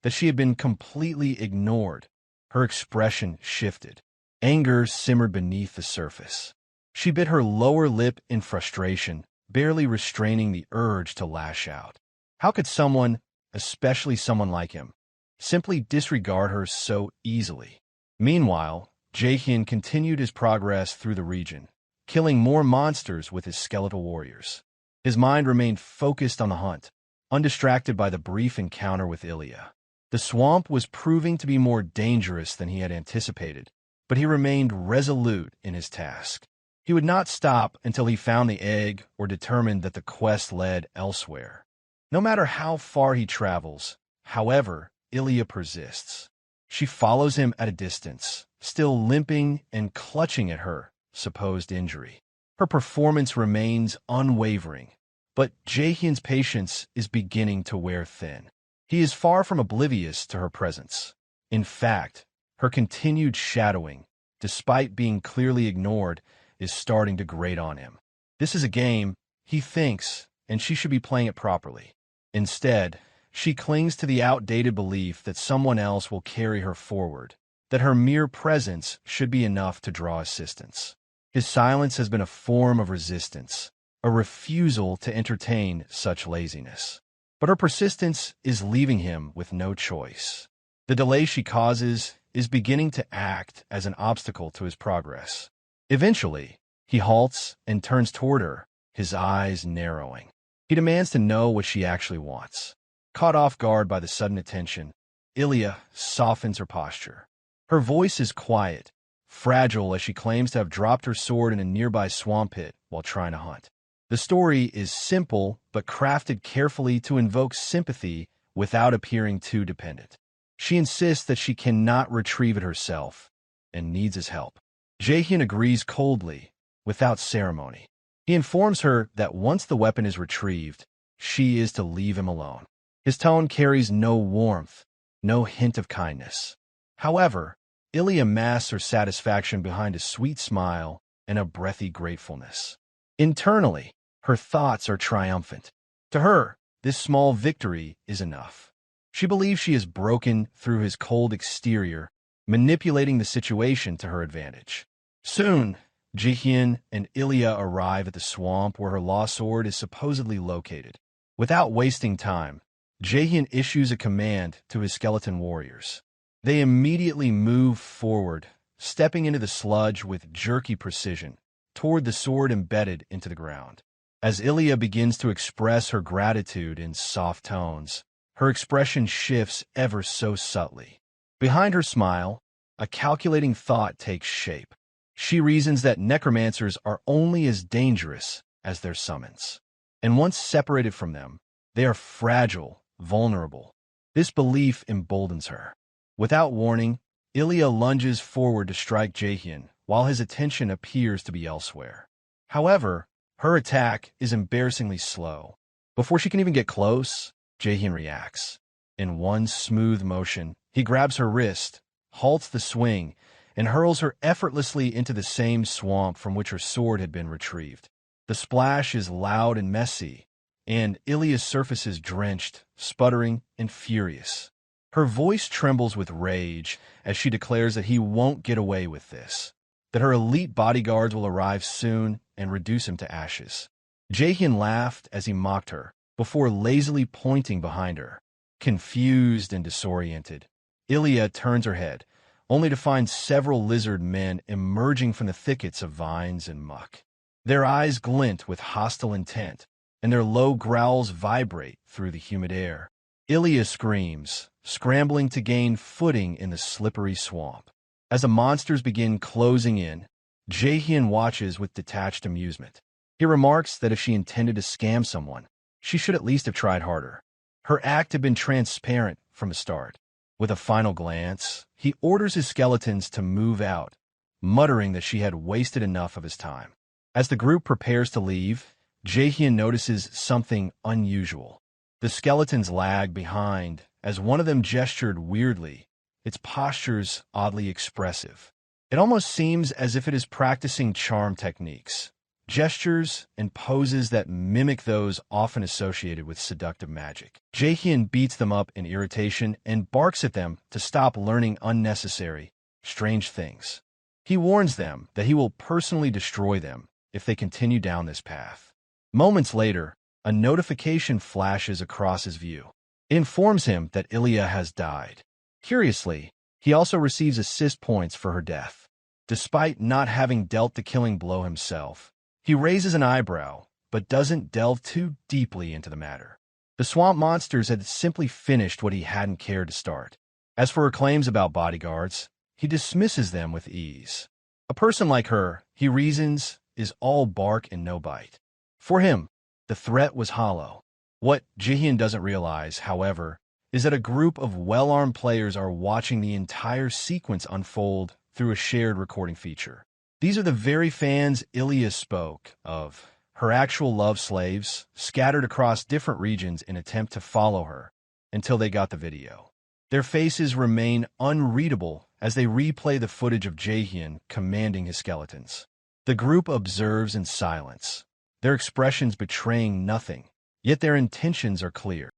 that she had been completely ignored, her expression shifted. Anger simmered beneath the surface. She bit her lower lip in frustration, barely restraining the urge to lash out. How could someone, especially someone like him, simply disregard her so easily? Meanwhile, Jaehyeon continued his progress through the region, killing more monsters with his skeletal warriors. His mind remained focused on the hunt, undistracted by the brief encounter with Ilia. The swamp was proving to be more dangerous than he had anticipated, but he remained resolute in his task. He would not stop until he found the egg or determined that the quest led elsewhere. No matter how far he travels, however Ilia persists. She follows him at a distance, still limping and clutching at her supposed injury. Her performance remains unwavering, but Jaehyeon's patience is beginning to wear thin. He is far from oblivious to her presence. In fact, her continued shadowing, despite being clearly ignored, is starting to grate on him. This is a game, he thinks, and she should be playing it properly. Instead, she clings to the outdated belief that someone else will carry her forward, that her mere presence should be enough to draw assistance. His silence has been a form of resistance, a refusal to entertain such laziness. But her persistence is leaving him with no choice. The delay she causes is beginning to act as an obstacle to his progress. Eventually, he halts and turns toward her, his eyes narrowing. He demands to know what she actually wants. Caught off guard by the sudden attention, Ilia softens her posture. Her voice is quiet, fragile as she claims to have dropped her sword in a nearby swamp pit while trying to hunt. The story is simple but crafted carefully to invoke sympathy without appearing too dependent. She insists that she cannot retrieve it herself and needs his help. Jaehyeon agrees coldly, without ceremony. He informs her that once the weapon is retrieved, she is to leave him alone. His tone carries no warmth, no hint of kindness. However, Ilia masks her satisfaction behind a sweet smile and a breathy gratefulness. Internally, her thoughts are triumphant. To her, this small victory is enough. She believes she has broken through his cold exterior, manipulating the situation to her advantage. Soon, Jaehyeon and Ilia arrive at the swamp where her lost sword is supposedly located. Without wasting time, Jaehyeon issues a command to his skeleton warriors. They immediately move forward, stepping into the sludge with jerky precision, toward the sword embedded into the ground. As Ilia begins to express her gratitude in soft tones, her expression shifts ever so subtly. Behind her smile, a calculating thought takes shape. She reasons that necromancers are only as dangerous as their summons. And once separated from them, they are fragile, vulnerable. This belief emboldens her. Without warning, Ilia lunges forward to strike Jaehyeon, while his attention appears to be elsewhere. However, her attack is embarrassingly slow. Before she can even get close, Jaehyeon reacts. In one smooth motion, he grabs her wrist, halts the swing, and hurls her effortlessly into the same swamp from which her sword had been retrieved. The splash is loud and messy, and Ilia's surface is drenched, sputtering, and furious. Her voice trembles with rage as she declares that he won't get away with this, that her elite bodyguards will arrive soon and reduce him to ashes. Jaehyeon laughed as he mocked her, before lazily pointing behind her. Confused and disoriented, Ilia turns her head, only to find several lizard men emerging from the thickets of vines and muck. Their eyes glint with hostile intent, and their low growls vibrate through the humid air. Ilia screams, scrambling to gain footing in the slippery swamp. As the monsters begin closing in, Jaehyeon watches with detached amusement. He remarks that if she intended to scam someone, she should at least have tried harder. Her act had been transparent from the start. With a final glance, he orders his skeletons to move out, muttering that she had wasted enough of his time. As the group prepares to leave, Jaehyeon notices something unusual. The skeletons lag behind as one of them gestured weirdly, its postures oddly expressive. It almost seems as if it is practicing charm techniques, gestures and poses that mimic those often associated with seductive magic. Jaehyeon beats them up in irritation and barks at them to stop learning unnecessary, strange things. He warns them that he will personally destroy them if they continue down this path. Moments later, a notification flashes across his view. It informs him that Ilia has died. Curiously, he also receives assist points for her death. Despite not having dealt the killing blow himself, he raises an eyebrow, but doesn't delve too deeply into the matter. The swamp monsters had simply finished what he hadn't cared to start. As for her claims about bodyguards, he dismisses them with ease. A person like her, he reasons, is all bark and no bite. For him, the threat was hollow. What Jaehyeon doesn't realize, however, is that a group of well-armed players are watching the entire sequence unfold through a shared recording feature. These are the very fans Ilia spoke of, her actual love slaves, scattered across different regions in attempt to follow her until they got the video. Their faces remain unreadable as they replay the footage of Jaehyeon commanding his skeletons. The group observes in silence, their expressions betraying nothing, yet their intentions are clear.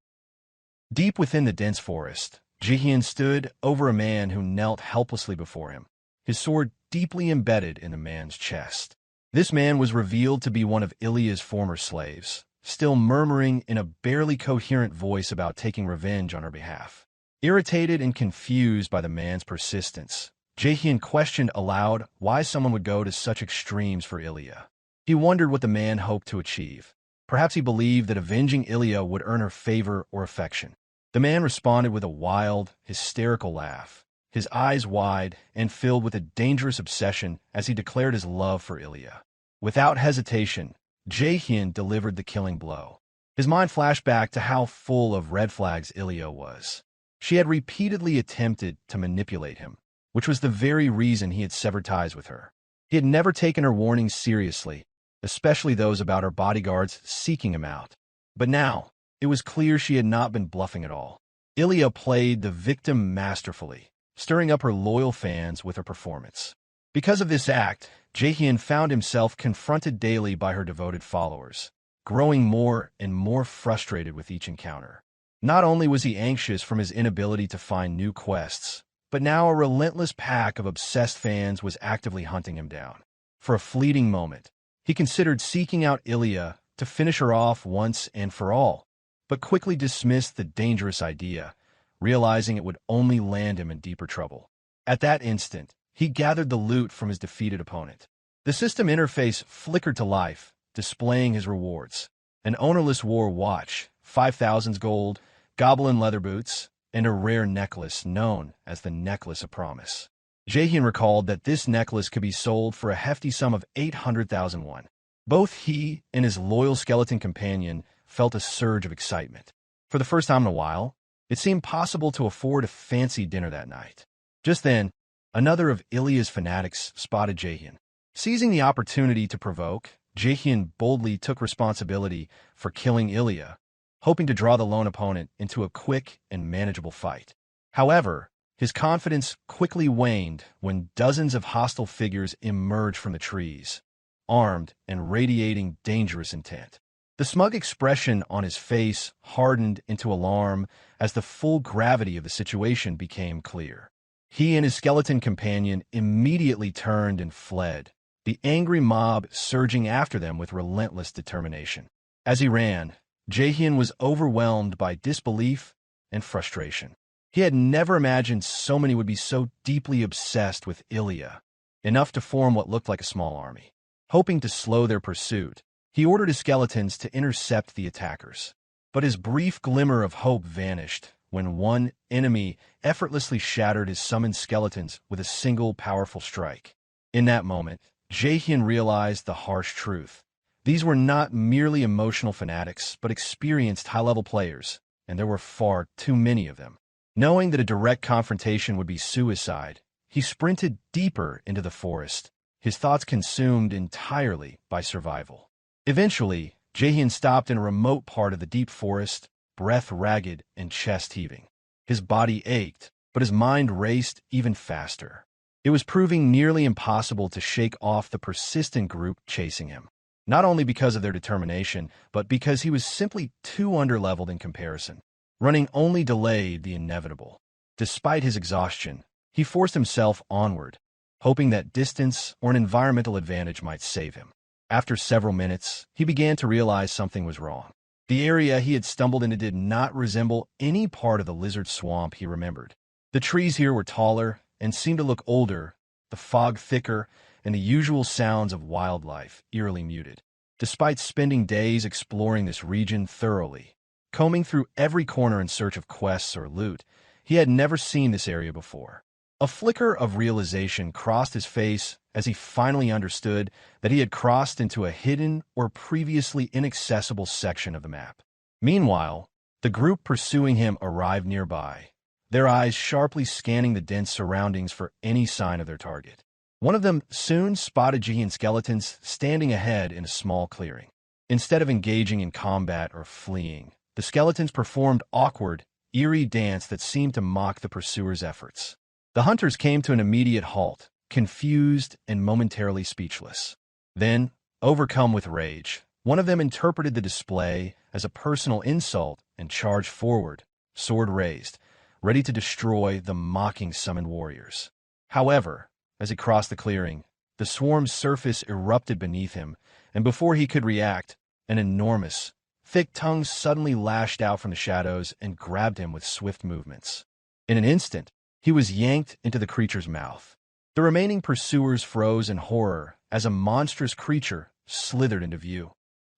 Deep within the dense forest, Jaehyeon stood over a man who knelt helplessly before him, his sword deeply embedded in the man's chest. This man was revealed to be one of Ilia's former slaves, still murmuring in a barely coherent voice about taking revenge on her behalf. Irritated and confused by the man's persistence, Jaehyeon questioned aloud why someone would go to such extremes for Ilia. He wondered what the man hoped to achieve. Perhaps he believed that avenging Ilia would earn her favor or affection. The man responded with a wild, hysterical laugh, his eyes wide and filled with a dangerous obsession as he declared his love for Ilia. Without hesitation, Jaehyeon delivered the killing blow. His mind flashed back to how full of red flags Ilia was. She had repeatedly attempted to manipulate him, which was the very reason he had severed ties with her. He had never taken her warnings seriously, especially those about her bodyguards seeking him out. But now, it was clear she had not been bluffing at all. Ilia played the victim masterfully, stirring up her loyal fans with her performance. Because of this act, Jaehyeon found himself confronted daily by her devoted followers, growing more and more frustrated with each encounter. Not only was he anxious from his inability to find new quests, but now a relentless pack of obsessed fans was actively hunting him down. For a fleeting moment, he considered seeking out Ilia to finish her off once and for all, but quickly dismissed the dangerous idea, realizing it would only land him in deeper trouble. At that instant, he gathered the loot from his defeated opponent. The system interface flickered to life, displaying his rewards: an ownerless war watch, 5,000 gold, goblin leather boots, and a rare necklace known as the Necklace of Promise. Jaehyeon recalled that this necklace could be sold for a hefty sum of 800,000 won. Both he and his loyal skeleton companion felt a surge of excitement. For the first time in a while, it seemed possible to afford a fancy dinner that night. Just then, another of Ilia's fanatics spotted Jaehyeon. Seizing the opportunity to provoke, Jaehyeon boldly took responsibility for killing Ilia, hoping to draw the lone opponent into a quick and manageable fight. However, his confidence quickly waned when dozens of hostile figures emerged from the trees, armed and radiating dangerous intent. The smug expression on his face hardened into alarm as the full gravity of the situation became clear. He and his skeleton companion immediately turned and fled, the angry mob surging after them with relentless determination. As he ran, Jaehyeon was overwhelmed by disbelief and frustration. He had never imagined so many would be so deeply obsessed with Ilia, enough to form what looked like a small army. Hoping to slow their pursuit, he ordered his skeletons to intercept the attackers. But his brief glimmer of hope vanished when one enemy effortlessly shattered his summoned skeletons with a single powerful strike. In that moment, Jaehyeon realized the harsh truth. These were not merely emotional fanatics, but experienced high-level players, and there were far too many of them. Knowing that a direct confrontation would be suicide, he sprinted deeper into the forest, his thoughts consumed entirely by survival. Eventually, Jaehyeon stopped in a remote part of the deep forest, breath ragged and chest heaving. His body ached, but his mind raced even faster. It was proving nearly impossible to shake off the persistent group chasing him. Not only because of their determination, but because he was simply too underleveled in comparison. Running only delayed the inevitable. Despite his exhaustion, he forced himself onward, hoping that distance or an environmental advantage might save him. After several minutes, he began to realize something was wrong. The area he had stumbled into did not resemble any part of the lizard swamp he remembered. The trees here were taller and seemed to look older, the fog thicker, and the usual sounds of wildlife eerily muted. Despite spending days exploring this region thoroughly, combing through every corner in search of quests or loot, he had never seen this area before. A flicker of realization crossed his face as he finally understood that he had crossed into a hidden or previously inaccessible section of the map. Meanwhile, The group pursuing him arrived nearby, their eyes sharply scanning the dense surroundings for any sign of their target. One of them soon spotted Jaehyeon skeletons standing ahead in a small clearing. Instead of engaging in combat or fleeing, the skeletons performed awkward, eerie dance that seemed to mock the pursuers' efforts. The hunters came to an immediate halt, confused and momentarily speechless. Then, overcome with rage, one of them interpreted the display as a personal insult and charged forward, sword raised, ready to destroy the mocking summoned warriors. However, as he crossed the clearing, the swarm's surface erupted beneath him, and before he could react, an enormous, thick tongue suddenly lashed out from the shadows and grabbed him with swift movements. In an instant, he was yanked into the creature's mouth. The remaining pursuers froze in horror as a monstrous creature slithered into view,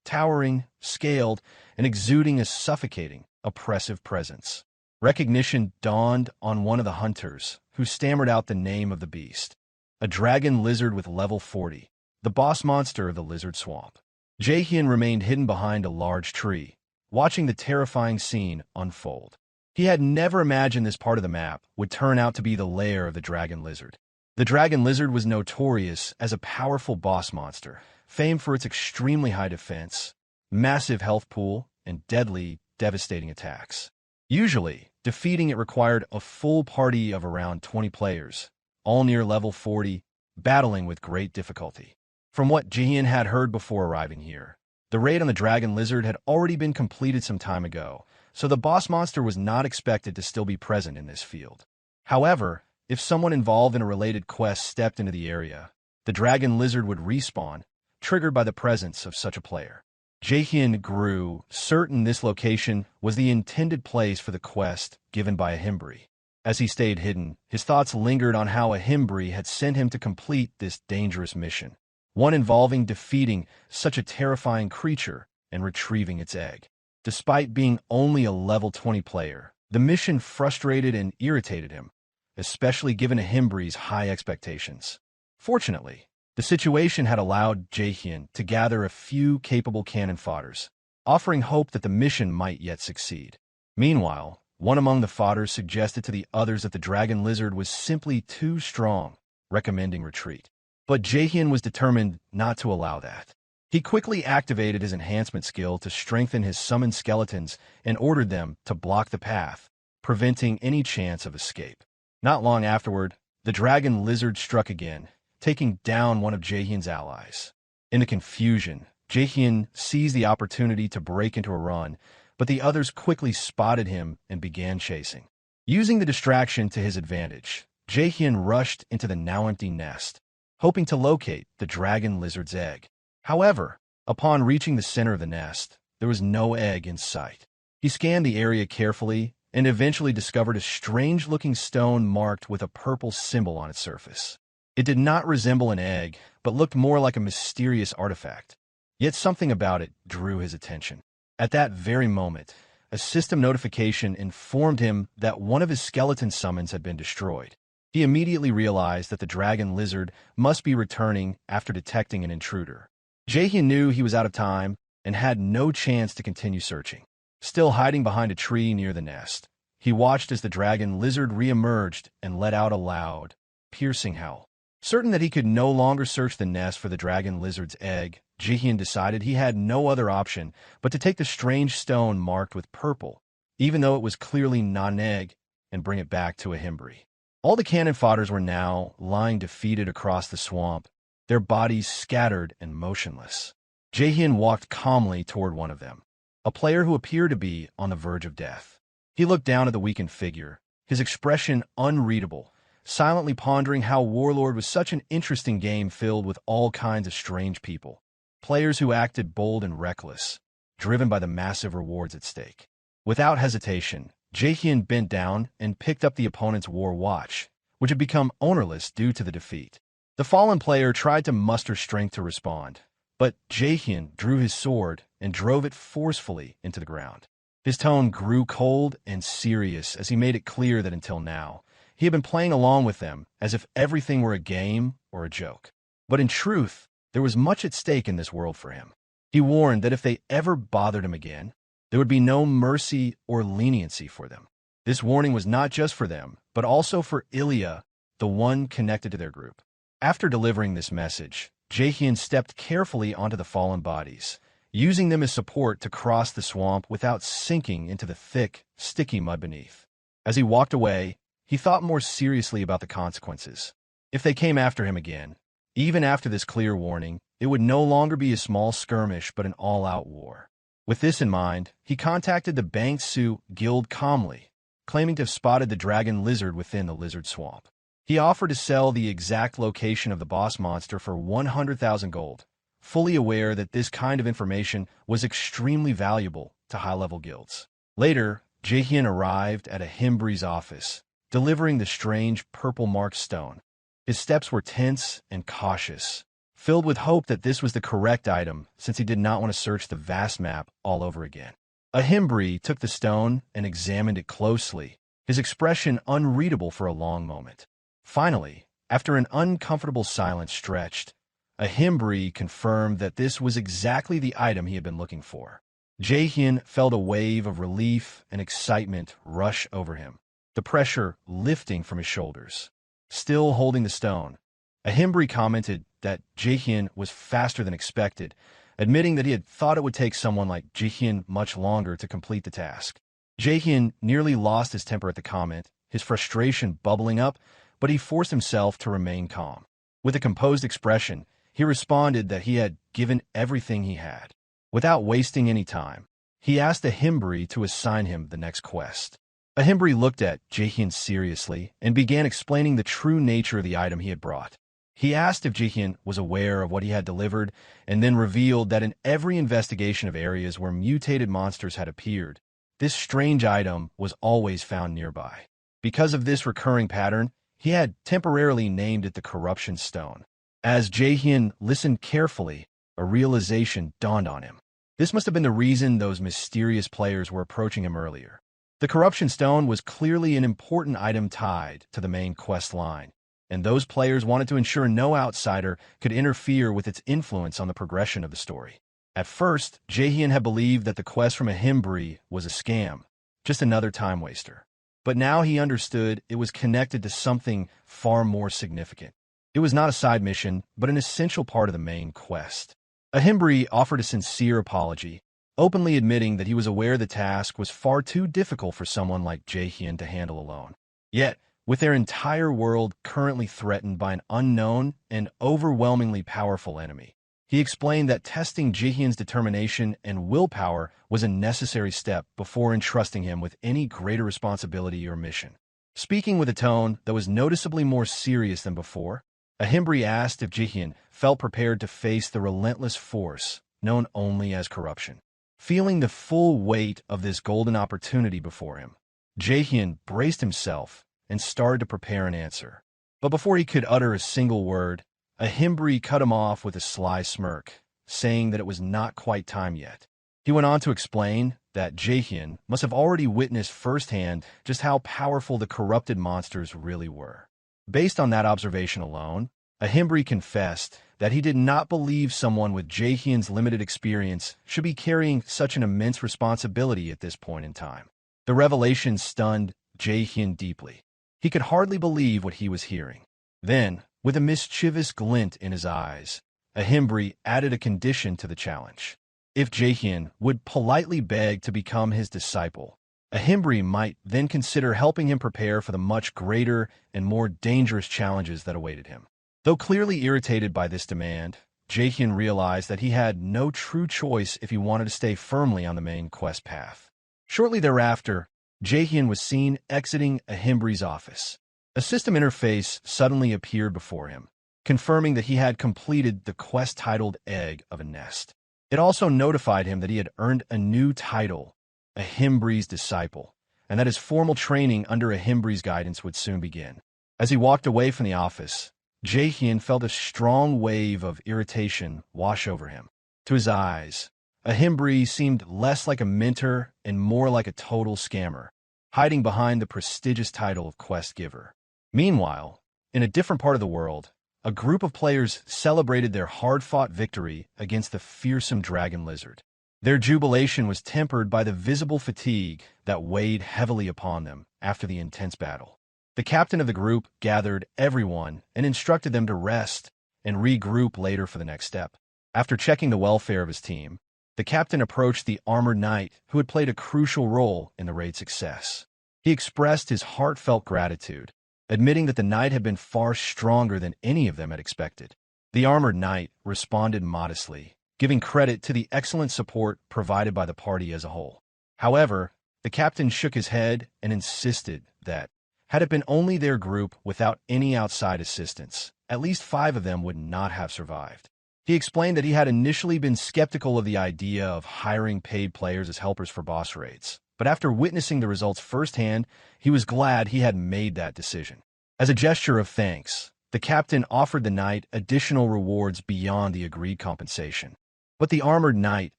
towering, scaled, and exuding a suffocating, oppressive presence. Recognition dawned on one of the hunters, who stammered out the name of the beast. A dragon lizard with level 40, the boss monster of the lizard swamp. Jaehyeon remained hidden behind a large tree, watching the terrifying scene unfold. He had never imagined this part of the map would turn out to be the lair of the dragon lizard. The dragon lizard was notorious as a powerful boss monster, famed for its extremely high defense, massive health pool, and deadly, devastating attacks. Usually, defeating it required a full party of around 20 players, all near level 40, battling with great difficulty. From what Jaehyeon had heard before arriving here, the raid on the dragon lizard had already been completed some time ago, so the boss monster was not expected to still be present in this field. However, if someone involved in a related quest stepped into the area, the dragon lizard would respawn, triggered by the presence of such a player. Jaehyeon grew certain this location was the intended place for the quest given by a Himbre. As he stayed hidden, his thoughts lingered on how a Himbre had sent him to complete this dangerous mission, one involving defeating such a terrifying creature and retrieving its egg. Despite being only a level 20 player, the mission frustrated and irritated him, especially given a Himbre's high expectations. Fortunately, the situation had allowed Jaehyeon to gather a few capable cannon fodders, offering hope that the mission might yet succeed. Meanwhile, one among the fodders suggested to the others that the dragon lizard was simply too strong, recommending retreat. But Jaehyeon was determined not to allow that. He quickly activated his enhancement skill to strengthen his summoned skeletons and ordered them to block the path, preventing any chance of escape. Not long afterward, the dragon lizard struck again, taking down one of Jaehyeon's allies. In the confusion, Jaehyeon seized the opportunity to break into a run, but the others quickly spotted him and began chasing. Using the distraction to his advantage, Jaehyeon rushed into the now empty nest, hoping to locate the dragon lizard's egg. However, upon reaching the center of the nest, there was no egg in sight. He scanned the area carefully and eventually discovered a strange-looking stone marked with a purple symbol on its surface. It did not resemble an egg, but looked more like a mysterious artifact. Yet something about it drew his attention. At that very moment, a system notification informed him that one of his skeleton summons had been destroyed. He immediately realized that the dragon lizard must be returning after detecting an intruder. Jaehyeon knew he was out of time and had no chance to continue searching. Still hiding behind a tree near the nest, he watched as the dragon lizard re-emerged and let out a loud, piercing howl. Certain that he could no longer search the nest for the dragon lizard's egg, Jaehyeon decided he had no other option but to take the strange stone marked with purple, even though it was clearly not an egg, and bring it back to a Himbre. All the cannon fodders were now lying defeated across the swamp, their bodies scattered and motionless. Jaehyeon walked calmly toward one of them, a player who appeared to be on the verge of death. He looked down at the weakened figure, his expression unreadable, silently pondering how Warlord was such an interesting game filled with all kinds of strange people, players who acted bold and reckless, driven by the massive rewards at stake. Without hesitation, Jaehyeon bent down and picked up the opponent's war watch, which had become ownerless due to the defeat. The fallen player tried to muster strength to respond, but Jaehyeon drew his sword and drove it forcefully into the ground. His tone grew cold and serious as he made it clear that until now, he had been playing along with them as if everything were a game or a joke. But in truth, there was much at stake in this world for him. He warned that if they ever bothered him again, There would be no mercy or leniency for them. This warning was not just for them, but also for Ilia, the one connected to their group. After delivering this message, Jaehyeon stepped carefully onto the fallen bodies, using them as support to cross the swamp without sinking into the thick, sticky mud beneath. As he walked away, he thought more seriously about the consequences. If they came after him again, even after this clear warning, it would no longer be a small skirmish but an all-out war. With this in mind, he contacted the Bangsu Guild calmly, claiming to have spotted the dragon lizard within the lizard swamp. He offered to sell the exact location of the boss monster for 100,000 gold, fully aware that this kind of information was extremely valuable to high-level guilds. Later, Jaehyeon arrived at a Himbre's office, delivering the strange purple-marked stone. His steps were tense and cautious, filled with hope that this was the correct item since he did not want to search the vast map all over again. A Himbre took the stone and examined it closely, his expression unreadable for a long moment. Finally, after an uncomfortable silence stretched, a Himbre confirmed that this was exactly the item he had been looking for. Jaehyeon felt a wave of relief and excitement rush over him, the pressure lifting from his shoulders. Still holding the stone, a Himbre commented that Jaehyeon was faster than expected, admitting that he had thought it would take someone like Jaehyeon much longer to complete the task. Jaehyeon nearly lost his temper at the comment, his frustration bubbling up, but he forced himself to remain calm. With a composed expression, he responded that he had given everything he had. Without wasting any time, he asked a Himbre to assign him the next quest. A Himbre looked at Jaehyeon seriously and began explaining the true nature of the item he had brought. He asked if Jaehyeon was aware of what he had delivered, and then revealed that in every investigation of areas where mutated monsters had appeared, this strange item was always found nearby. Because of this recurring pattern, he had temporarily named it the Corruption Stone. As Jaehyeon listened carefully, a realization dawned on him. This must have been the reason those mysterious players were approaching him earlier. The Corruption Stone was clearly an important item tied to the main quest line, and those players wanted to ensure no outsider could interfere with its influence on the progression of the story. At first, Jaehyeon had believed that the quest from a Himbre was a scam, just another time waster. But now he understood it was connected to something far more significant. It was not a side mission, but an essential part of the main quest. A Himbre offered a sincere apology, openly admitting that he was aware the task was far too difficult for someone like Jaehyeon to handle alone. Yet, with their entire world currently threatened by an unknown and overwhelmingly powerful enemy, he explained that testing Jaehyeon's determination and willpower was a necessary step before entrusting him with any greater responsibility or mission. Speaking with a tone that was noticeably more serious than before, a Himbre asked if Jaehyeon felt prepared to face the relentless force known only as corruption. Feeling the full weight of this golden opportunity before him, Jaehyeon braced himself and started to prepare an answer. But before he could utter a single word, a Himbre cut him off with a sly smirk, saying that it was not quite time yet. He went on to explain that Jaehyeon must have already witnessed firsthand just how powerful the corrupted monsters really were. Based on that observation alone, a Himbre confessed that he did not believe someone with Jaehyeon's limited experience should be carrying such an immense responsibility at this point in time. The revelation stunned Jaehyeon deeply. He could hardly believe what he was hearing. Then, with a mischievous glint in his eyes, a Himbre added a condition to the challenge. If Jaehyeon would politely beg to become his disciple, a Himbre might then consider helping him prepare for the much greater and more dangerous challenges that awaited him. Though clearly irritated by this demand, Jaehyeon realized that he had no true choice if he wanted to stay firmly on the main quest path. Shortly thereafter, Jaehyeon was seen exiting a Himbre's office. A system interface suddenly appeared before him, confirming that he had completed the quest titled Egg of a Nest. It also notified him that he had earned a new title, a Himbre's Disciple, and that his formal training under a Himbre's guidance would soon begin. As he walked away from the office, Jaehyeon felt a strong wave of irritation wash over him. To his eyes, a Himbre seemed less like a mentor and more like a total scammer, hiding behind the prestigious title of Quest Giver. Meanwhile, in a different part of the world, a group of players celebrated their hard-fought victory against the fearsome dragon lizard. Their jubilation was tempered by the visible fatigue that weighed heavily upon them after the intense battle. The captain of the group gathered everyone and instructed them to rest and regroup later for the next step. After checking the welfare of his team, the captain approached the armored knight who had played a crucial role in the raid's success. He expressed his heartfelt gratitude, admitting that the knight had been far stronger than any of them had expected. The armored knight responded modestly, giving credit to the excellent support provided by the party as a whole. However, the captain shook his head and insisted that, had it been only their group without any outside assistance, at least 5 of them would not have survived. He explained that he had initially been skeptical of the idea of hiring paid players as helpers for boss raids, but after witnessing the results firsthand, he was glad he had made that decision. As a gesture of thanks, the captain offered the knight additional rewards beyond the agreed compensation. But the armored knight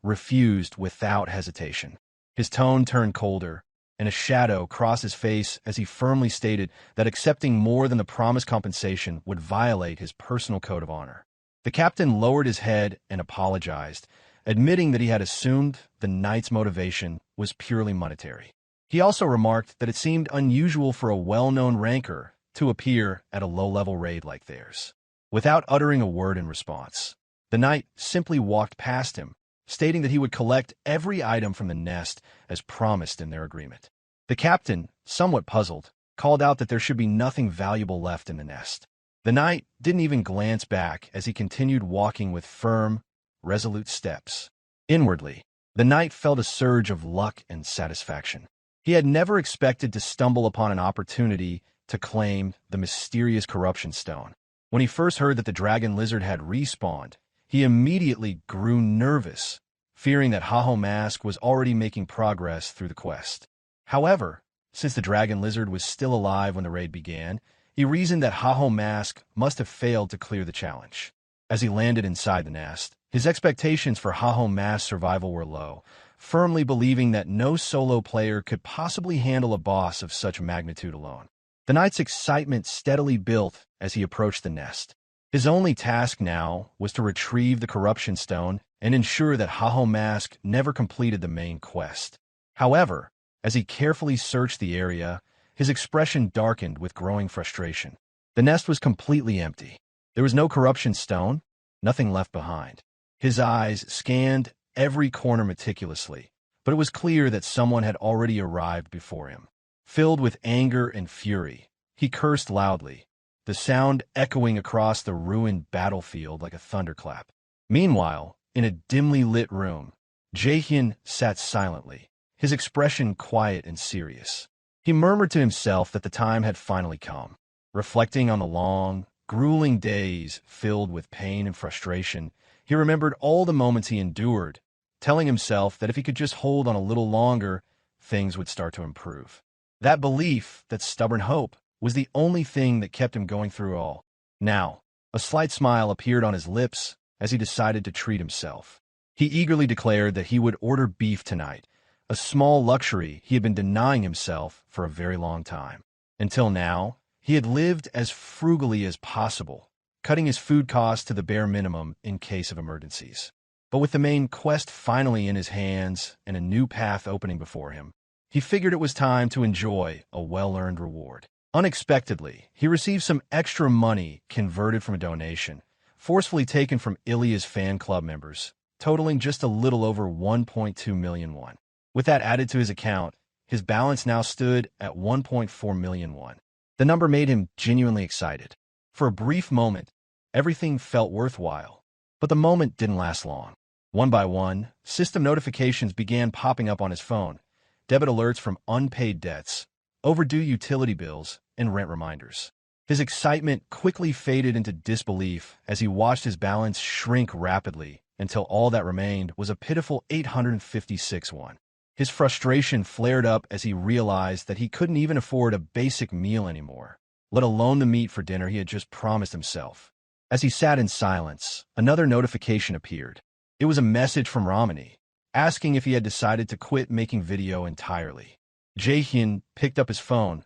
refused without hesitation. His tone turned colder, and a shadow crossed his face as he firmly stated that accepting more than the promised compensation would violate his personal code of honor. The captain lowered his head and apologized, admitting that he had assumed the knight's motivation was purely monetary. He also remarked that it seemed unusual for a well-known ranker to appear at a low-level raid like theirs. Without uttering a word in response, the knight simply walked past him, stating that he would collect every item from the nest as promised in their agreement. The captain, somewhat puzzled, called out that there should be nothing valuable left in the nest. The knight didn't even glance back as he continued walking with firm, resolute steps. Inwardly, the knight felt a surge of luck and satisfaction. He had never expected to stumble upon an opportunity to claim the mysterious corruption stone. When he first heard that the dragon lizard had respawned, he immediately grew nervous, fearing that Jaehyeon Mask was already making progress through the quest. However, since the dragon lizard was still alive when the raid began, he reasoned that Jaehyeon Mask must have failed to clear the challenge. As he landed inside the nest, his expectations for Jaehyeon Mask's survival were low, firmly believing that no solo player could possibly handle a boss of such magnitude alone. The knight's excitement steadily built as he approached the nest. His only task now was to retrieve the corruption stone and ensure that Jaehyeon Mask never completed the main quest. However, as he carefully searched the area, his expression darkened with growing frustration. The nest was completely empty. There was no corruption stone, nothing left behind. His eyes scanned every corner meticulously, but it was clear that someone had already arrived before him. Filled with anger and fury, he cursed loudly, the sound echoing across the ruined battlefield like a thunderclap. Meanwhile, in a dimly lit room, Jaehyeon sat silently, his expression quiet and serious. He murmured to himself that the time had finally come. Reflecting on the long, grueling days filled with pain and frustration, he remembered all the moments he endured, telling himself that if he could just hold on a little longer, things would start to improve. That belief, that stubborn hope, was the only thing that kept him going through all. Now, a slight smile appeared on his lips as he decided to treat himself. He eagerly declared that he would order beef tonight, a small luxury he had been denying himself for a very long time. Until now, he had lived as frugally as possible, cutting his food costs to the bare minimum in case of emergencies. But with the main quest finally in his hands and a new path opening before him, he figured it was time to enjoy a well-earned reward. Unexpectedly, he received some extra money converted from a donation, forcefully taken from Ilia's fan club members, totaling just a little over 1.2 million won. With that added to his account, his balance now stood at 1.4 million won. The number made him genuinely excited. For a brief moment, everything felt worthwhile, but the moment didn't last long. One by one, system notifications began popping up on his phone, debit alerts from unpaid debts, overdue utility bills, and rent reminders. His excitement quickly faded into disbelief as he watched his balance shrink rapidly until all that remained was a pitiful 856 won. His frustration flared up as he realized that he couldn't even afford a basic meal anymore, let alone the meat for dinner he had just promised himself. As he sat in silence, another notification appeared. It was a message from Ramani, asking if he had decided to quit making video entirely. Jaehyeon picked up his phone,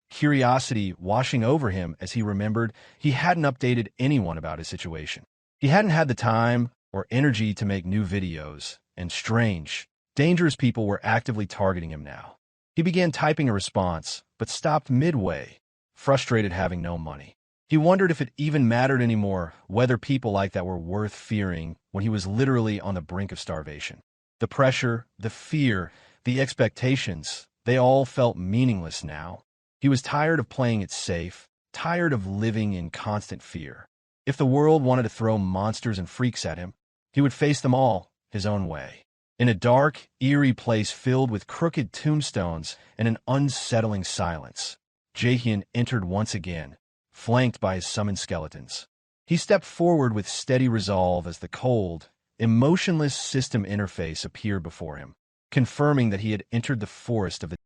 curiosity washing over him as he remembered he hadn't updated anyone about his situation. He hadn't had the time or energy to make new videos, and strange, dangerous people were actively targeting him now. He began typing a response, but stopped midway, frustrated having no money. He wondered if it even mattered anymore whether people like that were worth fearing when he was literally on the brink of starvation. The pressure, the fear, the expectations, they all felt meaningless now. He was tired of playing it safe, tired of living in constant fear. If the world wanted to throw monsters and freaks at him, he would face them all his own way. In a dark, eerie place filled with crooked tombstones and an unsettling silence, Jaehyeon entered once again, flanked by his summoned skeletons. He stepped forward with steady resolve as the cold, emotionless system interface appeared before him, confirming that he had entered the forest of the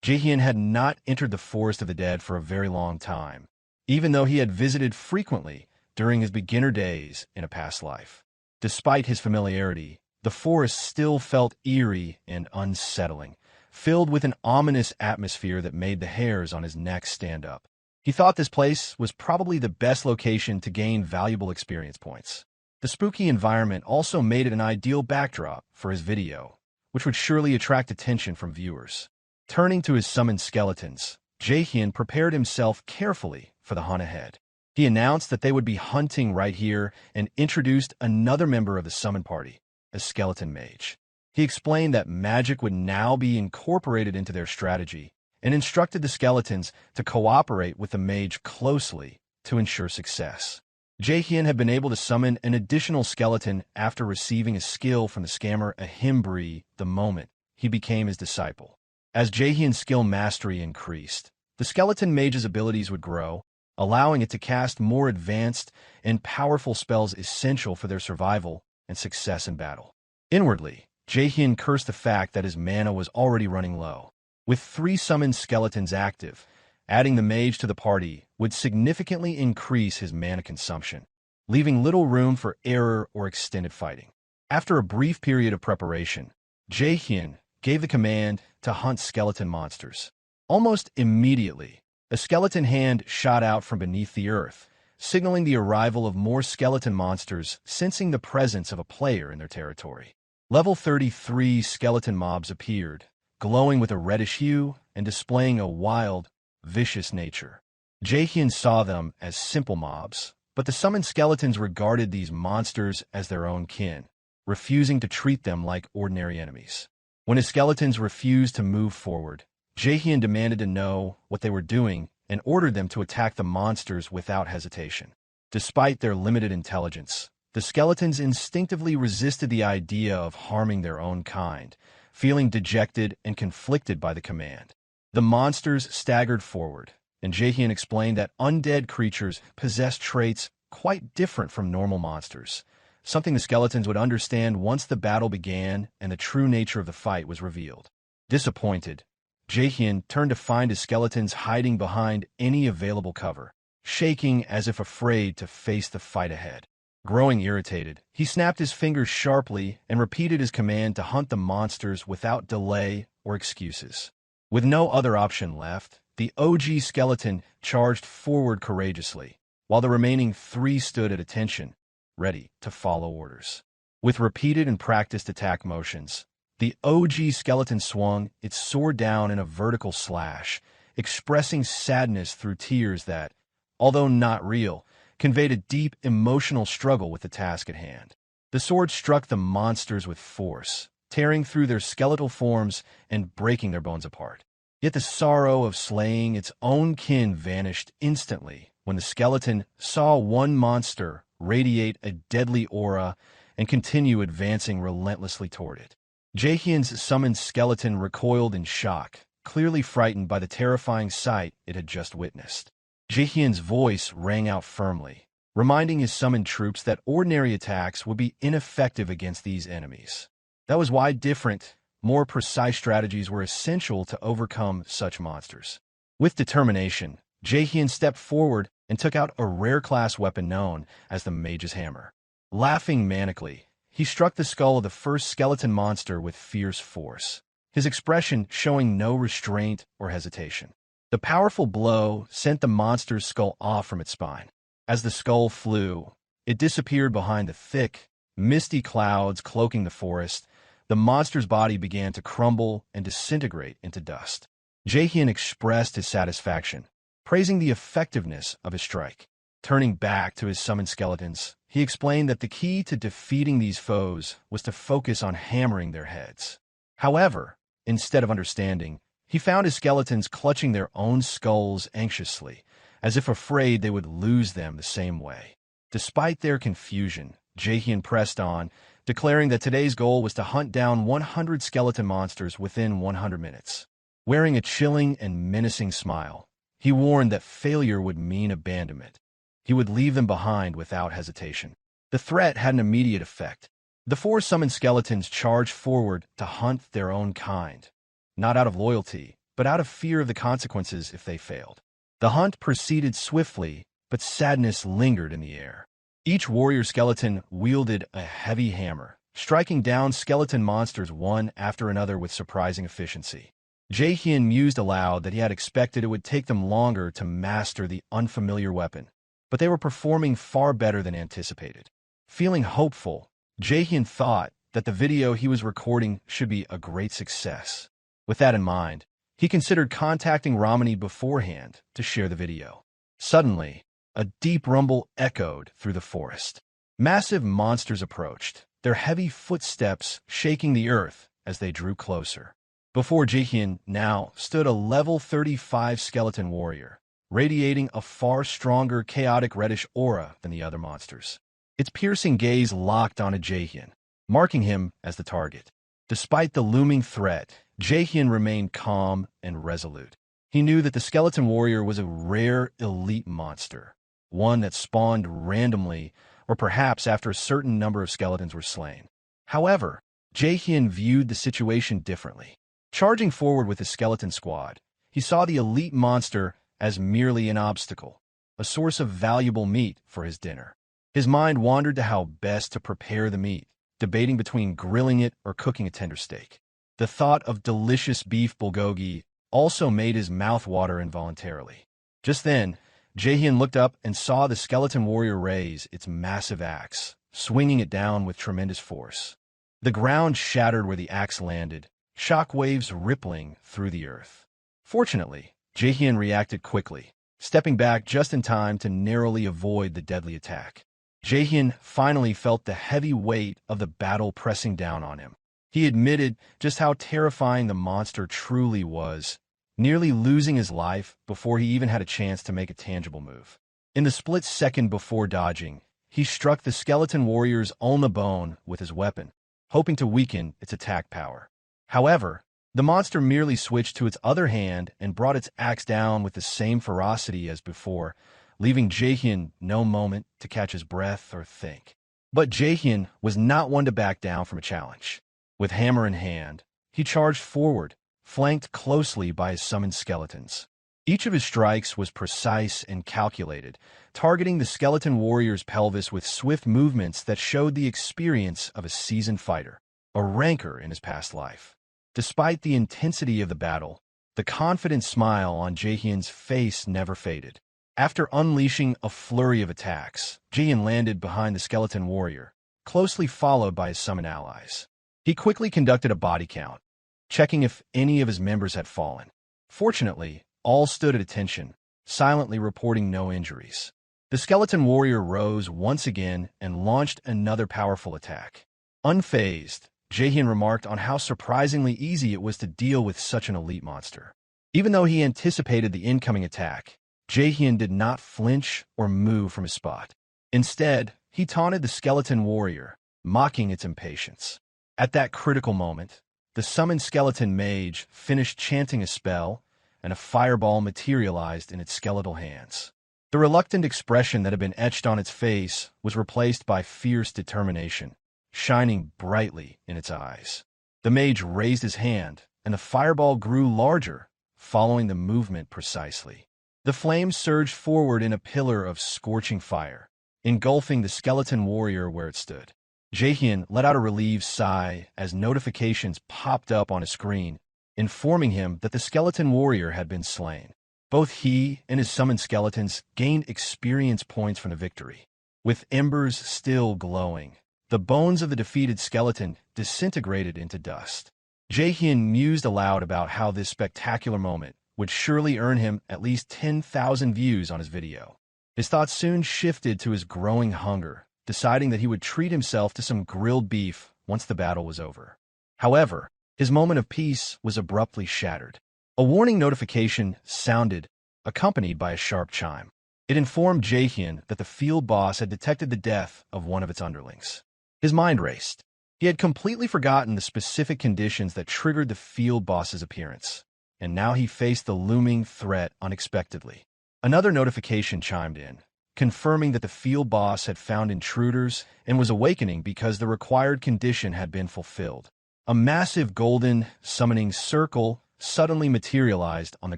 Jaehyeon had not entered the forest of the dead for a very long time, even though he had visited frequently during his beginner days in a past life. Despite his familiarity, the forest still felt eerie and unsettling, filled with an ominous atmosphere that made the hairs on his neck stand up. He thought this place was probably the best location to gain valuable experience points. The spooky environment also made it an ideal backdrop for his video, which would surely attract attention from viewers. Turning to his summoned skeletons, Jaehyeon prepared himself carefully for the hunt ahead. He announced that they would be hunting right here and introduced another member of the summoned party, a skeleton mage. He explained that magic would now be incorporated into their strategy and instructed the skeletons to cooperate with the mage closely to ensure success. Jaehyeon had been able to summon an additional skeleton after receiving a skill from the scammer Himbre the moment he became his disciple. As Jaehyeon's skill mastery increased, the skeleton mage's abilities would grow, allowing it to cast more advanced and powerful spells essential for their survival and success in battle. Inwardly, Jaehyeon cursed the fact that his mana was already running low. With 3 summoned skeletons active, adding the mage to the party would significantly increase his mana consumption, leaving little room for error or extended fighting. After a brief period of preparation, Jaehyeon gave the command to hunt skeleton monsters. Almost immediately, a skeleton hand shot out from beneath the earth, signaling the arrival of more skeleton monsters sensing the presence of a player in their territory. Level 33 skeleton mobs appeared, glowing with a reddish hue and displaying a wild, vicious nature. Jaehyeon saw them as simple mobs, but the summoned skeletons regarded these monsters as their own kin, refusing to treat them like ordinary enemies. When his skeletons refused to move forward, Jaehyeon demanded to know what they were doing and ordered them to attack the monsters without hesitation. Despite their limited intelligence, the skeletons instinctively resisted the idea of harming their own kind, feeling dejected and conflicted by the command. The monsters staggered forward, and Jaehyeon explained that undead creatures possessed traits quite different from normal monsters, something the skeletons would understand once the battle began and the true nature of the fight was revealed. Disappointed, Jaehyeon turned to find his skeletons hiding behind any available cover, shaking as if afraid to face the fight ahead. Growing irritated, he snapped his fingers sharply and repeated his command to hunt the monsters without delay or excuses. With no other option left, the OG skeleton charged forward courageously, while the remaining 3 stood at attention, ready to follow orders. With repeated and practiced attack motions, the OG skeleton swung its sword down in a vertical slash, expressing sadness through tears that, although not real, conveyed a deep emotional struggle with the task at hand. The sword struck the monsters with force, tearing through their skeletal forms and breaking their bones apart. Yet the sorrow of slaying its own kin vanished instantly when the skeleton saw one monster radiate a deadly aura and continue advancing relentlessly toward it. Jaehyeon's summoned skeleton recoiled in shock, clearly frightened by the terrifying sight it had just witnessed. Jaehyeon's voice rang out firmly, reminding his summoned troops that ordinary attacks would be ineffective against these enemies. That was why different, more precise strategies were essential to overcome such monsters. With determination, Jaehyeon stepped forward and took out a rare-class weapon known as the Mage's Hammer. Laughing manically, he struck the skull of the first skeleton monster with fierce force, his expression showing no restraint or hesitation. The powerful blow sent the monster's skull off from its spine. As the skull flew, it disappeared behind the thick, misty clouds cloaking the forest. The monster's body began to crumble and disintegrate into dust. Jaehyeon expressed his satisfaction, praising the effectiveness of his strike. Turning back to his summoned skeletons, he explained that the key to defeating these foes was to focus on hammering their heads. However, instead of understanding, he found his skeletons clutching their own skulls anxiously, as if afraid they would lose them the same way. Despite their confusion, Jaehyeon pressed on, declaring that today's goal was to hunt down 100 skeleton monsters within 100 minutes. Wearing a chilling and menacing smile, he warned that failure would mean abandonment. He would leave them behind without hesitation. The threat had an immediate effect. The 4 summoned skeletons charged forward to hunt their own kind, not out of loyalty, but out of fear of the consequences if they failed. The hunt proceeded swiftly, but sadness lingered in the air. Each warrior skeleton wielded a heavy hammer, striking down skeleton monsters one after another with surprising efficiency. Jaehyeon mused aloud that he had expected it would take them longer to master the unfamiliar weapon, but they were performing far better than anticipated. Feeling hopeful, Jaehyeon thought that the video he was recording should be a great success. With that in mind, he considered contacting Romani beforehand to share the video. Suddenly, a deep rumble echoed through the forest. Massive monsters approached, their heavy footsteps shaking the earth as they drew closer. Before Jaehyeon now stood a level 35 skeleton warrior, radiating a far stronger chaotic reddish aura than the other monsters. Its piercing gaze locked onto Jaehyeon, marking him as the target. Despite the looming threat, Jaehyeon remained calm and resolute. He knew that the skeleton warrior was a rare elite monster, one that spawned randomly or perhaps after a certain number of skeletons were slain. However, Jaehyeon viewed the situation differently. Charging forward with his skeleton squad, he saw the elite monster as merely an obstacle, a source of valuable meat for his dinner. His mind wandered to how best to prepare the meat, debating between grilling it or cooking a tender steak. The thought of delicious beef bulgogi also made his mouth water involuntarily. Just then, Jaehyeon looked up and saw the skeleton warrior raise its massive axe, swinging it down with tremendous force. The ground shattered where the axe landed, shock waves rippling through the earth. Fortunately, Jaehyeon reacted quickly, stepping back just in time to narrowly avoid the deadly attack. Jaehyeon finally felt the heavy weight of the battle pressing down on him. He admitted just how terrifying the monster truly was, nearly losing his life before he even had a chance to make a tangible move. In the split second before dodging, he struck the skeleton warrior's on the bone with his weapon, hoping to weaken its attack power. However, the monster merely switched to its other hand and brought its axe down with the same ferocity as before, leaving Jaehyeon no moment to catch his breath or think. But Jaehyeon was not one to back down from a challenge. With hammer in hand, he charged forward, flanked closely by his summoned skeletons. Each of his strikes was precise and calculated, targeting the skeleton warrior's pelvis with swift movements that showed the experience of a seasoned fighter, a ranker in his past life. Despite the intensity of the battle, the confident smile on Jaehyeon's face never faded. After unleashing a flurry of attacks, Jaehyeon landed behind the skeleton warrior, closely followed by his summoned allies. He quickly conducted a body count, checking if any of his members had fallen. Fortunately, all stood at attention, silently reporting no injuries. The skeleton warrior rose once again and launched another powerful attack. Unfazed, Jaehyeon remarked on how surprisingly easy it was to deal with such an elite monster. Even though he anticipated the incoming attack, Jaehyeon did not flinch or move from his spot. Instead, he taunted the skeleton warrior, mocking its impatience. At that critical moment, the summoned skeleton mage finished chanting a spell, and a fireball materialized in its skeletal hands. The reluctant expression that had been etched on its face was replaced by fierce determination, shining brightly in its eyes. The mage raised his hand, and the fireball grew larger, following the movement precisely. The flames surged forward in a pillar of scorching fire, engulfing the skeleton warrior where it stood. Jaehyeon let out a relieved sigh as notifications popped up on his screen, informing him that the skeleton warrior had been slain. Both he and his summoned skeletons gained experience points from the victory. With embers still glowing, the bones of the defeated skeleton disintegrated into dust. Jaehyeon mused aloud about how this spectacular moment would surely earn him at least 10,000 views on his video. His thoughts soon shifted to his growing hunger, deciding that he would treat himself to some grilled beef once the battle was over. However, his moment of peace was abruptly shattered. A warning notification sounded, accompanied by a sharp chime. It informed Jaehyeon that the field boss had detected the death of one of its underlings. His mind raced. He had completely forgotten the specific conditions that triggered the field boss's appearance, and now he faced the looming threat unexpectedly. Another notification chimed in, confirming that the field boss had found intruders and was awakening because the required condition had been fulfilled. A massive golden summoning circle suddenly materialized on the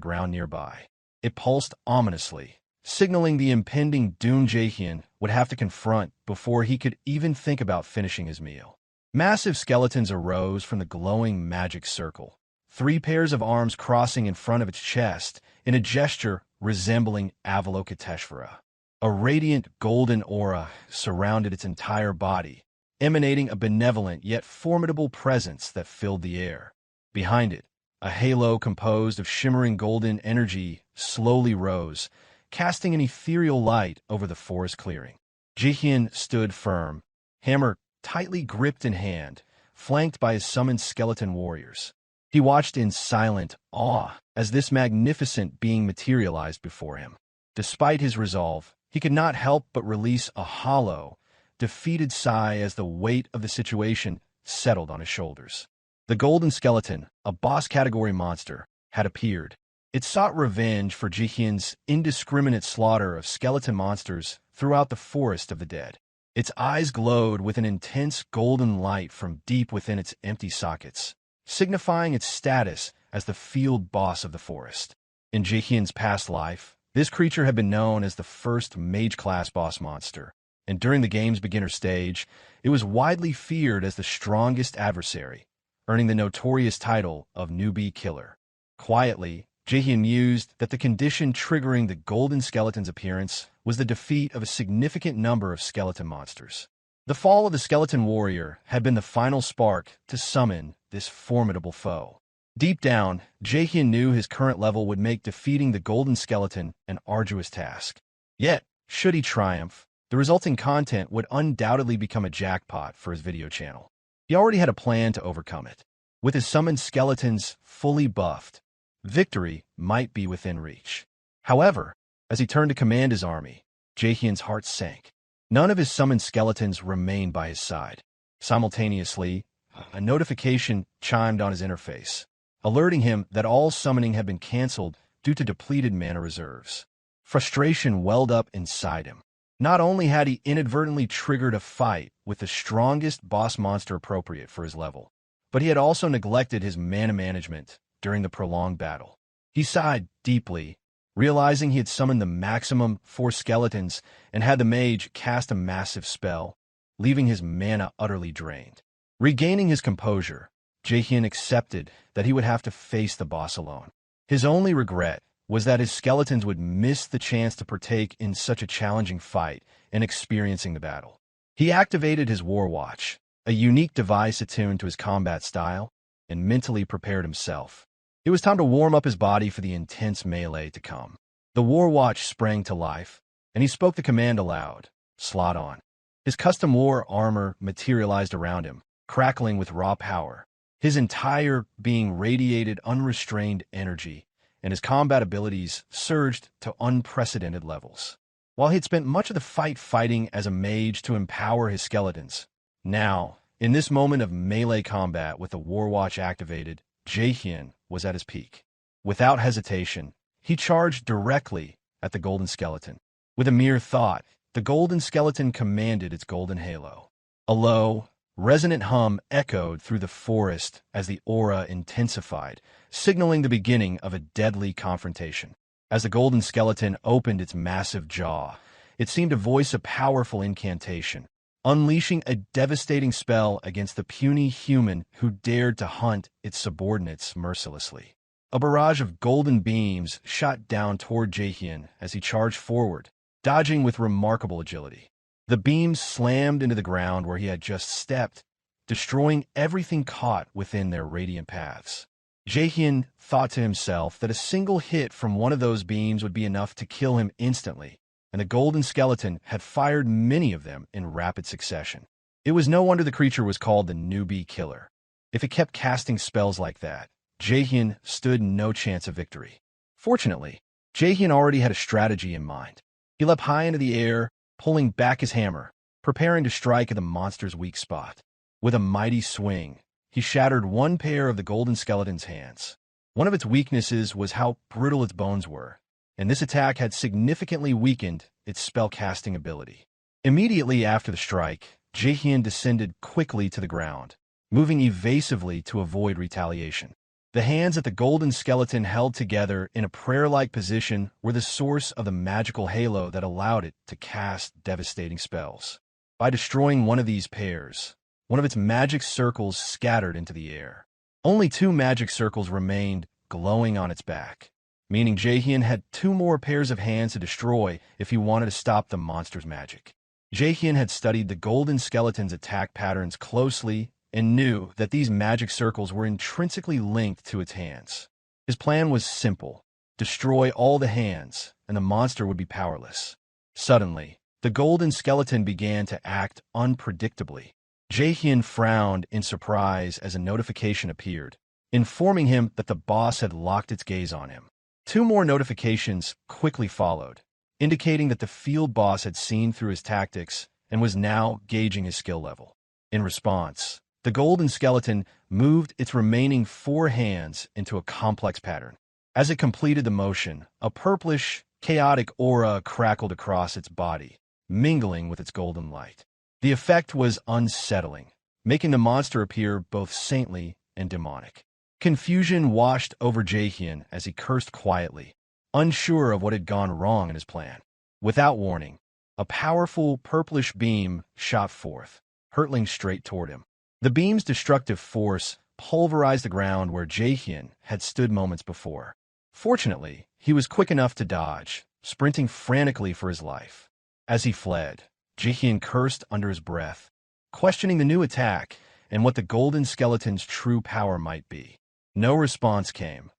ground nearby. It pulsed ominously, signaling the impending doom Jaehyeon would have to confront before he could even think about finishing his meal. Massive skeletons arose from the glowing magic circle, 3 pairs of arms crossing in front of its chest in a gesture resembling Avalokiteshvara. A radiant golden aura surrounded its entire body, emanating a benevolent yet formidable presence that filled the air. Behind it, a halo composed of shimmering golden energy slowly rose, casting an ethereal light over the forest clearing. Jaehyeon stood firm, hammer tightly gripped in hand, flanked by his summoned skeleton warriors. He watched in silent awe as this magnificent being materialized before him. Despite his resolve, he could not help but release a hollow, defeated sigh as the weight of the situation settled on his shoulders. The golden skeleton, a boss category monster, had appeared. It sought revenge for Jaehyeon's indiscriminate slaughter of skeleton monsters throughout the forest of the dead. Its eyes glowed with an intense golden light from deep within its empty sockets, signifying its status as the field boss of the forest. In Jaehyeon's past life, this creature had been known as the first mage-class boss monster, and during the game's beginner stage, it was widely feared as the strongest adversary, earning the notorious title of Newbie Killer. Quietly, Jaehyeon mused that the condition triggering the golden skeleton's appearance was the defeat of a significant number of skeleton monsters. The fall of the skeleton warrior had been the final spark to summon this formidable foe. Deep down, Jaehyeon knew his current level would make defeating the golden skeleton an arduous task. Yet, should he triumph, the resulting content would undoubtedly become a jackpot for his video channel. He already had a plan to overcome it. With his summoned skeletons fully buffed, victory might be within reach. However, as he turned to command his army, Jaehyeon's heart sank. None of his summoned skeletons remained by his side. Simultaneously, a notification chimed on his interface, alerting him that all summoning had been canceled due to depleted mana reserves. Frustration welled up inside him. Not only had he inadvertently triggered a fight with the strongest boss monster appropriate for his level, but he had also neglected his mana management during the prolonged battle. He sighed deeply, realizing he had summoned the maximum 4 skeletons and had the mage cast a massive spell, leaving his mana utterly drained. Regaining his composure, Jaehyeon accepted that he would have to face the boss alone. His only regret was that his skeletons would miss the chance to partake in such a challenging fight and experiencing the battle. He activated his War Watch, a unique device attuned to his combat style, and mentally prepared himself. It was time to warm up his body for the intense melee to come. The War Watch sprang to life, and he spoke the command aloud, "Slot on." His custom war armor materialized around him, crackling with raw power. His entire being radiated unrestrained energy, and his combat abilities surged to unprecedented levels. While he'd spent much of the fight fighting as a mage to empower his skeletons, now, in this moment of melee combat with the War Watch activated, Jaehyeon was at his peak. Without hesitation, he charged directly at the golden skeleton. With a mere thought, the golden skeleton commanded its golden halo. A low, resonant hum echoed through the forest as the aura intensified, signaling the beginning of a deadly confrontation. As the golden skeleton opened its massive jaw, it seemed to voice a powerful incantation, unleashing a devastating spell against the puny human who dared to hunt its subordinates mercilessly. A barrage of golden beams shot down toward Jaehyeon as he charged forward, dodging with remarkable agility. The beams slammed into the ground where he had just stepped, destroying everything caught within their radiant paths. Jaehyeon thought to himself that a single hit from one of those beams would be enough to kill him instantly, and the golden skeleton had fired many of them in rapid succession. It was no wonder the creature was called the Newbie Killer. If it kept casting spells like that, Jaehyeon stood no chance of victory. Fortunately, Jaehyeon already had a strategy in mind. He leapt high into the air, pulling back his hammer, preparing to strike at the monster's weak spot. With a mighty swing, he shattered one pair of the golden skeleton's hands. One of its weaknesses was how brittle its bones were, and this attack had significantly weakened its spellcasting ability. Immediately after the strike, Jaehyeon descended quickly to the ground, moving evasively to avoid retaliation. The hands that the golden skeleton held together in a prayer-like position were the source of the magical halo that allowed it to cast devastating spells. By destroying one of these pairs, one of its magic circles scattered into the air. Only 2 magic circles remained glowing on its back, meaning Jaehyeon had 2 more pairs of hands to destroy if he wanted to stop the monster's magic. Jaehyeon had studied the golden skeleton's attack patterns closely and knew that these magic circles were intrinsically linked to its hands. His plan was simple: destroy all the hands, and the monster would be powerless. Suddenly, the golden skeleton began to act unpredictably. Jaehyeon frowned in surprise as a notification appeared, informing him that the boss had locked its gaze on him. 2 more notifications quickly followed, indicating that the field boss had seen through his tactics and was now gauging his skill level. In response, the golden skeleton moved its remaining 4 hands into a complex pattern. As it completed the motion, a purplish, chaotic aura crackled across its body, mingling with its golden light. The effect was unsettling, making the monster appear both saintly and demonic. Confusion washed over Jaehyeon as he cursed quietly, unsure of what had gone wrong in his plan. Without warning, a powerful purplish beam shot forth, hurtling straight toward him. The beam's destructive force pulverized the ground where Jaehyeon had stood moments before. Fortunately, he was quick enough to dodge, sprinting frantically for his life. As he fled, Jaehyeon cursed under his breath, questioning the new attack and what the golden skeleton's true power might be. No response came,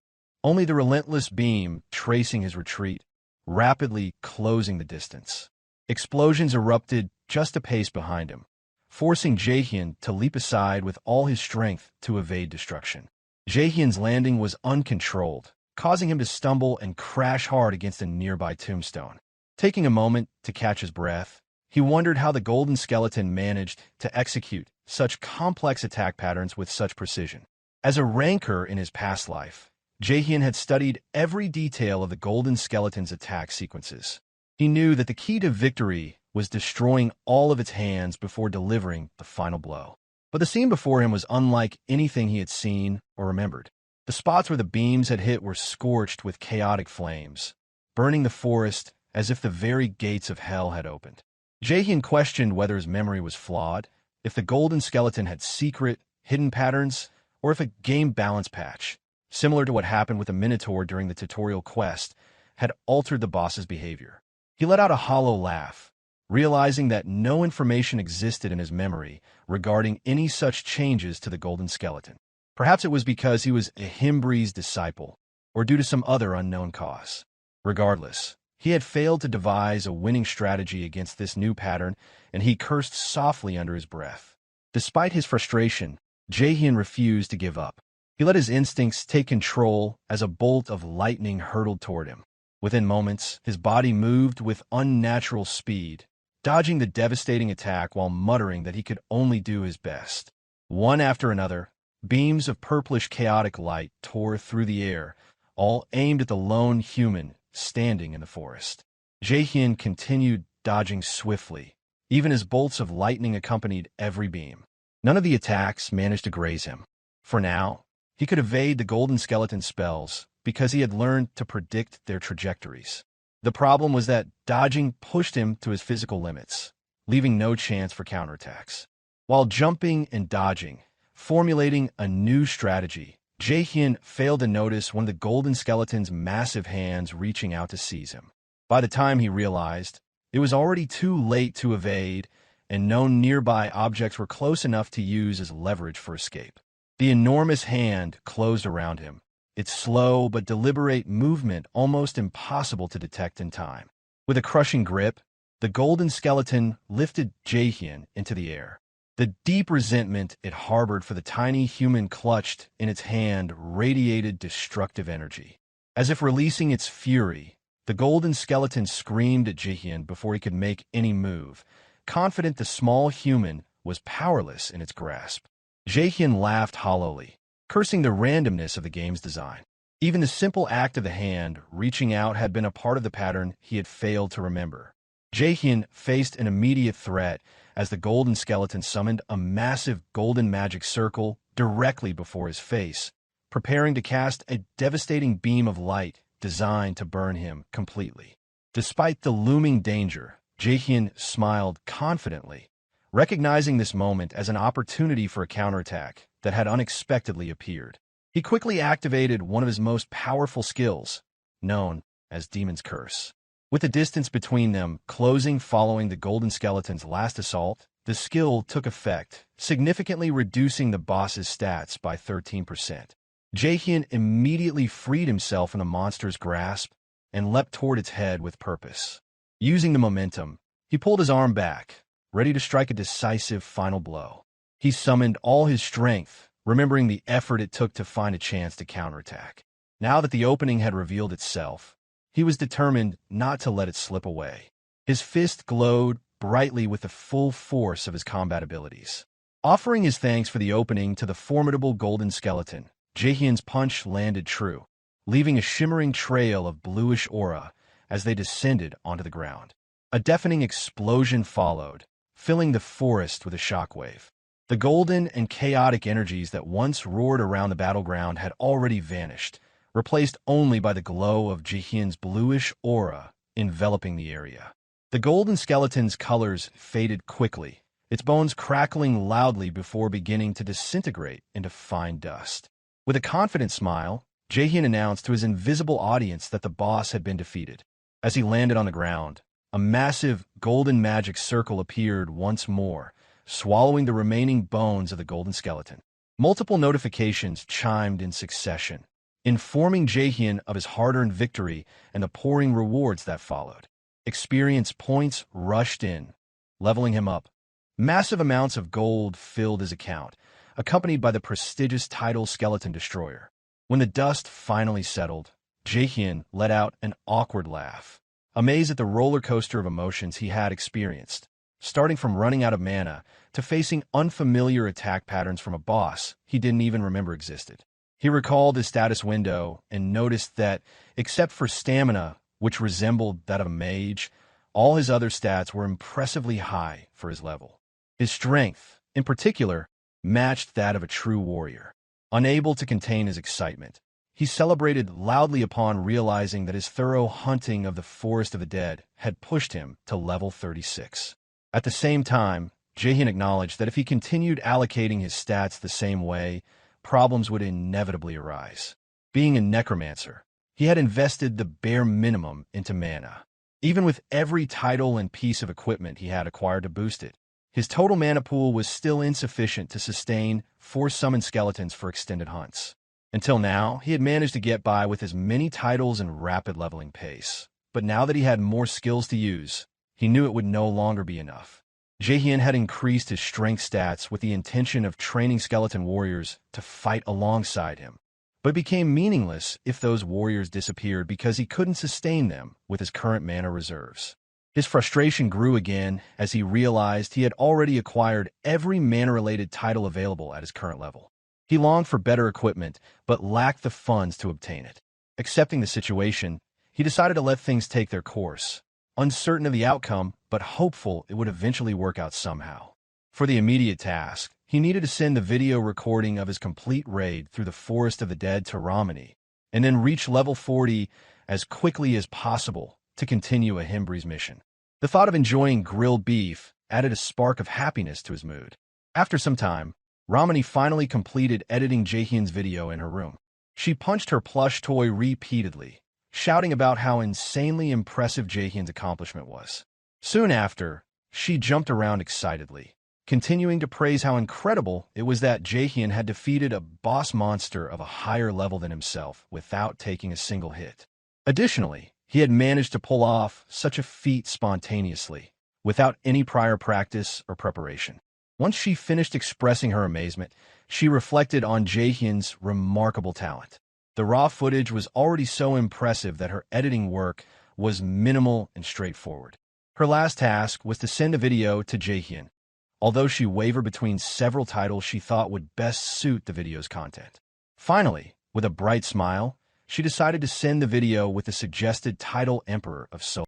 only the relentless beam tracing his retreat, rapidly closing the distance. Explosions erupted just a pace behind him, forcing Jaehyeon to leap aside with all his strength to evade destruction. Jaehyeon's landing was uncontrolled, causing him to stumble and crash hard against a nearby tombstone. Taking a moment to catch his breath, he wondered how the golden skeleton managed to execute such complex attack patterns with such precision. As a ranker in his past life, Jaehyeon had studied every detail of the golden skeleton's attack sequences. He knew that the key to victory was destroying all of its hands before delivering the final blow. But the scene before him was unlike anything he had seen or remembered. The spots where the beams had hit were scorched with chaotic flames, burning the forest as if the very gates of hell had opened. Jaehyeon questioned whether his memory was flawed, if the golden skeleton had secret, hidden patterns, or if a game balance patch, similar to what happened with the Minotaur during the tutorial quest, had altered the boss's behavior. He let out a hollow laugh, realizing that no information existed in his memory regarding any such changes to the golden skeleton. Perhaps it was because he was a Himbre's disciple, or due to some other unknown cause. Regardless, he had failed to devise a winning strategy against this new pattern, and he cursed softly under his breath. Despite his frustration, Jaehyeon refused to give up. He let his instincts take control as a bolt of lightning hurtled toward him. Within moments, his body moved with unnatural speed, dodging the devastating attack while muttering that he could only do his best. One after another, beams of purplish chaotic light tore through the air, all aimed at the lone human standing in the forest. Jaehyeon continued dodging swiftly, even as bolts of lightning accompanied every beam. None of the attacks managed to graze him. For now, he could evade the golden skeleton spells because he had learned to predict their trajectories. The problem was that dodging pushed him to his physical limits, leaving no chance for counterattacks. While jumping and dodging, formulating a new strategy, Jaehyeon failed to notice one of the golden skeleton's massive hands reaching out to seize him. By the time he realized, It was already too late to evade, and no nearby objects were close enough to use as leverage for escape. The enormous hand closed around him, its slow but deliberate movement almost impossible to detect in time. With a crushing grip, the golden skeleton lifted Jaehyeon into the air. The deep resentment it harbored for the tiny human clutched in its hand radiated destructive energy. As if releasing its fury, the golden skeleton screamed at Jaehyeon before he could make any move, confident the small human was powerless in its grasp. Jaehyeon laughed hollowly, cursing the randomness of the game's design. Even the simple act of the hand reaching out had been a part of the pattern he had failed to remember. Jaehyeon faced an immediate threat as the golden skeleton summoned a massive golden magic circle directly before his face, preparing to cast a devastating beam of light designed to burn him completely. Despite the looming danger, Jaehyeon smiled confidently, recognizing this moment as an opportunity for a counterattack that had unexpectedly appeared. He quickly activated one of his most powerful skills, known as Demon's Curse. With the distance between them closing following the golden skeleton's last assault, the skill took effect, significantly reducing the boss's stats by 13%. Jaehyeon immediately freed himself from the monster's grasp and leapt toward its head with purpose. Using the momentum, he pulled his arm back, ready to strike a decisive final blow. He summoned all his strength, remembering the effort it took to find a chance to counterattack. Now that the opening had revealed itself, he was determined not to let it slip away. His fist glowed brightly with the full force of his combat abilities. Offering his thanks for the opening to the formidable golden skeleton, Jaehyeon's punch landed true, leaving a shimmering trail of bluish aura as they descended onto the ground. A deafening explosion followed, filling the forest with a shockwave. The golden and chaotic energies that once roared around the battleground had already vanished, replaced only by the glow of Jaehyeon's bluish aura enveloping the area. The golden skeleton's colors faded quickly, its bones crackling loudly before beginning to disintegrate into fine dust. With a confident smile, Jaehyeon announced to his invisible audience that the boss had been defeated. As he landed on the ground, a massive golden magic circle appeared once more, swallowing the remaining bones of the golden skeleton. Multiple notifications chimed in succession, informing Jaehyeon of his hard-earned victory and the pouring rewards that followed. Experience points rushed in, leveling him up. Massive amounts of gold filled his account, accompanied by the prestigious title Skeleton Destroyer. When the dust finally settled, Jaehyeon let out an awkward laugh, amazed at the roller coaster of emotions he had experienced, starting from running out of mana to facing unfamiliar attack patterns from a boss he didn't even remember existed. He recalled his status window and noticed that, except for stamina, which resembled that of a mage, all his other stats were impressively high for his level. His strength, in particular, matched that of a true warrior. Unable to contain his excitement, he celebrated loudly upon realizing that his thorough hunting of the Forest of the Dead had pushed him to level 36. At the same time, Jaehyeon acknowledged that if he continued allocating his stats the same way, problems would inevitably arise. Being a necromancer, he had invested the bare minimum into mana. Even with every title and piece of equipment he had acquired to boost it, his total mana pool was still insufficient to sustain 4 summoned skeletons for extended hunts. Until now, he had managed to get by with as many titles and rapid leveling pace. But now that he had more skills to use, he knew it would no longer be enough. Jaehyeon had increased his strength stats with the intention of training skeleton warriors to fight alongside him, but it became meaningless if those warriors disappeared because he couldn't sustain them with his current mana reserves. His frustration grew again as he realized he had already acquired every mana-related title available at his current level. He longed for better equipment, but lacked the funds to obtain it. Accepting the situation, he decided to let things take their course, uncertain of the outcome, but hopeful it would eventually work out somehow. For the immediate task, he needed to send the video recording of his complete raid through the Forest of the Dead to Romani, and then reach level 40 as quickly as possible to continue a Himbre's mission. The thought of enjoying grilled beef added a spark of happiness to his mood. After some time, Romani finally completed editing Jaehyeon's video in her room. She punched her plush toy repeatedly, shouting about how insanely impressive Jaehyeon's accomplishment was. Soon after, she jumped around excitedly, continuing to praise how incredible it was that Jaehyeon had defeated a boss monster of a higher level than himself without taking a single hit. Additionally, he had managed to pull off such a feat spontaneously, without any prior practice or preparation. Once she finished expressing her amazement, she reflected on Jaehyeon's remarkable talent. The raw footage was already so impressive that her editing work was minimal and straightforward. Her last task was to send a video to Jaehyeon, although she wavered between several titles she thought would best suit the video's content. Finally, with a bright smile, she decided to send the video with the suggested title Emperor of Soul.